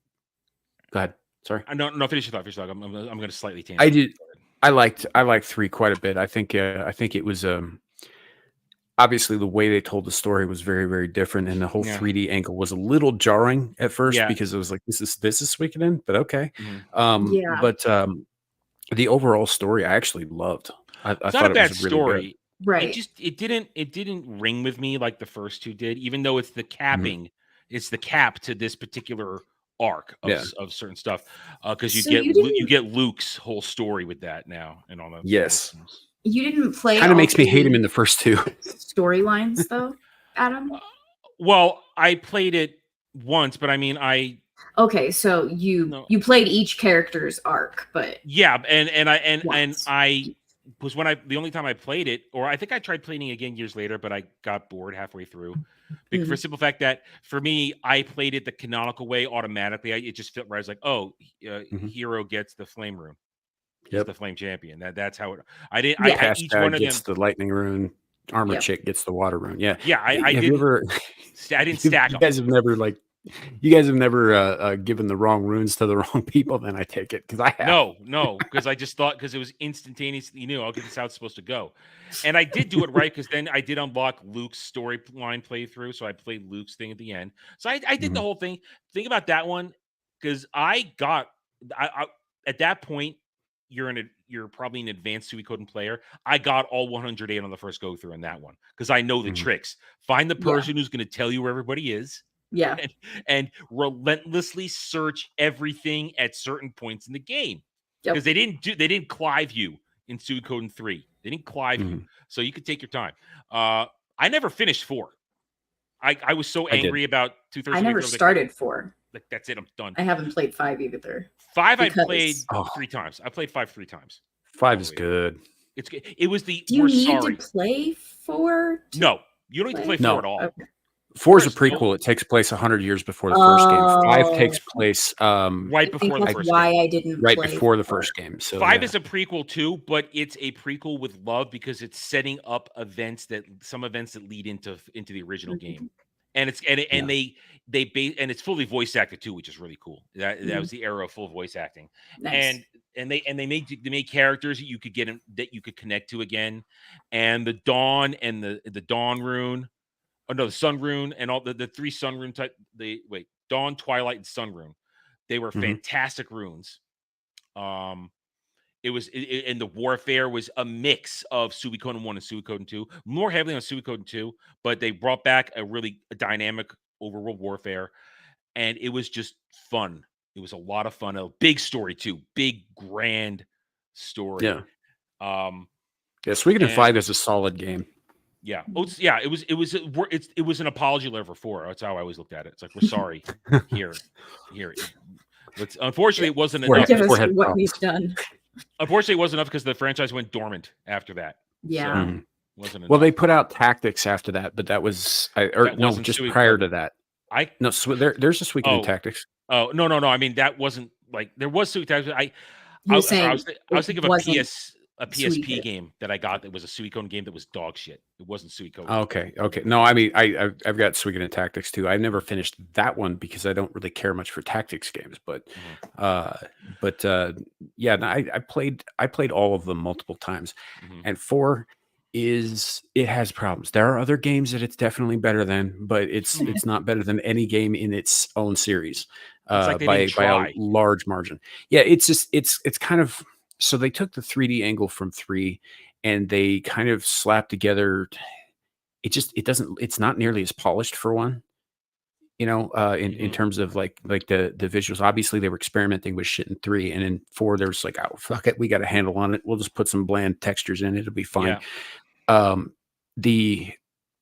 go ahead. Sorry, no, finish your thought. I'm going to slightly tangent. I liked 3 quite a bit. I think it was obviously the way they told the story was very, very different, and the whole 3D angle was a little jarring at first because it was like this is Suikoden, but okay. But the overall story I actually loved. I it's thought not a bad it was really story. good. Right. It didn't ring with me like the first 2 did, even though it's the capping, it's the cap to this particular arc of certain stuff, because you get Luke's whole story with that now and all that. Yes, you didn't play. Kind of makes me hate him in the first 2 storylines, though, Adam. Well, I played it once, but I mean, okay, so you played each character's arc, but and I was the only time I played it, or I think I tried playing it again years later, but I got bored halfway through. For the simple fact that for me, I played it the canonical way automatically. It just fit right. I was like, oh, hero gets the flame rune. Yep, the flame champion. That's how it. I didn't. I each one of them gets the lightning rune. Armor chick gets the water rune. Yeah. I have didn't. I didn't stack them. You guys have never given the wrong runes to the wrong people. Then I take it because I have. No, because I just thought because it was instantaneous. Okay, this is how it's supposed to go, and I did do it right because then I did unlock Luke's storyline playthrough, so I played Luke's thing at the end. So I did the whole thing. Think about that one because I at that point you're probably an advanced Suikoden player. I got all 108 on the first go through in that one because I know the tricks. Find the person who's going to tell you where everybody is. Yeah. And relentlessly search everything at certain points in the game. Because they didn't clive you in Suikoden 3. They didn't clive you. So you could take your time. I never finished 4. I was so angry about 2/3. I never started 4. Like that's it, I'm done. I haven't played 5 either. 5 I played 3 times. I played 5 3 times. 5 is good. It's good. It was the Do you need to play 4? No, you don't need to play 4 at all. Okay. 4 is a prequel. It takes place 100 years before the first game. 5 takes place right before the first game. I didn't right play before the first game. So 5 is a prequel too, but it's a prequel with love because it's setting up some events that lead into the original game, and it's fully voice acted too, which is really cool. That was the era of full voice acting, nice. and they made characters that you could get that you could connect to again, and the Dawn and the Dawn rune. Oh no, the Sun Rune and all the 3 Sun Rune type. Dawn, Twilight, and Sun Rune. They were fantastic runes. And the warfare was a mix of Suikoden 1 and Suikoden 2, more heavily on Suikoden 2, but they brought back a dynamic overworld warfare, and it was just fun. It was a lot of fun. A big story too, big grand story. Yeah. Suikoden 5 is a solid game. Yeah. Oh, it was an apology letter for 4. That's how I always looked at it. It's like, we're sorry. Here. Unfortunately, it wasn't enough. Give us what we've done. Unfortunately, it wasn't enough because the franchise went dormant after that. Yeah. So, wasn't enough. Well, they put out Tactics after that, but that was just prior to that. There's a Suikoden in Tactics. Oh, no. I mean, that wasn't like there was Suikoden Tactics. I was thinking of a PSP game that I got that was a Suikoden game that was dog shit. It wasn't Suikoden. Okay. No, I mean, I've got Suikoden Tactics too. I've never finished that one because I don't really care much for tactics games. But, yeah, no, I played all of them multiple times, and 4 it has problems. There are other games that it's definitely better than, but it's not better than any game in its own series by a large margin. Yeah, it's just it's kind of. So they took the 3D angle from 3 and they kind of slapped together. It's not nearly as polished for one, in terms of like the visuals. Obviously they were experimenting with shit in 3, and in 4 there's like, oh, fuck it, we got a handle on it. We'll just put some bland textures in it. It'll be fine. Yeah. The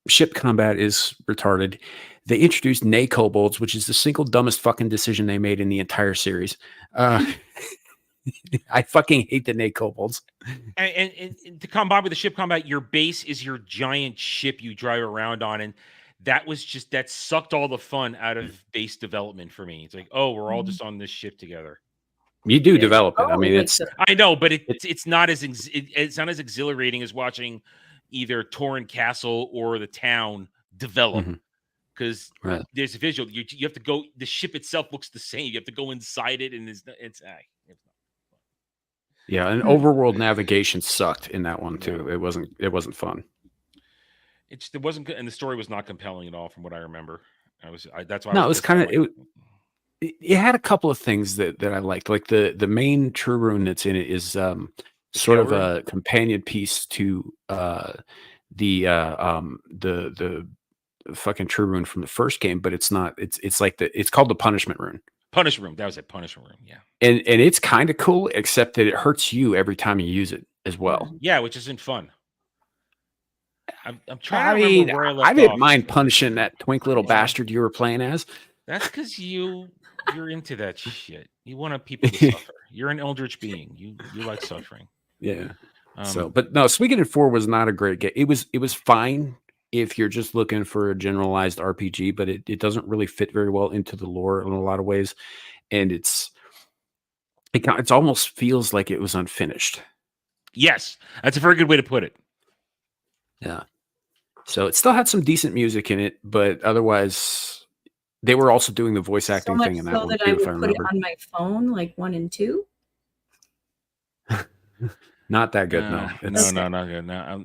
ship combat is retarded. They introduced Nay kobolds, which is the single dumbest fucking decision they made in the entire series. I fucking hate the Nay kobolds. And to combine with the ship combat, your base is your giant ship you drive around on, and that sucked all the fun out of base development for me. It's like, oh, we're all just on this ship together. You do develop it. I mean, I know, but it's not as exhilarating as watching either Torrent Castle or the town develop. Because there's a visual. You have to go. The ship itself looks the same. You have to go inside it, and it's yeah, and overworld navigation sucked in that one too. It wasn't fun. It wasn't good, and the story was not compelling at all, from what I remember. That's why. No, it was kind of it had a couple of things that I liked. Like the main True Rune that's in it is sort of a companion piece to the fucking True Rune from the first game, but it's not. It's like it's called the Punishment Rune. Punishment Room. That was it. Punishment Room. Yeah. And it's kind of cool, except that it hurts you every time you use it as well. Yeah, which isn't fun. I'm trying to remember where I left off. I didn't mind punishing that twink little bastard you were playing as. That's because you're into that shit. You want people to suffer. You're an eldritch being. You like suffering. Yeah. But no, Suikoden 4 was not a great game. It was fine if you're just looking for a generalized RPG, but it doesn't really fit very well into the lore in a lot of ways, and it almost feels like it was unfinished. Yes, that's a very good way to put it. Yeah. So it still had some decent music in it, but otherwise, they were also doing the voice acting thing in that one too, I would put it on my phone, like 1 and 2. Not that good, no. No, not good. No.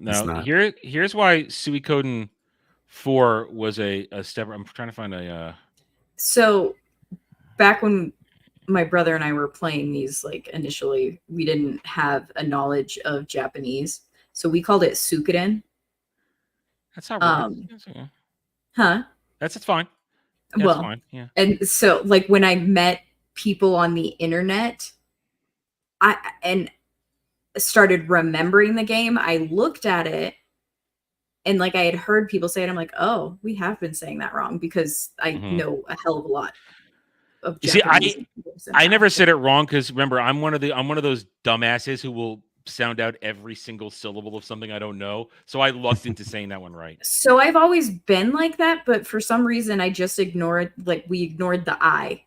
Here's why Suikoden 4 was a step. I'm trying to find a. So, back when my brother and I were playing these, like initially, we didn't have a knowledge of Japanese, so we called it Suikoden. That's not right. Huh? That's fine. Well, fine. Yeah. And so, like when I met people on the internet, I started remembering the game, I looked at it and like I had heard people say it. I'm like, oh, we have been saying that wrong, because I know a hell of a lot of Japanese. See, I never said it wrong, because remember, I'm one of those dumbasses who will sound out every single syllable of something I don't know. So I lucked into saying that one right. So I've always been like that, but for some reason I just ignored the I.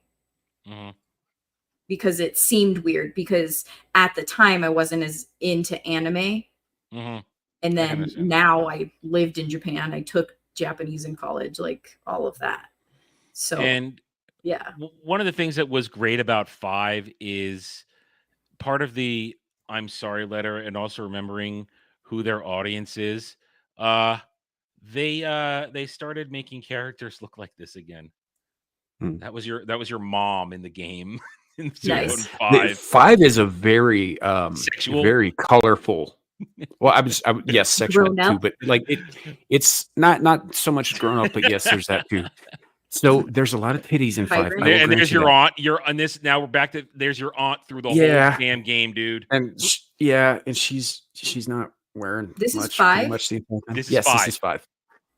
Because it seemed weird, because at the time I wasn't as into anime. And then now I lived in Japan. I took Japanese in college, like all of that. So, and yeah, one of the things that was great about 5 is part of the I'm sorry letter, and also remembering who their audience is. They started making characters look like this again. That was your mom in the game. Nice. 5 is a very sexual, very colorful. Well, yes, sexual too, but like it's not so much grown up, but yes, there's that too. So there's a lot of titties in 5. And there's your aunt. You're on this now. We're back to there's your aunt through the whole damn game, dude. And and she's not wearing This is pretty 5? much the same thing. This is Yes, 5. this is 5.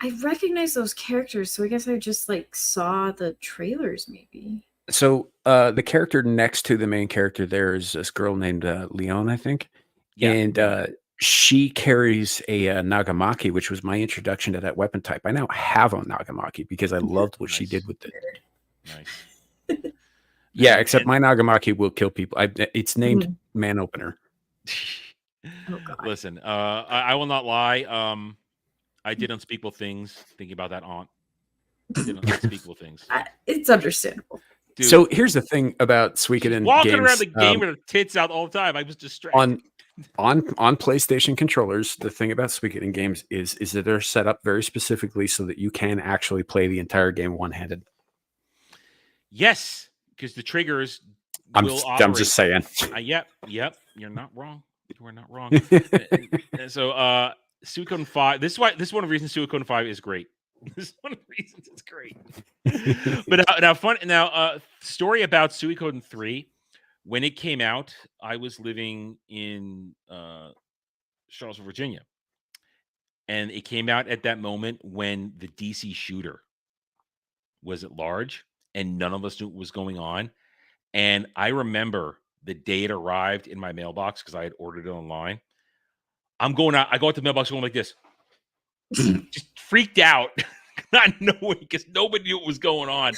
I recognize those characters, so I guess I just like saw the trailers maybe. So the character next to the main character there is this girl named Leon, I think. Yeah. And she carries a Nagamaki, which was my introduction to that weapon type. I now have a Nagamaki because I loved what she did with it. Nice. Yeah, except my Nagamaki will kill people. It's named Man Opener. Oh God. Listen, I will not lie. I did unspeakable things thinking about that aunt. I did unspeakable things. It's understandable. Dude, So here's the thing about Suikoden walking games. around the game with her tits out all the time. I was distracted. On PlayStation controllers, the thing about Suikoden games is that they're set up very specifically so that you can actually play the entire game one-handed. Yes, because the triggers I'm will operate. just saying. Yep. You're not wrong. You are not wrong. And so, Suikoden 5. This is one of the reasons Suikoden 5 is great. This is one of the reasons it's great. But story about Suikoden 3. When it came out, I was living in Charlottesville, Virginia, and it came out at that moment when the DC shooter was at large, and none of us knew what was going on. And I remember the day it arrived in my mailbox because I had ordered it online. I'm going out. I go out to the mailbox going like this, just freaked out, not knowing because nobody knew what was going on.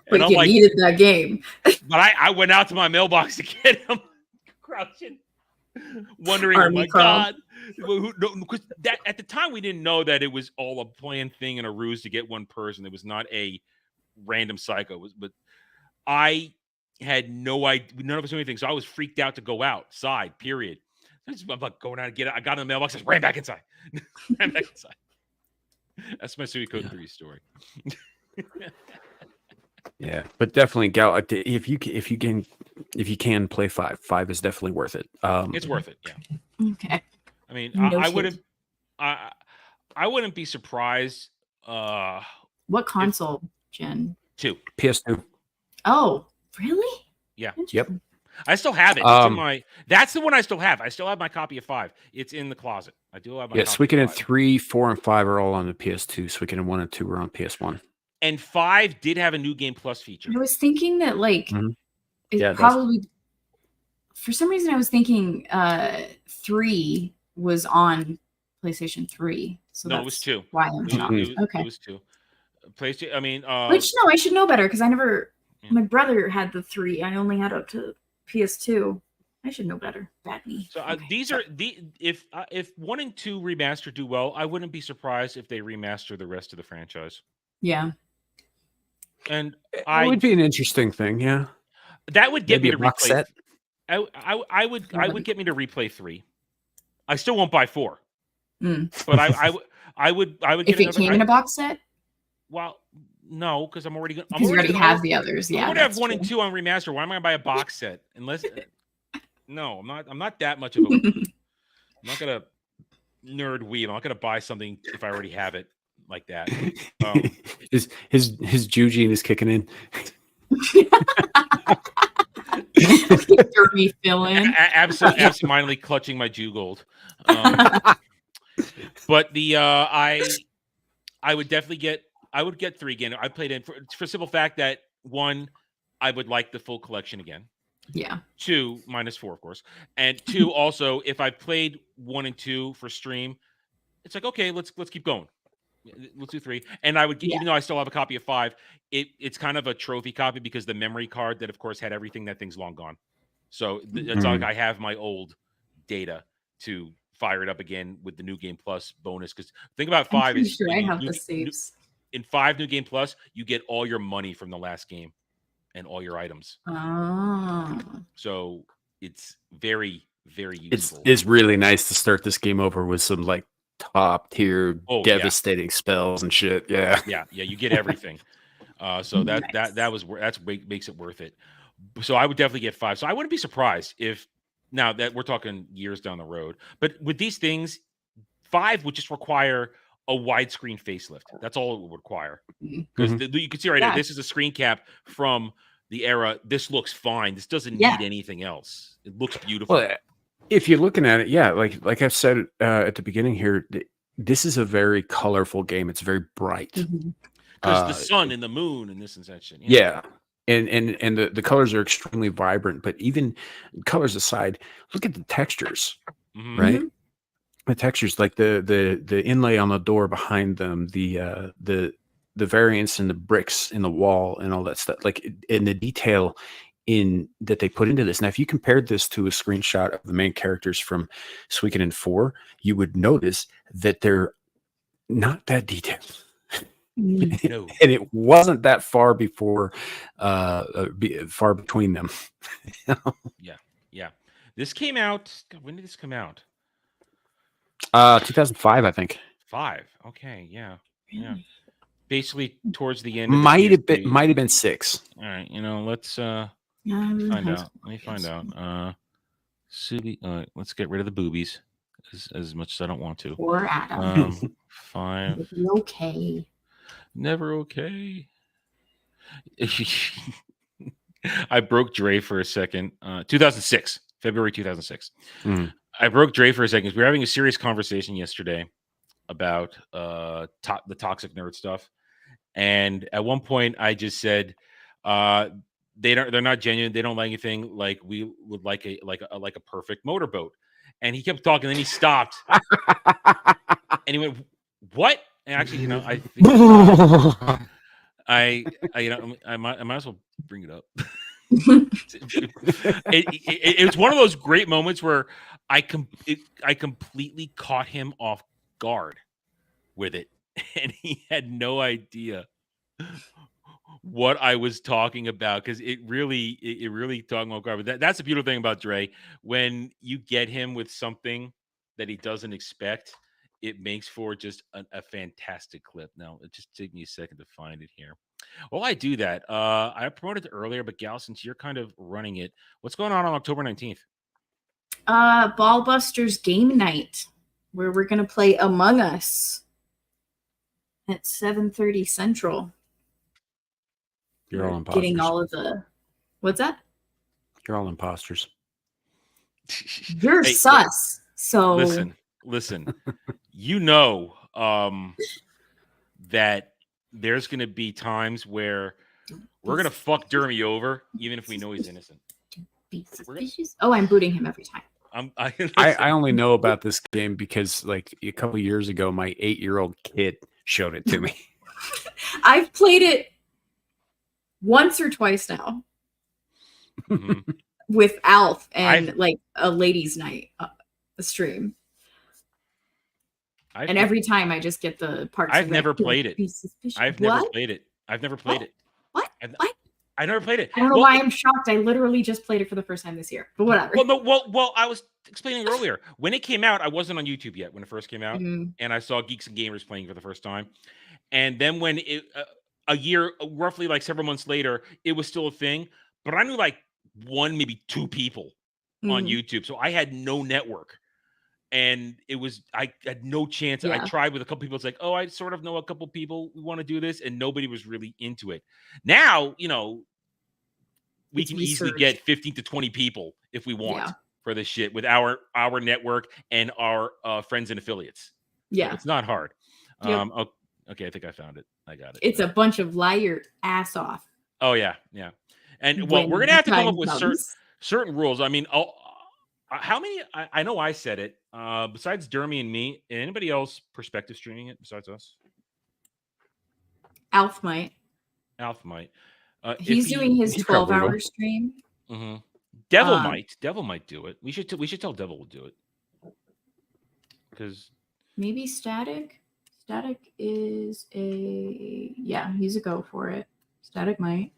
But you needed that game. But I went out to my mailbox to get him, crouching, wondering, Army oh my crawl. God. Because at the time we didn't know that it was all a planned thing and a ruse to get one person. It was not a random psycho. But I had no idea. None of us knew anything. So I was freaked out to go outside, period. I'm like going out and get it. I got in the mailbox, I ran back inside. Ran back inside. That's my Suikoden 3 story. Yeah, but definitely, Gal. If you can play 5 is definitely worth it. It's worth it. Yeah. Okay. I mean, No I wouldn't. I wouldn't be surprised. What console, Jen? 2. PS2. Oh, really? Yeah. Yep. I still have it. It's in my. That's the one I still have. I still have my copy of 5. It's in the closet. I do have my. Yeah, copy Suikoden of 5. 3, 4, and 5 are all on the PS2. Suikoden 1 and 2 are on PS1. And 5 did have a new game plus feature. I was thinking that like Yeah, it probably for some reason I was thinking 3 was on PlayStation 3. So No, it was 2. Why I'm shocked. Okay. It was 2. PlayStation. I mean, which no, I should know better because I never. My brother had the 3. I only had up to PS2. I should know better. Bad me. So these are if 1 and 2 remaster do well, I wouldn't be surprised if they remaster the rest of the franchise. Yeah. And it would be an interesting thing, yeah. That would get Maybe me a to box replay. set. I would get me to replay 3. I still won't buy 4, Mm. but I would. If it came in a box set. Well, no, because I'm already going. Because you already have the others. Yeah. I would have 1 and 2 on remaster. Why am I going to buy a box set? Unless, no, I'm not. I'm not that much of a. I'm not gonna nerd weeb. I'm not gonna buy something if I already have it like that. His Juji is kicking in. Me fill in. Absentmindedly clutching my Jew gold. But the I would definitely get. I would get 3 again. I played in for simple fact that 1, I would like the full collection again. Yeah. 2 minus 4, of course, and 2 also. If I played 1 and 2 for stream, it's like okay, let's keep going. Let's do 3, and I would even though I still have a copy of 5, it's kind of a trophy copy because the memory card that of course had everything, that thing's long gone. So it's not like I have my old data to fire it up again with the new game plus bonus. Because think about 5 is sure I have the saves. In 5 new game plus, you get all your money from the last game and all your items. Oh. So it's very, very useful. It's really nice to start this game over with some like top tier devastating spells and shit. Yeah. Yeah. You get everything. So that's makes it worth it. So I would definitely get 5. So I wouldn't be surprised if now that we're talking years down the road, but with these things, 5 would just require a widescreen facelift. That's all it would require. Because you can see right here, this is a screen cap from the era. This looks fine. This doesn't need anything else. It looks beautiful. Well, If you're looking at it, yeah, like I said at the beginning here, this is a very colorful game. It's very bright. Because the sun and the moon and this and that shit. Yeah. And the colors are extremely vibrant, but even colors aside, look at the textures, right? The textures, like the inlay on the door behind them, the variance in the bricks in the wall and all that stuff, like in the detail in that they put into this. Now, if you compared this to a screenshot of the main characters from Suikoden 4, you would notice that they're not that detailed. No. And it wasn't that far before far between them. Yeah. This came out, God, when did this come out? 2005, I think. 5. Okay, yeah. Basically towards the end. Might have been 6. All right, let's find out. Let me find out. Let's get rid of the boobies as much as I don't want to. Poor Adam. 5. It'll be okay. Never okay. I broke Dre for a second. 2006, February 2006. I broke Dre for a second because we were having a serious conversation yesterday about the toxic nerd stuff, and at one point I just said they're not genuine. They don't like anything like we would like a perfect motorboat. And he kept talking, then he stopped, and he went, "What?" And actually, I think I might as well bring it up. It was one of those great moments where I completely caught him off guard with it, and he had no idea what I was talking about because it really talking off guard. But that's the beautiful thing about Dre. When you get him with something that he doesn't expect, it makes for just a fantastic clip. Now, it just take me a second to find it here. Well, I do that. I promoted it earlier, but Gal, since you're kind of running it, what's going on October 19th? Ballbusters game night, where we're going to play Among Us at 7:30 Central. You're all imposters. Getting all of the... What's that? You're all imposters. You're sus. So listen. That there's going to be times where we're going to fuck Dermy over, even if we know he's innocent. Oh, I'm booting him every time. I only know about this game because, like, a couple years ago, my 8-year-old kid showed it to me. I've played it once or twice now with Alf and like a ladies' night stream. And every time I just get the parts. I've never played it. I've never played it. What? I never played it. I don't know why I'm shocked. I literally just played it for the first time this year. But whatever. Well, I was explaining earlier. When it came out, I wasn't on YouTube yet when it first came out. And I saw Geeks and Gamers playing for the first time. And then when it a year, roughly like several months later, it was still a thing. But I knew like 1, maybe 2 people on YouTube. So I had no network. And I had no chance. I tried with a couple people. It's like, oh, I sort of know a couple people who want to do this, and nobody was really into it. Now, we can easily get 15 to 20 people if we want for this shit with our network and our friends and affiliates. Yeah, so it's not hard. Yep. Okay, I think I found it. I got it. It's a bunch of lie your ass off. Oh yeah. And well, we're gonna have to come up with certain rules. I mean, how many? I know I said it. Besides Dermy and me, anybody else perspective streaming it besides us? Alf might. He's doing his 12-hour stream. Devil might do it. We should tell Devil we'll do it. Because maybe Static. Static is he's a go for it. Static might.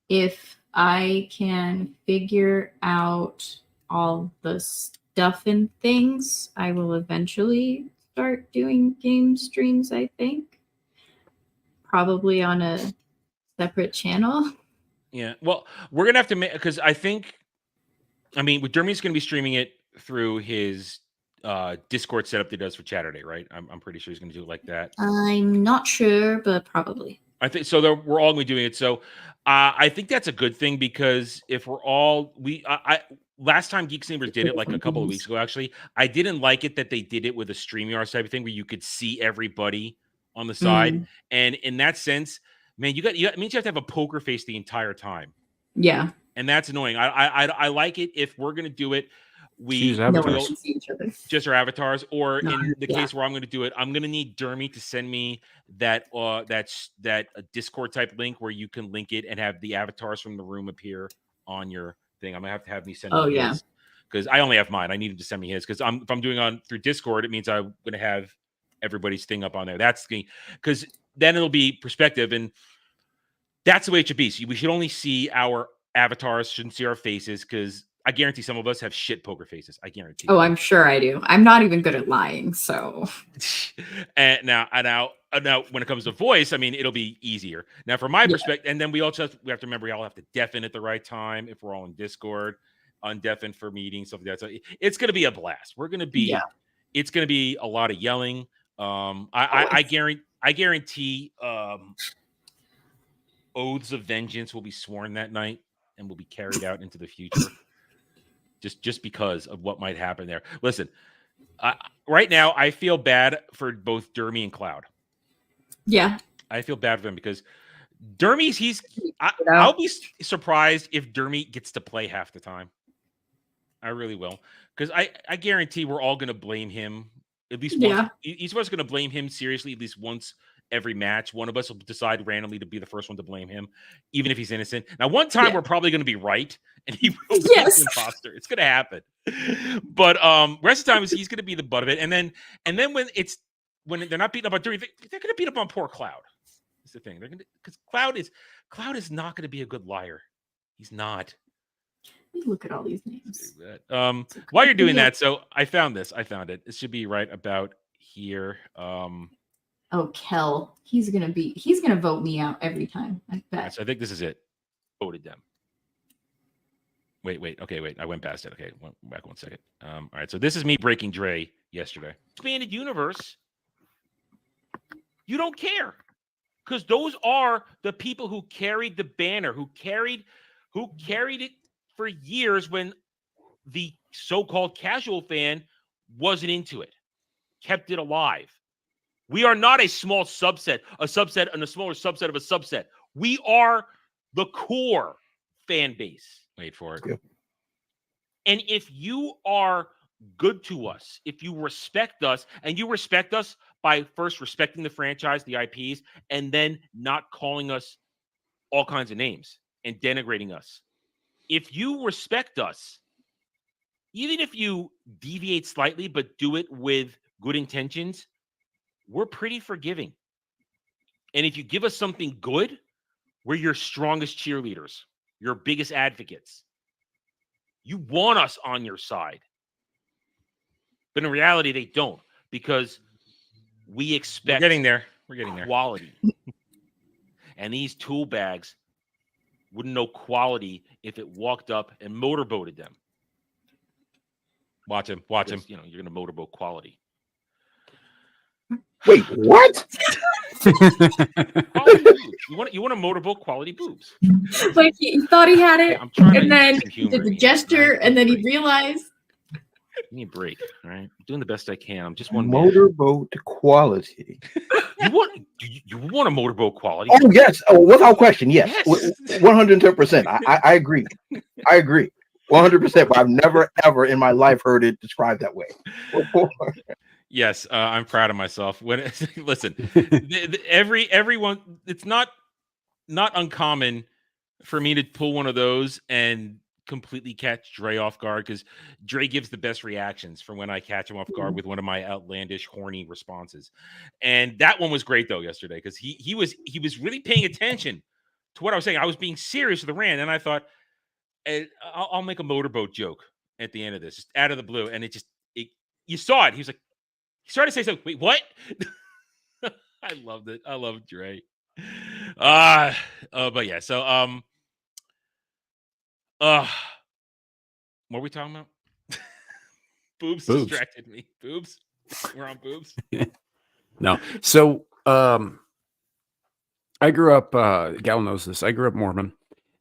If I can figure out all the stuff and things, I will eventually start doing game streams, I think. Probably on a separate channel. Yeah. Well, we're going to have to make, because with Dermy's going to be streaming it through his Discord setup that he does for Chatterday, right? I'm pretty sure he's going to do it like that. I'm not sure, but probably. I think so. We're all going to be doing it. So I think that's a good thing because if we're all last time Geeks Neighbors did it like a couple of weeks ago, actually, I didn't like it that they did it with a StreamYard type of thing where you could see everybody on the side. And in that sense, man, it means you have to have a poker face the entire time. Yeah. And that's annoying. I like it if we're going to do it. We see each other. Just our avatars, or in the case where I'm going to do it, I'm going to need Dermy to send me that Discord type link where you can link it and have the avatars from the room appear on your thing. I'm going to have me send his because I only have mine. I need him to send me his because if I'm doing on through Discord, it means I'm going to have everybody's thing up on there. That's because then it'll be perspective, and that's the way it should be. So we should only see our avatars, shouldn't see our faces, because I guarantee some of us have shit poker faces. I guarantee. Oh, I'm sure I do. I'm not even good at lying, so. and now, when it comes to voice, I mean, it'll be easier. Now, from my perspective, and then we have to remember we all have to deafen at the right time if we're all in Discord, undeafen for meetings, stuff like that. So it's going to be a blast. We're going to be. It's going to be a lot of yelling. I guarantee. Oaths of vengeance will be sworn that night and will be carried out into the future. Just because of what might happen there. Listen, right now I feel bad for both Dermy and Cloud. Yeah, I feel bad for him because Dermy's I'll be surprised if Dermy gets to play half the time. I really will, because I guarantee we're all going to blame him at least once. Each of us is going to blame him seriously at least once every match. One of us will decide randomly to be the first one to blame him, even if he's innocent. Now, one time we're probably going to be right, and he will be an imposter. It's going to happen. But rest of the time he's going to be the butt of it. And then when they're not beating up on Dermy, they're going to beat up on poor Cloud. That's the thing. They're going to, because Cloud is not going to be a good liar. He's not. Look at all these names. While you're doing that, so I found it. It should be right about here. Oh, Kel. He's gonna vote me out every time. I bet. So I think this is it. Voted them. Wait. Okay, wait. I went past it. Okay, back 1 second. All right. So this is me breaking Dre yesterday. Expanded universe. You don't care, because those are the people who carried the banner, who carried it for years when the so-called casual fan wasn't into it, kept it alive. We are not a small subset, a subset and a smaller subset of a subset. We are the core fan base. Wait for it. Yeah. And if you are good to us, if you respect us, and you respect us by first respecting the franchise, the IPs, and then not calling us all kinds of names and denigrating us. If you respect us, even if you deviate slightly, but do it with good intentions, we're pretty forgiving. And if you give us something good, we're your strongest cheerleaders, your biggest advocates. You want us on your side. But in reality, they don't, because we expect We're getting there. Quality. And these tool bags wouldn't know quality if it walked up and motorboated them. Watch him. You know, you're going to motorboat quality. Wait, what? You want to motorboat quality boobs? Like he thought he had it, and then he did the gesture, right? and then he realized. Give me a break, all right? I'm doing the best I can. I'm just one motorboat quality. You want a motorboat quality? Oh yes, without question, yes, 110%. I agree. I agree, 100%. But I've never ever in my life heard it described that way. Yes, I'm proud of myself. When listen, everyone, it's not uncommon for me to pull one of those and completely catch Dre off guard, because Dre gives the best reactions for when I catch him off guard with one of my outlandish, horny responses. And that one was great though yesterday, because he was really paying attention to what I was saying. I was being serious with the rant, and I thought, I'll make a motorboat joke at the end of this, just out of the blue, and you saw it. He was like, he started to say something. Wait, what? I loved it. I love Dre. But yeah, so what were we talking about? Boobs distracted me. Boobs. We're on boobs. No. So I grew up, Gal knows this. I grew up Mormon,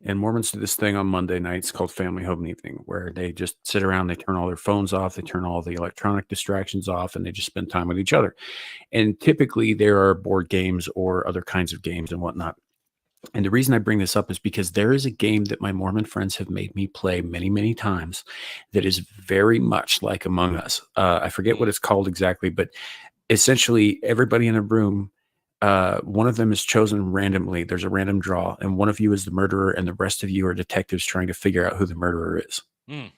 and Mormons do this thing on Monday nights called Family Home Evening, where they just sit around, they turn all their phones off, they turn all the electronic distractions off, and they just spend time with each other. And typically there are board games or other kinds of games and whatnot. And the reason I bring this up is because there is a game that my Mormon friends have made me play many, many times that is very much like Among Us. I forget what it's called exactly, but essentially everybody in a room, one of them is chosen randomly. There's a random draw, and one of you is the murderer, and the rest of you are detectives trying to figure out who the murderer is. I've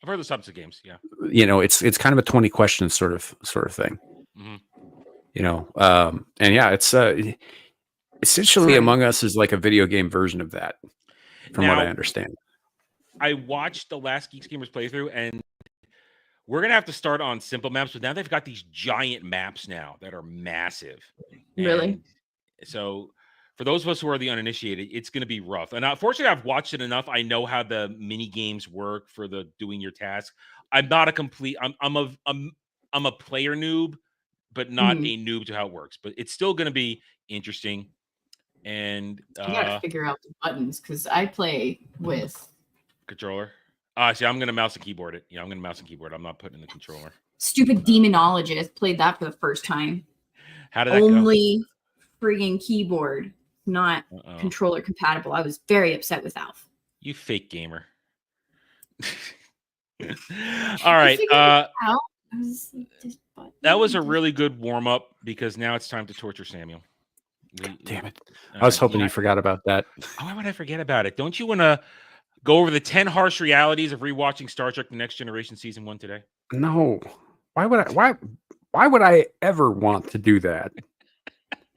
heard those types of games. Yeah, it's kind of a 20 questions sort of thing. And yeah, it's essentially Among Us is like a video game version of that, from what I understand. I watched the last Geeks Gamers playthrough, and we're going to have to start on simple maps, but now they've got these giant maps now that are massive. Really? And so for those of us who are the uninitiated, it's going to be rough. And fortunately, I've watched it enough. I know how the mini games work for the doing your task. I'm not a complete, I'm a player noob, but not a noob to how it works. But it's still going to be interesting. And you gotta figure out the buttons because I play with controller. See, I'm gonna mouse and keyboard it. Yeah, I'm gonna mouse and keyboard. I'm not putting in the controller. Stupid Demonologist played that for the first time. How did that go? Only friggin' keyboard, not controller compatible. I was very upset with Alf. You fake gamer. All right. That was a really good warm up because now it's time to torture Samuel. Damn it. I was hoping you forgot about that. Why would I forget about it? Don't you want to go over the 10 harsh realities of rewatching Star Trek The Next Generation Season 1 today? No. Why would I ever want to do that?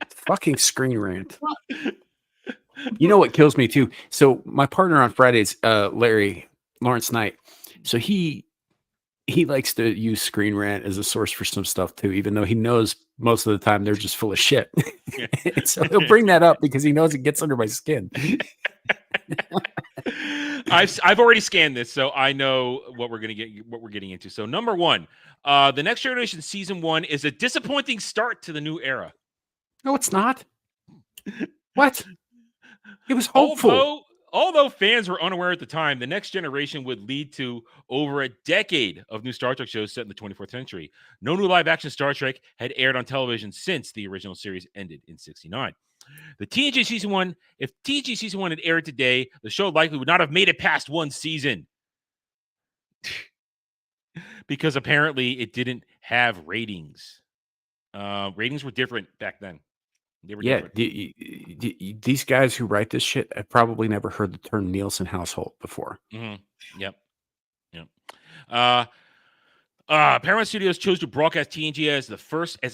Fucking screen rant. You know what kills me too? So my partner on Fridays, Lawrence Knight. So he likes to use Screen Rant as a source for some stuff too, even though he knows most of the time they're just full of shit. So he'll bring that up because he knows it gets under my skin. I've already scanned this, so I know what we're getting into. So number one, The Next Generation Season 1 is a disappointing start to the new era. No, it's not. What? It was hopeful. Although fans were unaware at the time, The Next Generation would lead to over a decade of new Star Trek shows set in the 24th century. No new live-action Star Trek had aired on television since the original series ended in 1969. If TNG Season 1 had aired today, the show likely would not have made it past one season. Because apparently it didn't have ratings. Ratings were different back then. They were different. These guys who write this shit have probably never heard the term Nielsen household before. Yep. Paramount Studios chose to broadcast TNG as a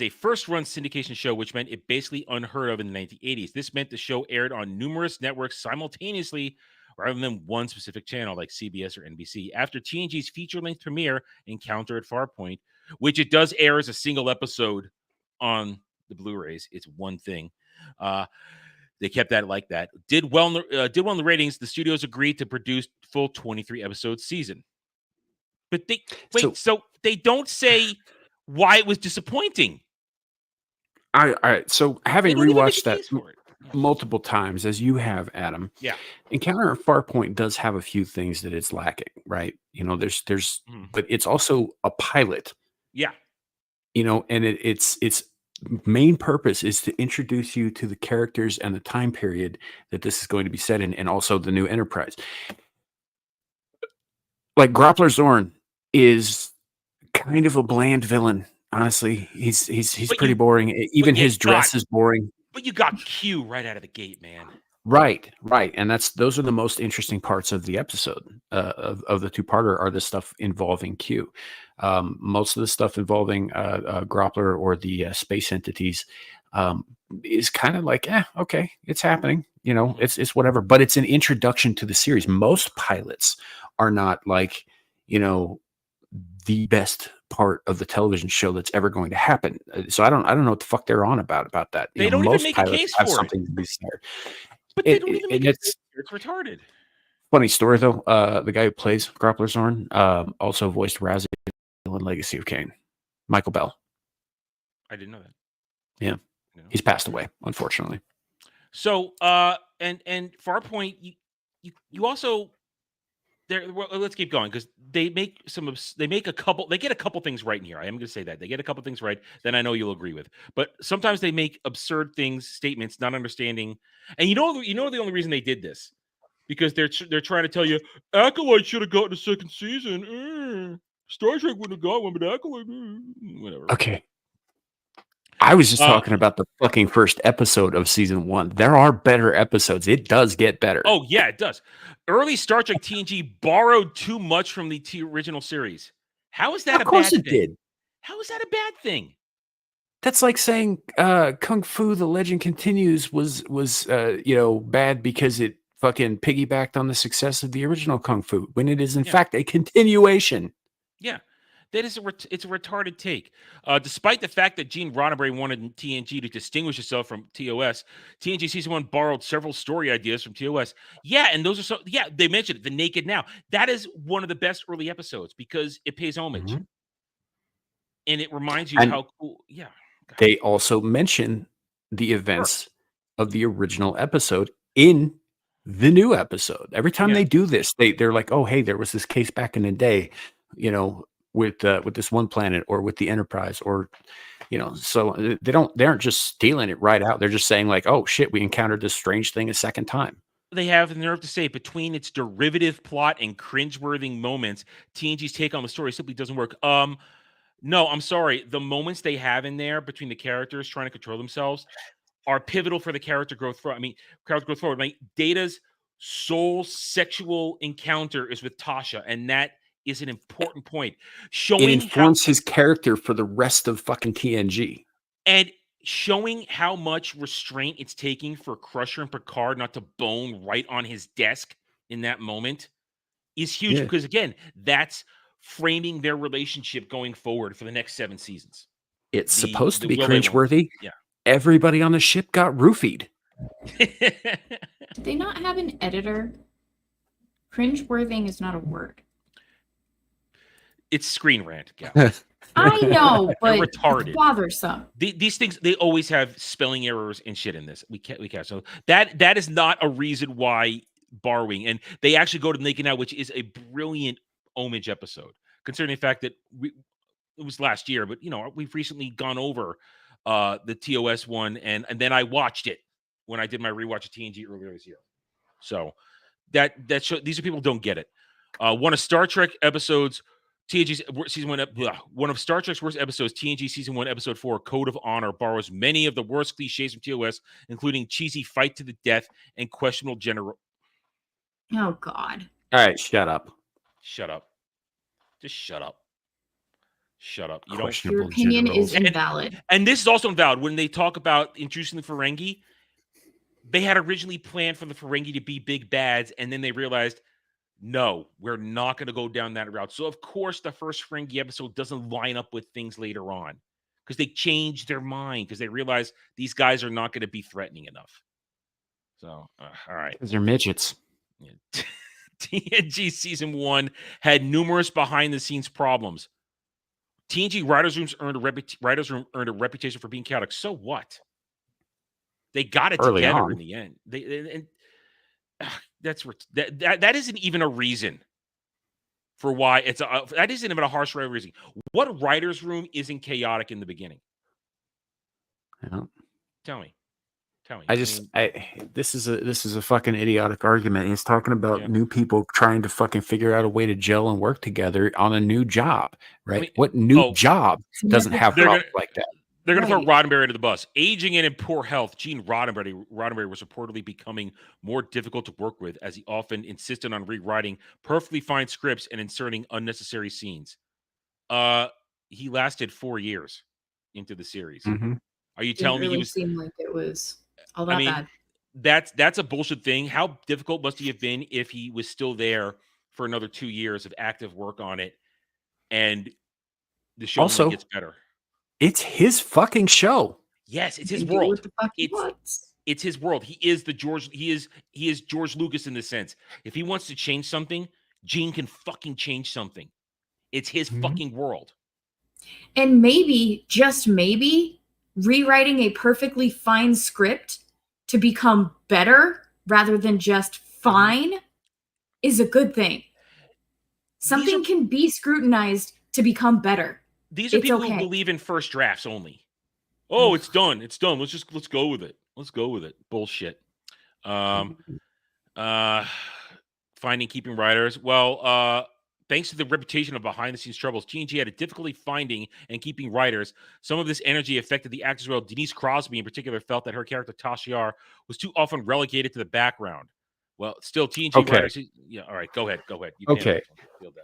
first-run syndication show, which meant it basically unheard of in the 1980s. This meant the show aired on numerous networks simultaneously rather than one specific channel like CBS or NBC. After TNG's feature-length premiere, Encounter at Farpoint, which it does air as a single episode on the Blu-rays, it's one thing. They kept that like that. Did well in the ratings. The studios agreed to produce full 23-episode season. But so they don't say why it was disappointing. So having rewatched that multiple times, as you have, Adam, Encounter at Farpoint does have a few things that it's lacking, right? There's but it's also a pilot. Yeah. And its main purpose is to introduce you to the characters and the time period that this is going to be set in, and also the new Enterprise. Like Groppler Zorn is kind of a bland villain. Honestly, he's pretty boring. Even his dress is boring. But you got Q right out of the gate, man. Right, and those are the most interesting parts of the episode of the two-parter are the stuff involving Q. Most of the stuff involving Groppler or the space entities is kind of like, okay, it's happening. It's whatever. But it's an introduction to the series. Most pilots are not like, the best part of the television show that's ever going to happen. So I don't know what the fuck they're on about that. They don't even make a case for something it. To be scared. But they don't even make a case. It's retarded. Funny story though. The guy who plays Groppler Zorn also voiced Raziel in Legacy of Kain. Michael Bell. I didn't know that. Yeah, he's passed away, unfortunately. So, and for our point, you also there. Well, let's keep going because they get a couple things right in here. I am going to say that they get a couple things right. Then I know you'll agree with. But sometimes they make absurd statements, not understanding. And you know the only reason they did this because they're trying to tell you Acolyte should have gotten a second season. Star Trek wouldn't have got one, but Acolyte, whatever. Okay. I was just talking about the fucking first episode of season 1. There are better episodes. It does get better. Oh, yeah, it does. Early Star Trek TNG borrowed too much from the original series. How is that a bad thing? Of course it did. How is that a bad thing? That's like saying Kung Fu: The Legend Continues was bad because it fucking piggybacked on the success of the original Kung Fu when it is in fact a continuation. Yeah. That is it's a retarded take. Despite the fact that Gene Roddenberry wanted TNG to distinguish itself from TOS, TNG Season 1 borrowed several story ideas from TOS. Yeah, and those are they mentioned it, The Naked Now. That is one of the best early episodes because it pays homage. Mm-hmm. And it reminds you how cool. Yeah. They also mention the events of the original episode in the new episode. Every time they do this, they're like, oh, hey, there was this case back in the day, with this one planet or with the Enterprise or, so they aren't just stealing it right out. They're just saying like, oh shit, we encountered this strange thing a second time. They have the nerve to say between its derivative plot and cringeworthy moments, TNG's take on the story simply doesn't work. No, I'm sorry. The moments they have in there between the characters trying to control themselves are pivotal for the character growth. Data's sole sexual encounter is with Tasha, and that is an important point. It informs his character for the rest of fucking TNG. And showing how much restraint it's taking for Crusher and Picard not to bone right on his desk in that moment is huge because, again, that's framing their relationship going forward for the next 7 seasons. It's supposed to be cringeworthy. Yeah. Everybody on the ship got roofied. Did they not have an editor? Cringeworthy is not a word. It's Screen Rant, Gal. I know, but retarded. It's bothersome. These things, they always have spelling errors and shit in this. We can't. So that is not a reason why borrowing. And they actually go to Naked Now, which is a brilliant homage episode, considering the fact that it was last year, but we've recently gone over the TOS one, and then I watched it when I did my rewatch of TNG earlier this year. So that these are people who don't get it. One of Star Trek episodes. TNG season 1, one of Star Trek's worst episodes, TNG season 1, episode 4, Code of Honor, borrows many of the worst cliches from TOS, including cheesy fight to the death and questionable general. Oh God! All right, shut up. Shut up. Just shut up. Shut up. You don't. Your opinion is invalid. And this is also invalid when they talk about introducing the Ferengi. They had originally planned for the Ferengi to be big bads, and then they realized, no, we're not going to go down that route. So, of course, the first Ferengi episode doesn't line up with things later on because they changed their mind because they realize these guys are not going to be threatening enough. So, all right. Because they're midgets. Yeah. TNG season 1 had numerous behind-the-scenes problems. TNG writers' room earned a reputation for being chaotic. So what? They got it early together on. In the end. That isn't even a reason for why that isn't even a harsh reason. What writer's room isn't chaotic in the beginning? Yeah. Tell me. This is a fucking idiotic argument. He's talking about new people trying to fucking figure out a way to gel and work together on a new job, right? What new job doesn't have problems like that? They're going to throw Roddenberry under the bus. Aging and in poor health, Gene Roddenberry was reportedly becoming more difficult to work with as he often insisted on rewriting perfectly fine scripts and inserting unnecessary scenes. He lasted 4 years into the series. Mm-hmm. Are you telling me he was? Seemed like it was all that bad. That's a bullshit thing. How difficult must he have been if he was still there for another 2 years of active work on it, and the show also gets better? It's his fucking show. Yes, it's his world. It's his world. He is he is George Lucas in this sense. If he wants to change something, Gene can fucking change something. It's his fucking world. And maybe, just maybe, rewriting a perfectly fine script to become better rather than just fine is a good thing. Something can be scrutinized to become better. These are people who believe in first drafts only. Oh, it's done. It's done. Let's go with it. Let's go with it. Bullshit. Keeping writers. Well, thanks to the reputation of behind-the-scenes troubles, TNG had a difficulty finding and keeping writers. Some of this energy affected the actors well. Denise Crosby, in particular, felt that her character Tashiar was too often relegated to the background. Well, still TNG writers. Yeah, all right, go ahead. You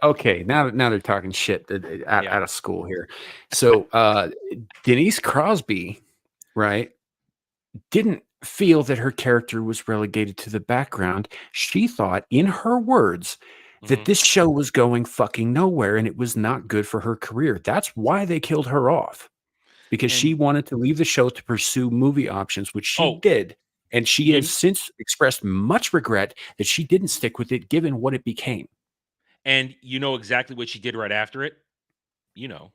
Okay. Now they're talking shit out of school here. So Denise Crosby, right, didn't feel that her character was relegated to the background. She thought, in her words, that this show was going fucking nowhere and it was not good for her career. That's why they killed her off, because she wanted to leave the show to pursue movie options, which she did. And she has since expressed much regret that she didn't stick with it, given what it became. And you know exactly what she did right after it? You know,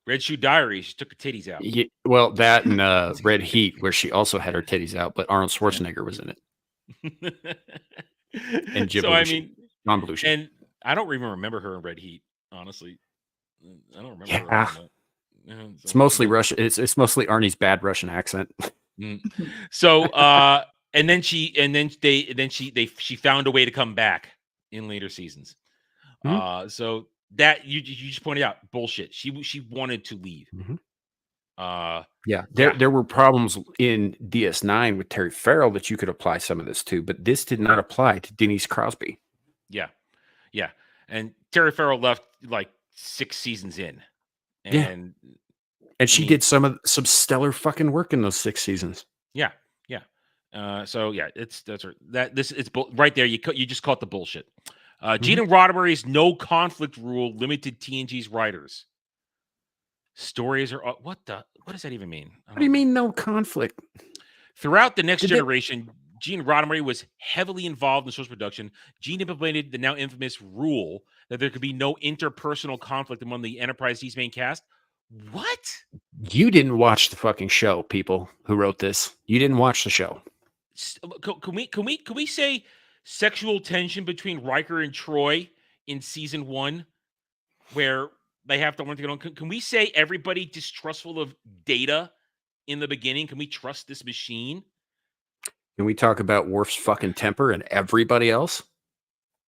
Red Shoe Diaries. She took her titties out. Yeah, well, that and Red Heat, where she also had her titties out, but Arnold Schwarzenegger was in it. And Jim Belushi. And I don't even remember her in Red Heat, honestly. I don't remember her. It's mostly Russian. It's mostly Arnie's bad Russian accent. So and then she found a way to come back in later seasons. So that you just pointed out bullshit. She wanted to leave. There were problems in DS9 with Terry Farrell that you could apply some of this to, but this did not apply to Denise Crosby. Yeah. And Terry Farrell left like 6 seasons in. And she did some stellar fucking work in those 6 seasons. Yeah. It's right there. You just caught the bullshit. Gene Roddenberry's no conflict rule limited TNG's writers. Stories are what does that even mean? What do you mean no conflict? Throughout the Next Generation, Gene Roddenberry was heavily involved in show's production. Gene implemented the now infamous rule that there could be no interpersonal conflict among the Enterprise D's main cast. What? You didn't watch the fucking show, people who wrote this. You didn't watch the show. Can we say sexual tension between Riker and Troy in season 1, where they have to learn to get on? Can we say everybody distrustful of Data in the beginning? Can we trust this machine? Can we talk about Worf's fucking temper and everybody else?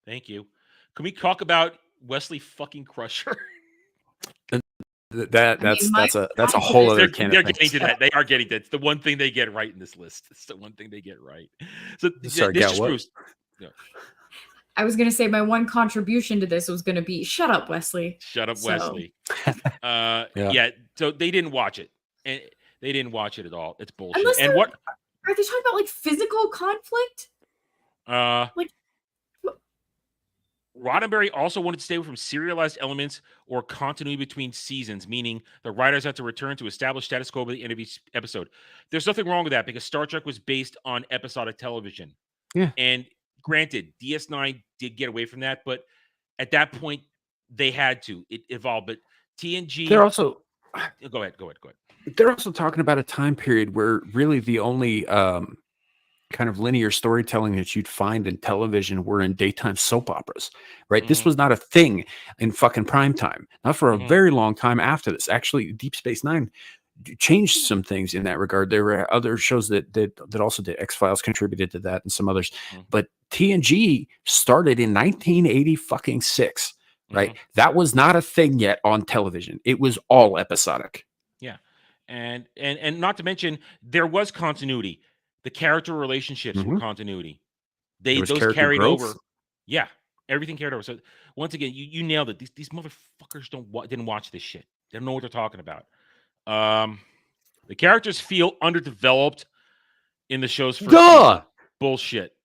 Thank you. Can we talk about Wesley fucking Crusher? That's a whole other can. They're getting to that. They are getting that. It's the one thing they get right in this list. It's the one thing they get right. So sorry, this just proves. I was gonna say my one contribution to this was gonna be shut up, Wesley. Shut up, Wesley. So they didn't watch it, and they didn't watch it at all. It's bullshit. And what are they talking about? Like physical conflict? Roddenberry also wanted to stay away from serialized elements or continuity between seasons, meaning the writers had to return to established status quo by the end of each episode. There's nothing wrong with that because Star Trek was based on episodic television. Yeah. And granted, DS9 did get away from that, but at that point, they had to. It evolved. But TNG... They're also... Go ahead. They're also talking about a time period where really the only... kind of linear storytelling that you'd find in television were in daytime soap operas, right? This was not a thing in fucking prime time, not for a very long time after this. Actually, Deep Space Nine changed some things in that regard. There were other shows that also did. X-Files contributed to that and some others, but TNG started in 1986, right? That was not a thing yet on television. It was all episodic. Yeah. And not to mention there was continuity. The character relationships were continuity. Those carried over. Yeah, everything carried over. So once again, you nailed it. These motherfuckers didn't watch this shit. They don't know what they're talking about. The characters feel underdeveloped in the show's first season. Bullshit.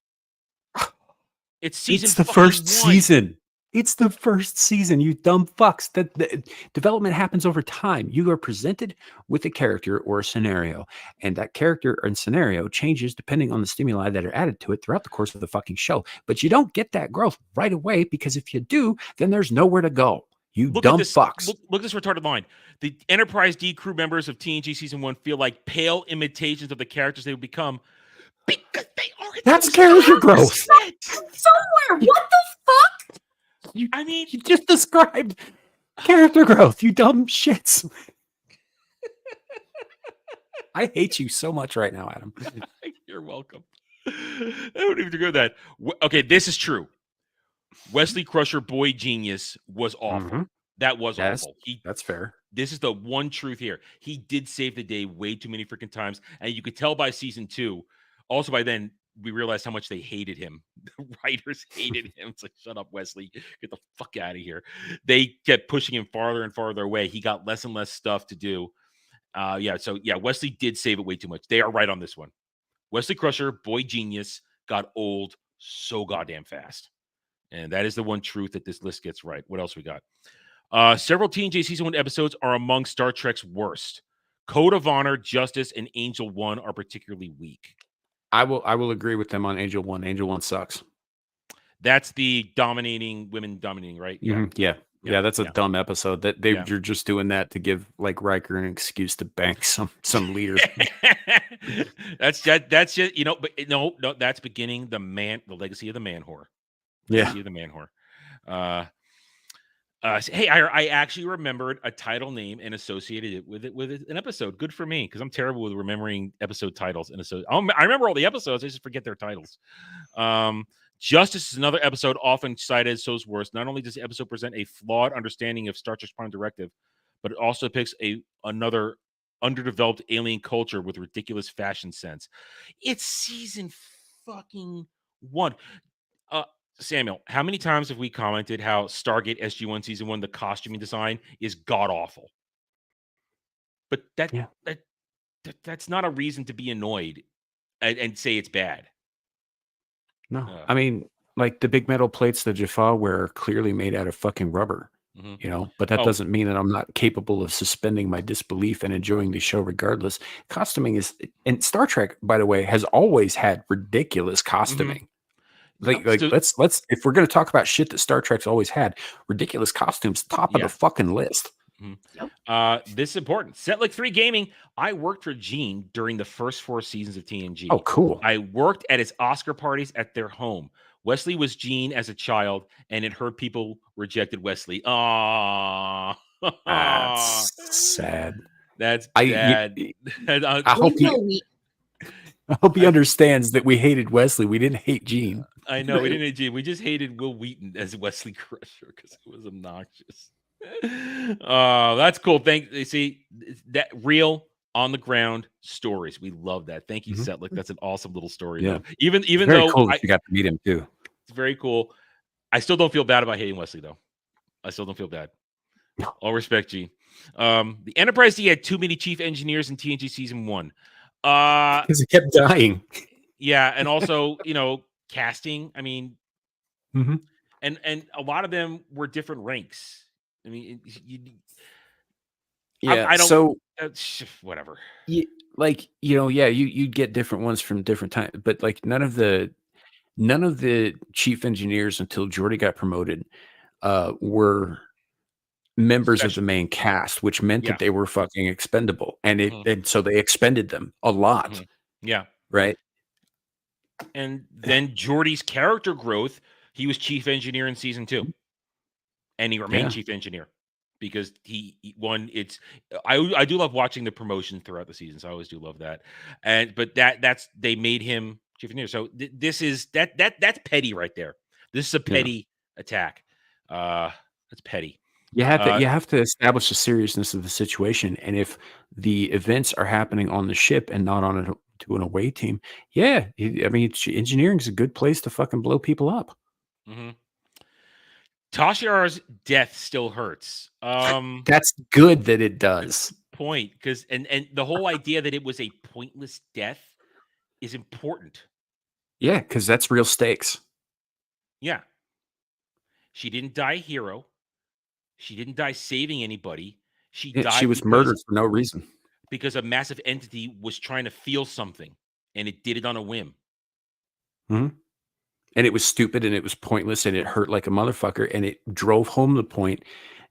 It's the first season. It's the first season, you dumb fucks. The development happens over time. You are presented with a character or a scenario, and that character and scenario changes depending on the stimuli that are added to it throughout the course of the fucking show. But you don't get that growth right away, because if you do, then there's nowhere to go. You dumb fucks. Look at this retarded line. The Enterprise D crew members of TNG Season 1 feel like pale imitations of the characters they would become Because they are. That's character growth. Somewhere. What the fuck? You just described character growth. You dumb shits. I hate you so much right now, Adam. You're welcome. I don't even agree with that. Okay, this is true. Wesley Crusher, boy genius, was awful. That was awful. That's fair. This is the one truth here. He did save the day way too many freaking times, and you could tell by season 2. Also, by then we realized how much they hated him. The writers hated him. It's like, shut up, Wesley. Get the fuck out of here. They kept pushing him farther and farther away. He got less and less stuff to do. Wesley did save it way too much. They are right on this one. Wesley Crusher, boy genius, got old so goddamn fast. And that is the one truth that this list gets right. What else we got? Several TNG Season 1 episodes are among Star Trek's worst. Code of Honor, Justice, and Angel 1 are particularly weak. I will agree with them on Angel 1. Angel 1 sucks. That's the women dominating, right? Yeah. Yeah, that's a dumb episode. That you're just doing that to give like Riker an excuse to bank some leader. That's just but no, that's beginning the legacy of the man whore. Legacy of the man whore. Hey, I actually remembered a title name and associated it with an episode. Good for me, because I'm terrible with remembering episode titles. I remember all the episodes, I just forget their titles. Justice is another episode often cited as So's worst. Not only does the episode present a flawed understanding of Star Trek's Prime Directive, but it also depicts another underdeveloped alien culture with ridiculous fashion sense. It's season fucking 1. Samuel, how many times have we commented how Stargate SG-1 season 1, the costuming design is god awful? But that's not a reason to be annoyed and say it's bad. No, I mean, like the big metal plates the Jaffa wear are clearly made out of fucking rubber, but that doesn't mean that I'm not capable of suspending my disbelief and enjoying the show regardless. Costuming and Star Trek, by the way, has always had ridiculous costuming. Let's if we're going to talk about shit that Star Trek's always had, ridiculous costumes, top of the fucking list. This is important. Setlick 3 Gaming. I worked for Gene during the first 4 seasons of TNG. Oh, cool. I worked at his Oscar parties at their home. Wesley was Gene as a child, and it hurt people rejected Wesley. Aww. That's sad. That's bad. I hope he understands that we hated Wesley. We didn't hate Gene. I know we didn't hate Gene. We just hated Will Wheaton as Wesley Crusher because it was obnoxious. That's cool. See that real on the ground stories. We love that. Thank you, Setlick. That's an awesome little story. Yeah. Though. Even very though cool that you got to meet him too. It's very cool. I still don't feel bad about hating Wesley though. I still don't feel bad. All respect, Gene. The Enterprise D had too many chief engineers in TNG season 1. Because he kept dying. Yeah, and also, casting. I mean, and a lot of them were different ranks. I mean, I don't. So whatever. You'd get different ones from different times, but like none of the chief engineers until Geordi got promoted were members of the main cast, which meant that they were fucking expendable, and so they expended them a lot. Yeah, right. And then Geordi's character growth, he was chief engineer in season 2, and he remained chief engineer because he won. I do love watching the promotion throughout the seasons. I always do love that, but they made him chief engineer. So this is that's petty right there. This is a petty attack. That's petty. You have to establish the seriousness of the situation, and if the events are happening on the ship and not on to an away team, I mean, engineering is a good place to fucking blow people up. Tasha death still hurts. That's good that it does. Point, because and the whole idea that it was a pointless death is important. Yeah, because that's real stakes. Yeah, she didn't die a hero. She didn't die saving anybody. She died. She was murdered for no reason. Because a massive entity was trying to feel something, and it did it on a whim. And it was stupid, and it was pointless, and it hurt like a motherfucker, and it drove home the point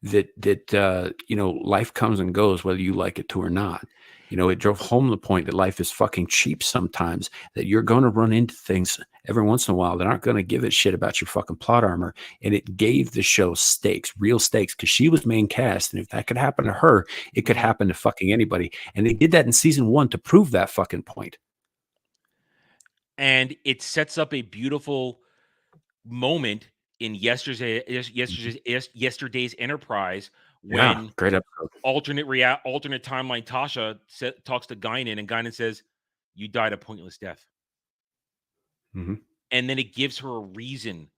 that you know, life comes and goes whether you like it to or not. You know, it drove home the point that life is fucking cheap sometimes, that you're going to run into things every once in a while that aren't going to give a shit about your fucking plot armor. And it gave the show stakes, real stakes, because she was main cast. And if that could happen to her, it could happen to fucking anybody. And they did that in season 1 to prove that fucking point. And it sets up a beautiful moment in yesterday's Enterprise when great episode. alternate timeline Tasha talks to Guinan, and Guinan says, "You died a pointless death." Mm-hmm. And then it gives her a reason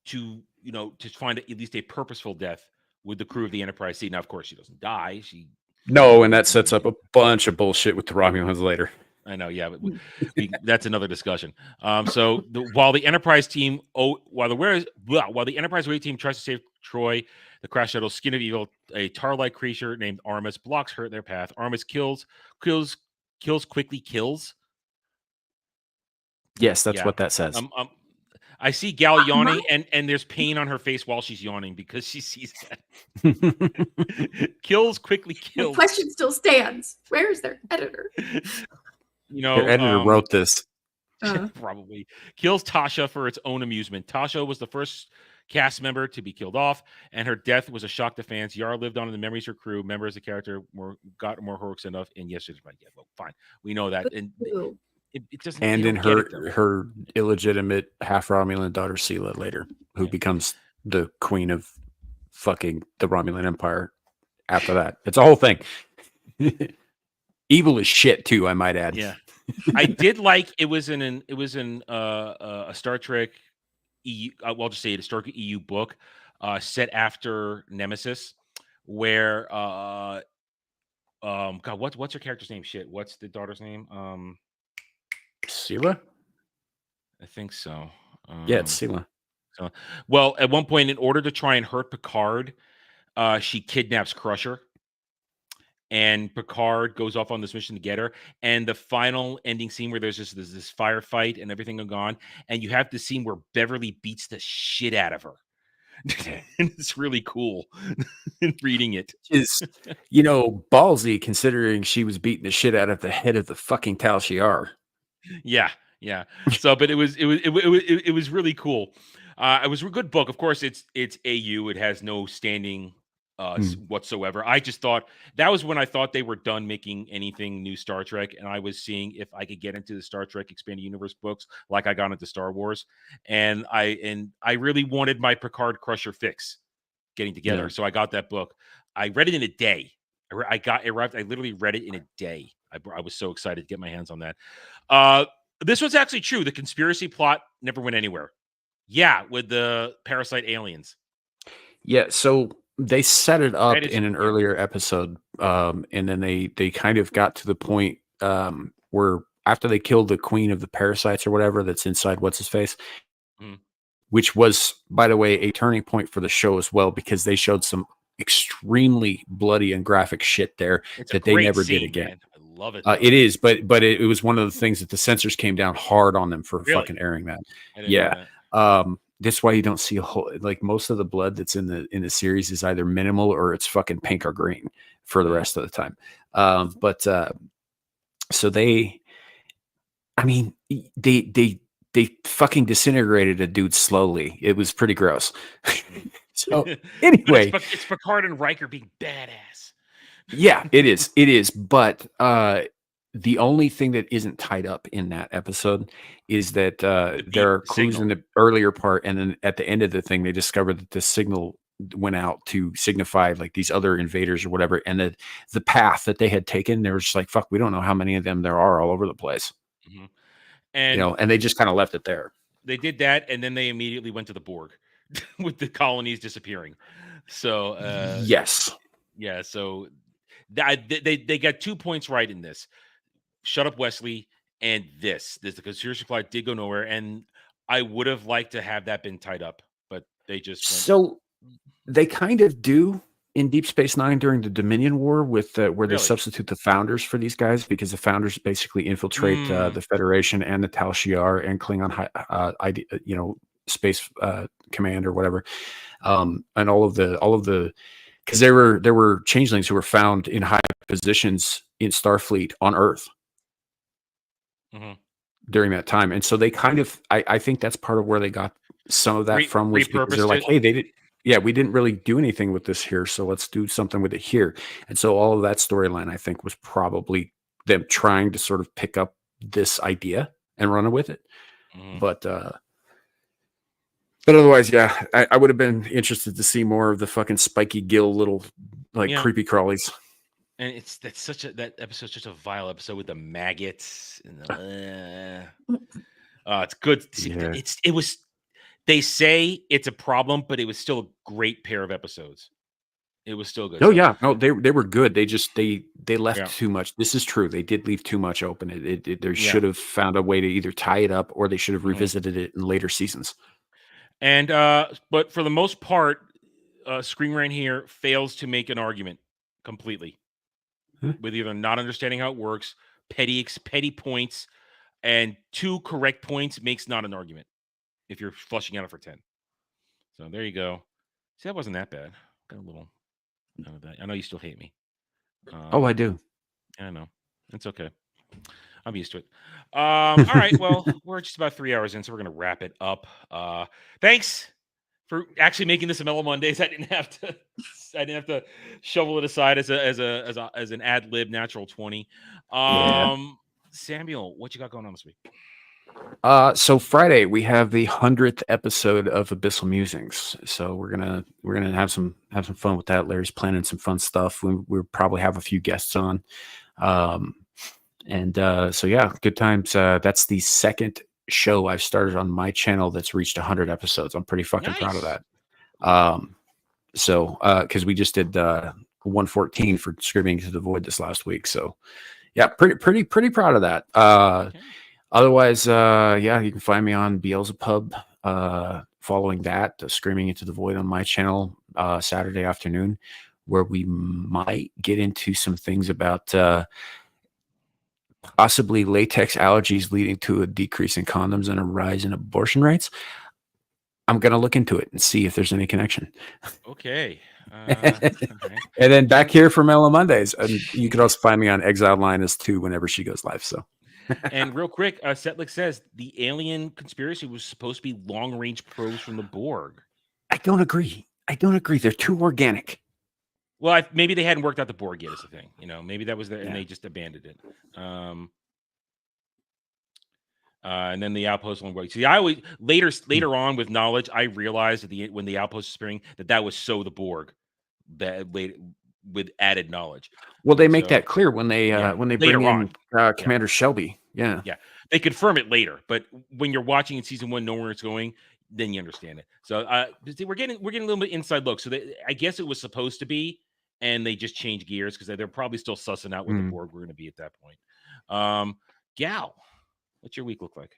to, you know, to find at least a purposeful death with the crew of the Enterprise C. Now, of course, she doesn't die. No, and that sets up a bunch of bullshit with the Romulans later. I know, yeah, but that's another discussion. So while the Enterprise team, while the Enterprise away team tries to save Troy, the crash shuttle Skin of Evil, a tar-like creature named Armus blocks her in their path. Armus quickly kills. Yes, that's what that says. I see Gal yawning, and there's pain on her face while she's yawning because she sees that. Quickly kills. The question still stands. Where is their editor? You know, their editor wrote this. Probably kills Tasha for its own amusement. Tasha was the first cast member to be killed off, and her death was a shock to fans. Yara lived on in the memories of her crew. Members of the character got more heroic enough in yesterday's fight. Yeah, well, fine, we know that. And it doesn't. And in her illegitimate half Romulan daughter Sela later, who becomes the queen of fucking the Romulan Empire. After that, it's a whole thing. Evil as shit too, I might add. Yeah, I did like it was in a Star Trek EU. I'll just say a historical EU book set after Nemesis, where God, what's her character's name? Shit, what's the daughter's name? Sela? I think so. Yeah, it's Sela. So, well, at one point, in order to try and hurt Picard, she kidnaps Crusher. And Picard goes off on this mission to get her. And the final ending scene where there's this firefight and everything gone. And you have the scene where Beverly beats the shit out of her. And it's really cool reading it. Is, you know, ballsy considering she was beating the shit out of the head of the fucking Tal Shiar. Yeah. So, but it was really cool. It was a good book. Of course, it's AU. It has no standing whatsoever. I just thought that was when I thought they were done making anything new Star Trek, and I was seeing if I could get into the Star Trek Expanded Universe books like I got into Star Wars, and I really wanted my Picard Crusher fix getting together. So I got that book. I read it in a day. I literally read it in a day. I was so excited to get my hands on that. This was actually true. The conspiracy plot never went anywhere. Yeah, with the parasite aliens. Yeah, so they set it up in an earlier episode, and then they kind of got to the point where after they killed the queen of the parasites or whatever that's inside what's his face, which was, by the way, a turning point for the show as well, because they showed some extremely bloody and graphic shit there that they never did again. Man. I love it. It is, but it was one of the things that the censors came down hard on them for fucking airing that. Yeah. That's why you don't see a whole, like, most of the blood that's in the series is either minimal or it's fucking pink or green for the rest of the time. So they fucking disintegrated a dude slowly. It was pretty gross. So anyway, it's Picard and Riker being badass. Yeah, it is. But the only thing that isn't tied up in that episode is that there are clues in the earlier part, and then at the end of the thing, they discovered that the signal went out to signify like these other invaders or whatever, and that the path that they had taken, they were just like, "Fuck, we don't know how many of them there are all over the place," and and they just kind of left it there. They did that, and then they immediately went to the Borg with the colonies disappearing. So yes, yeah. So they got 2 points right in this. Shut Up Wesley and this the conspiracy plot did go nowhere, and I would have liked to have that been tied up, but they just went. So they kind of do in Deep Space Nine during the Dominion War with where they substitute the Founders for these guys, because the Founders basically infiltrate the Federation and the Tal Shiar and Klingon space command or whatever. and all of the because there were changelings who were found in high positions in Starfleet on Earth during that time, and so they kind of I think that's part of where they got some of that from, was because they're like, hey, we didn't really do anything with this here, so let's do something with it here. And so all of that storyline, I think, was probably them trying to sort of pick up this idea and run with it. But otherwise, yeah, I would have been interested to see more of the fucking spiky gill little creepy crawlies. And that episode's just a vile episode with the maggots and the, it's good. Yeah. It was. They say it's a problem, but it was still a great pair of episodes. It was still good. Oh yeah, no, they were good. They just they left too much. This is true. They did leave too much open. They should have found a way to either tie it up, or they should have revisited it in later seasons. And but for the most part, Scream Rant here fails to make an argument completely, with either not understanding how it works, petty points, and 2 correct points makes not an argument if you're flushing out it for 10. So there you go. See, that wasn't that bad. Got a little out of that. I know you still hate me. Oh, I do. I know. It's okay. I'm used to it. All right. Well, we're just about 3 hours in, so we're gonna wrap it up. Thanks for actually making this a Mellow Mondays. I didn't have to shovel it aside as an ad lib natural 20. Samuel, what you got going on this week? So Friday we have the 100th episode of Abyssal Musings. So we're gonna have some fun with that. Larry's planning some fun stuff. We'll probably have a few guests on. So yeah, good times. That's the second show I've started on my channel that's reached 100 episodes. I'm pretty fucking proud of that. Because we just did 114 for Screaming Into the Void this last week. So yeah, pretty proud of that. Otherwise, yeah, you can find me on Beelzebub. Following that, Screaming Into the Void on my channel Saturday afternoon, where we might get into some things about possibly latex allergies leading to a decrease in condoms and a rise in abortion rates. I'm going to look into it and see if there's any connection. Okay. And then back here for Mellow Mondays. And you can also find me on Exiled Linus too whenever she goes live. So. And real quick, Setlick says the alien conspiracy was supposed to be long-range probes from the Borg. I don't agree. They're too organic. Well, maybe they hadn't worked out the Borg yet. Is the thing, maybe that was and they just abandoned it. And then the Outpost one. See, I always later on with knowledge, I realized when the Outpost was appearing that was so the Borg that with added knowledge. Well, they make that clear when they bring in Commander Shelby. Yeah, they confirm it later, but when you're watching in season 1, knowing where it's going, then you understand it. So we're getting a little bit inside look. So I guess it was supposed to be, and they just changed gears because they're probably still sussing out what the Borg were going to be at that point. Gal, what's your week look like?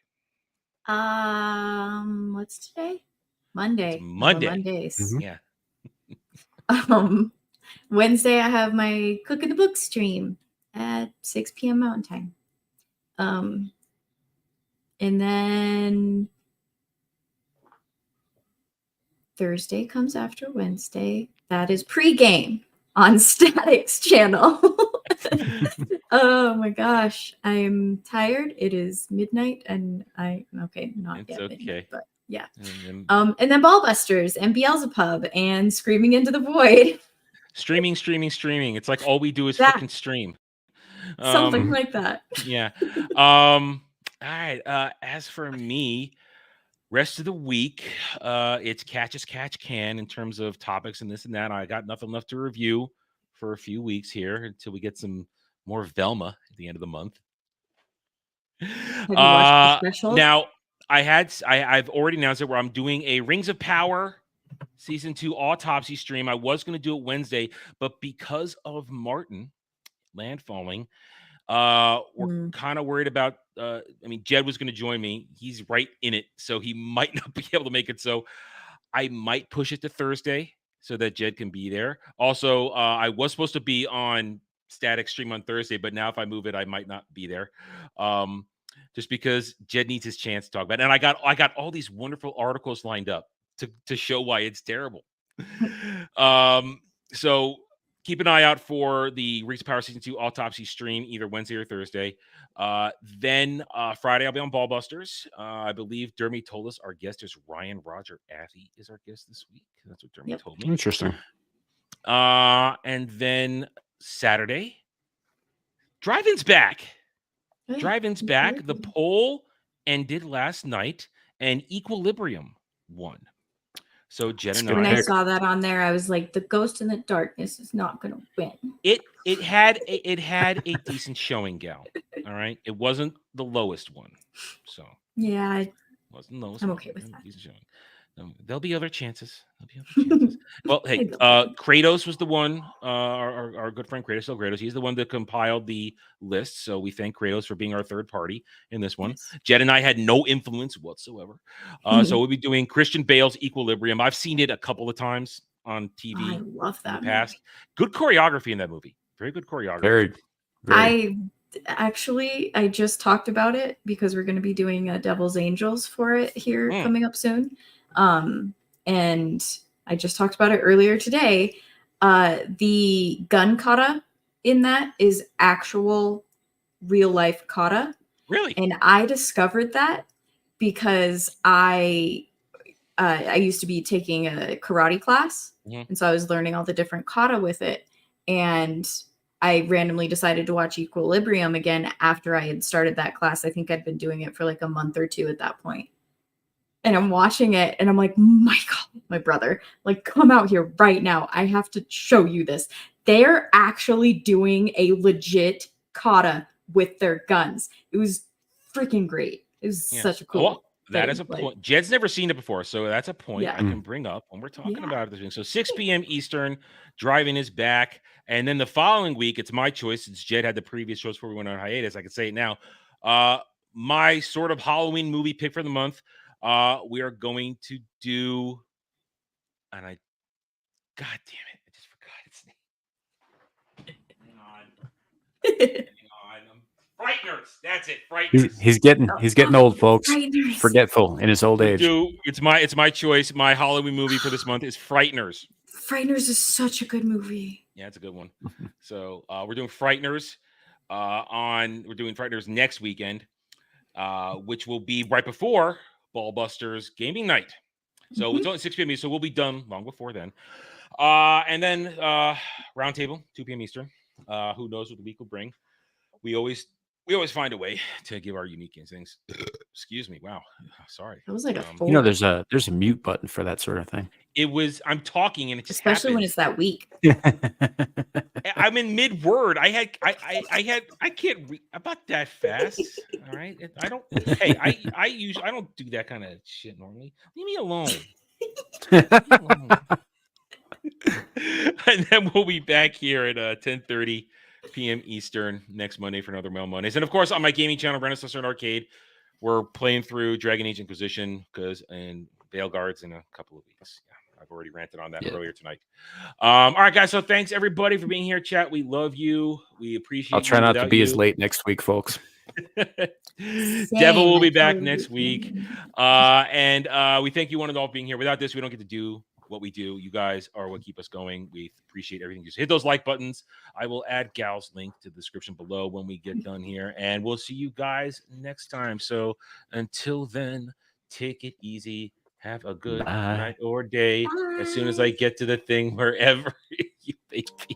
What's today? Monday. It's Monday. Mondays. Yeah. Wednesday, I have my Cook in the Book stream at 6 p.m. Mountain Time. And then Thursday comes after Wednesday. That is pregame on Static's channel. Oh my gosh, I'm tired. It is midnight, and not yet midnight, but yeah. And then Ballbusters and Beelzebub and Screaming Into the Void. Streaming. It's like all we do is fucking stream. Something like that. Yeah. All right. As for me, rest of the week, it's catch as catch can in terms of topics and this and that. I got nothing left to review for a few weeks here until we get some more Velma at the end of the month. Have you watched the special? Now, I've already announced it where I'm doing a Rings of Power Season 2 autopsy stream. I was going to do it Wednesday, but because of Martin landfalling, we're kind of worried about Jed was going to join me. He's right in it, so he might not be able to make it. So I might push it to Thursday so that Jed can be there. Also, I was supposed to be on Static stream on Thursday, but now if I move it, I might not be there. Just because Jed needs his chance to talk about it. And I got all these wonderful articles lined up to show why it's terrible. So keep an eye out for the Rings of Power Season 2 Autopsy stream, either Wednesday or Thursday. Then Friday, I'll be on Ballbusters. I believe Dermy told us our guest is Ryan Roger Athey is our guest this week. That's what Dermy told me. Interesting. And then Saturday, Drive-In's back. Drive-In's back. The poll ended last night, and Equilibrium won. So Jen and when I saw that on there, I was like, the Ghost in the Darkness is not going to win. It had a decent showing, gal. All right, it wasn't the lowest one. So yeah, it wasn't the lowest. I'm okay with that. Decent showing. There'll be other chances. Well, hey, Kratos was the one. Our good friend Kratos. He's the one that compiled the list. So we thank Kratos for being our third party in this one. Yes. Jed and I had no influence whatsoever. So we'll be doing Christian Bale's Equilibrium. I've seen it a couple of times on TV. I love that in the past. Good choreography in that movie. Very good choreography. Very. I just talked about it because we're going to be doing Devil's Angels for it here coming up soon. And I just talked about it earlier today. The gun kata in that is actual real life kata. Really? And I discovered that because I used to be taking a karate class. And so I was learning all the different kata with it. And I randomly decided to watch Equilibrium again after I had started that class. I think I'd been doing it for like a month or two at that point. And I'm watching it and I'm like, my brother, like, come out here right now. I have to show you this. They're actually doing a legit kata with their guns. It was freaking great. It was such a cool. Well, that is a point. Jed's never seen it before, so that's a point I can bring up when we're talking about it this week. So 6 p.m. Eastern, Drive-In is back. And then the following week, it's my choice. Since Jed had the previous shows before we went on hiatus, I can say it now. My sort of Halloween movie pick for the month. We are going to do, and God damn it, I just forgot its name. Hang on. Frighteners. That's it. Frighteners. He's getting old, folks. Frighteners. Forgetful in his old age. It's my choice. My Halloween movie for this month is Frighteners. Frighteners is such a good movie. Yeah, it's a good one. So we're doing Frighteners. We're doing Frighteners next weekend, which will be right before Ballbusters gaming night. So it's only 6 p.m. so we'll be done long before then. And then roundtable 2 p.m. Eastern. Who knows what the week will bring? We always find a way to give our unique things. Excuse me. Wow. Sorry. That was like a there's a mute button for that sort of thing. I'm talking and it just especially happened. when it's that week. I'm in mid word. I can't read about that fast. All right. I don't do that kind of shit normally. Leave me alone. And then we'll be back here at 10:30 p.m. Eastern next Monday for another Mail Mondays. And of course, on my gaming channel, Renaissance and Arcade, we're playing through Dragon Age Inquisition and Veil Guards in a couple of weeks. Yeah, I've already ranted on that earlier tonight. All right, guys. So thanks everybody for being here. Chat. We love you. We appreciate. I'll try not to be as late next week, folks. Devil will be back next week. And we thank you one and all for being here. Without this, we don't get to do what we do. You guys are what keep us going. We appreciate everything. Just hit those like buttons. I will add Gal's link to the description below when we get done here, and we'll see you guys next time. So until then, take it easy. Have a good night or day. As soon as I get to the thing wherever you may be.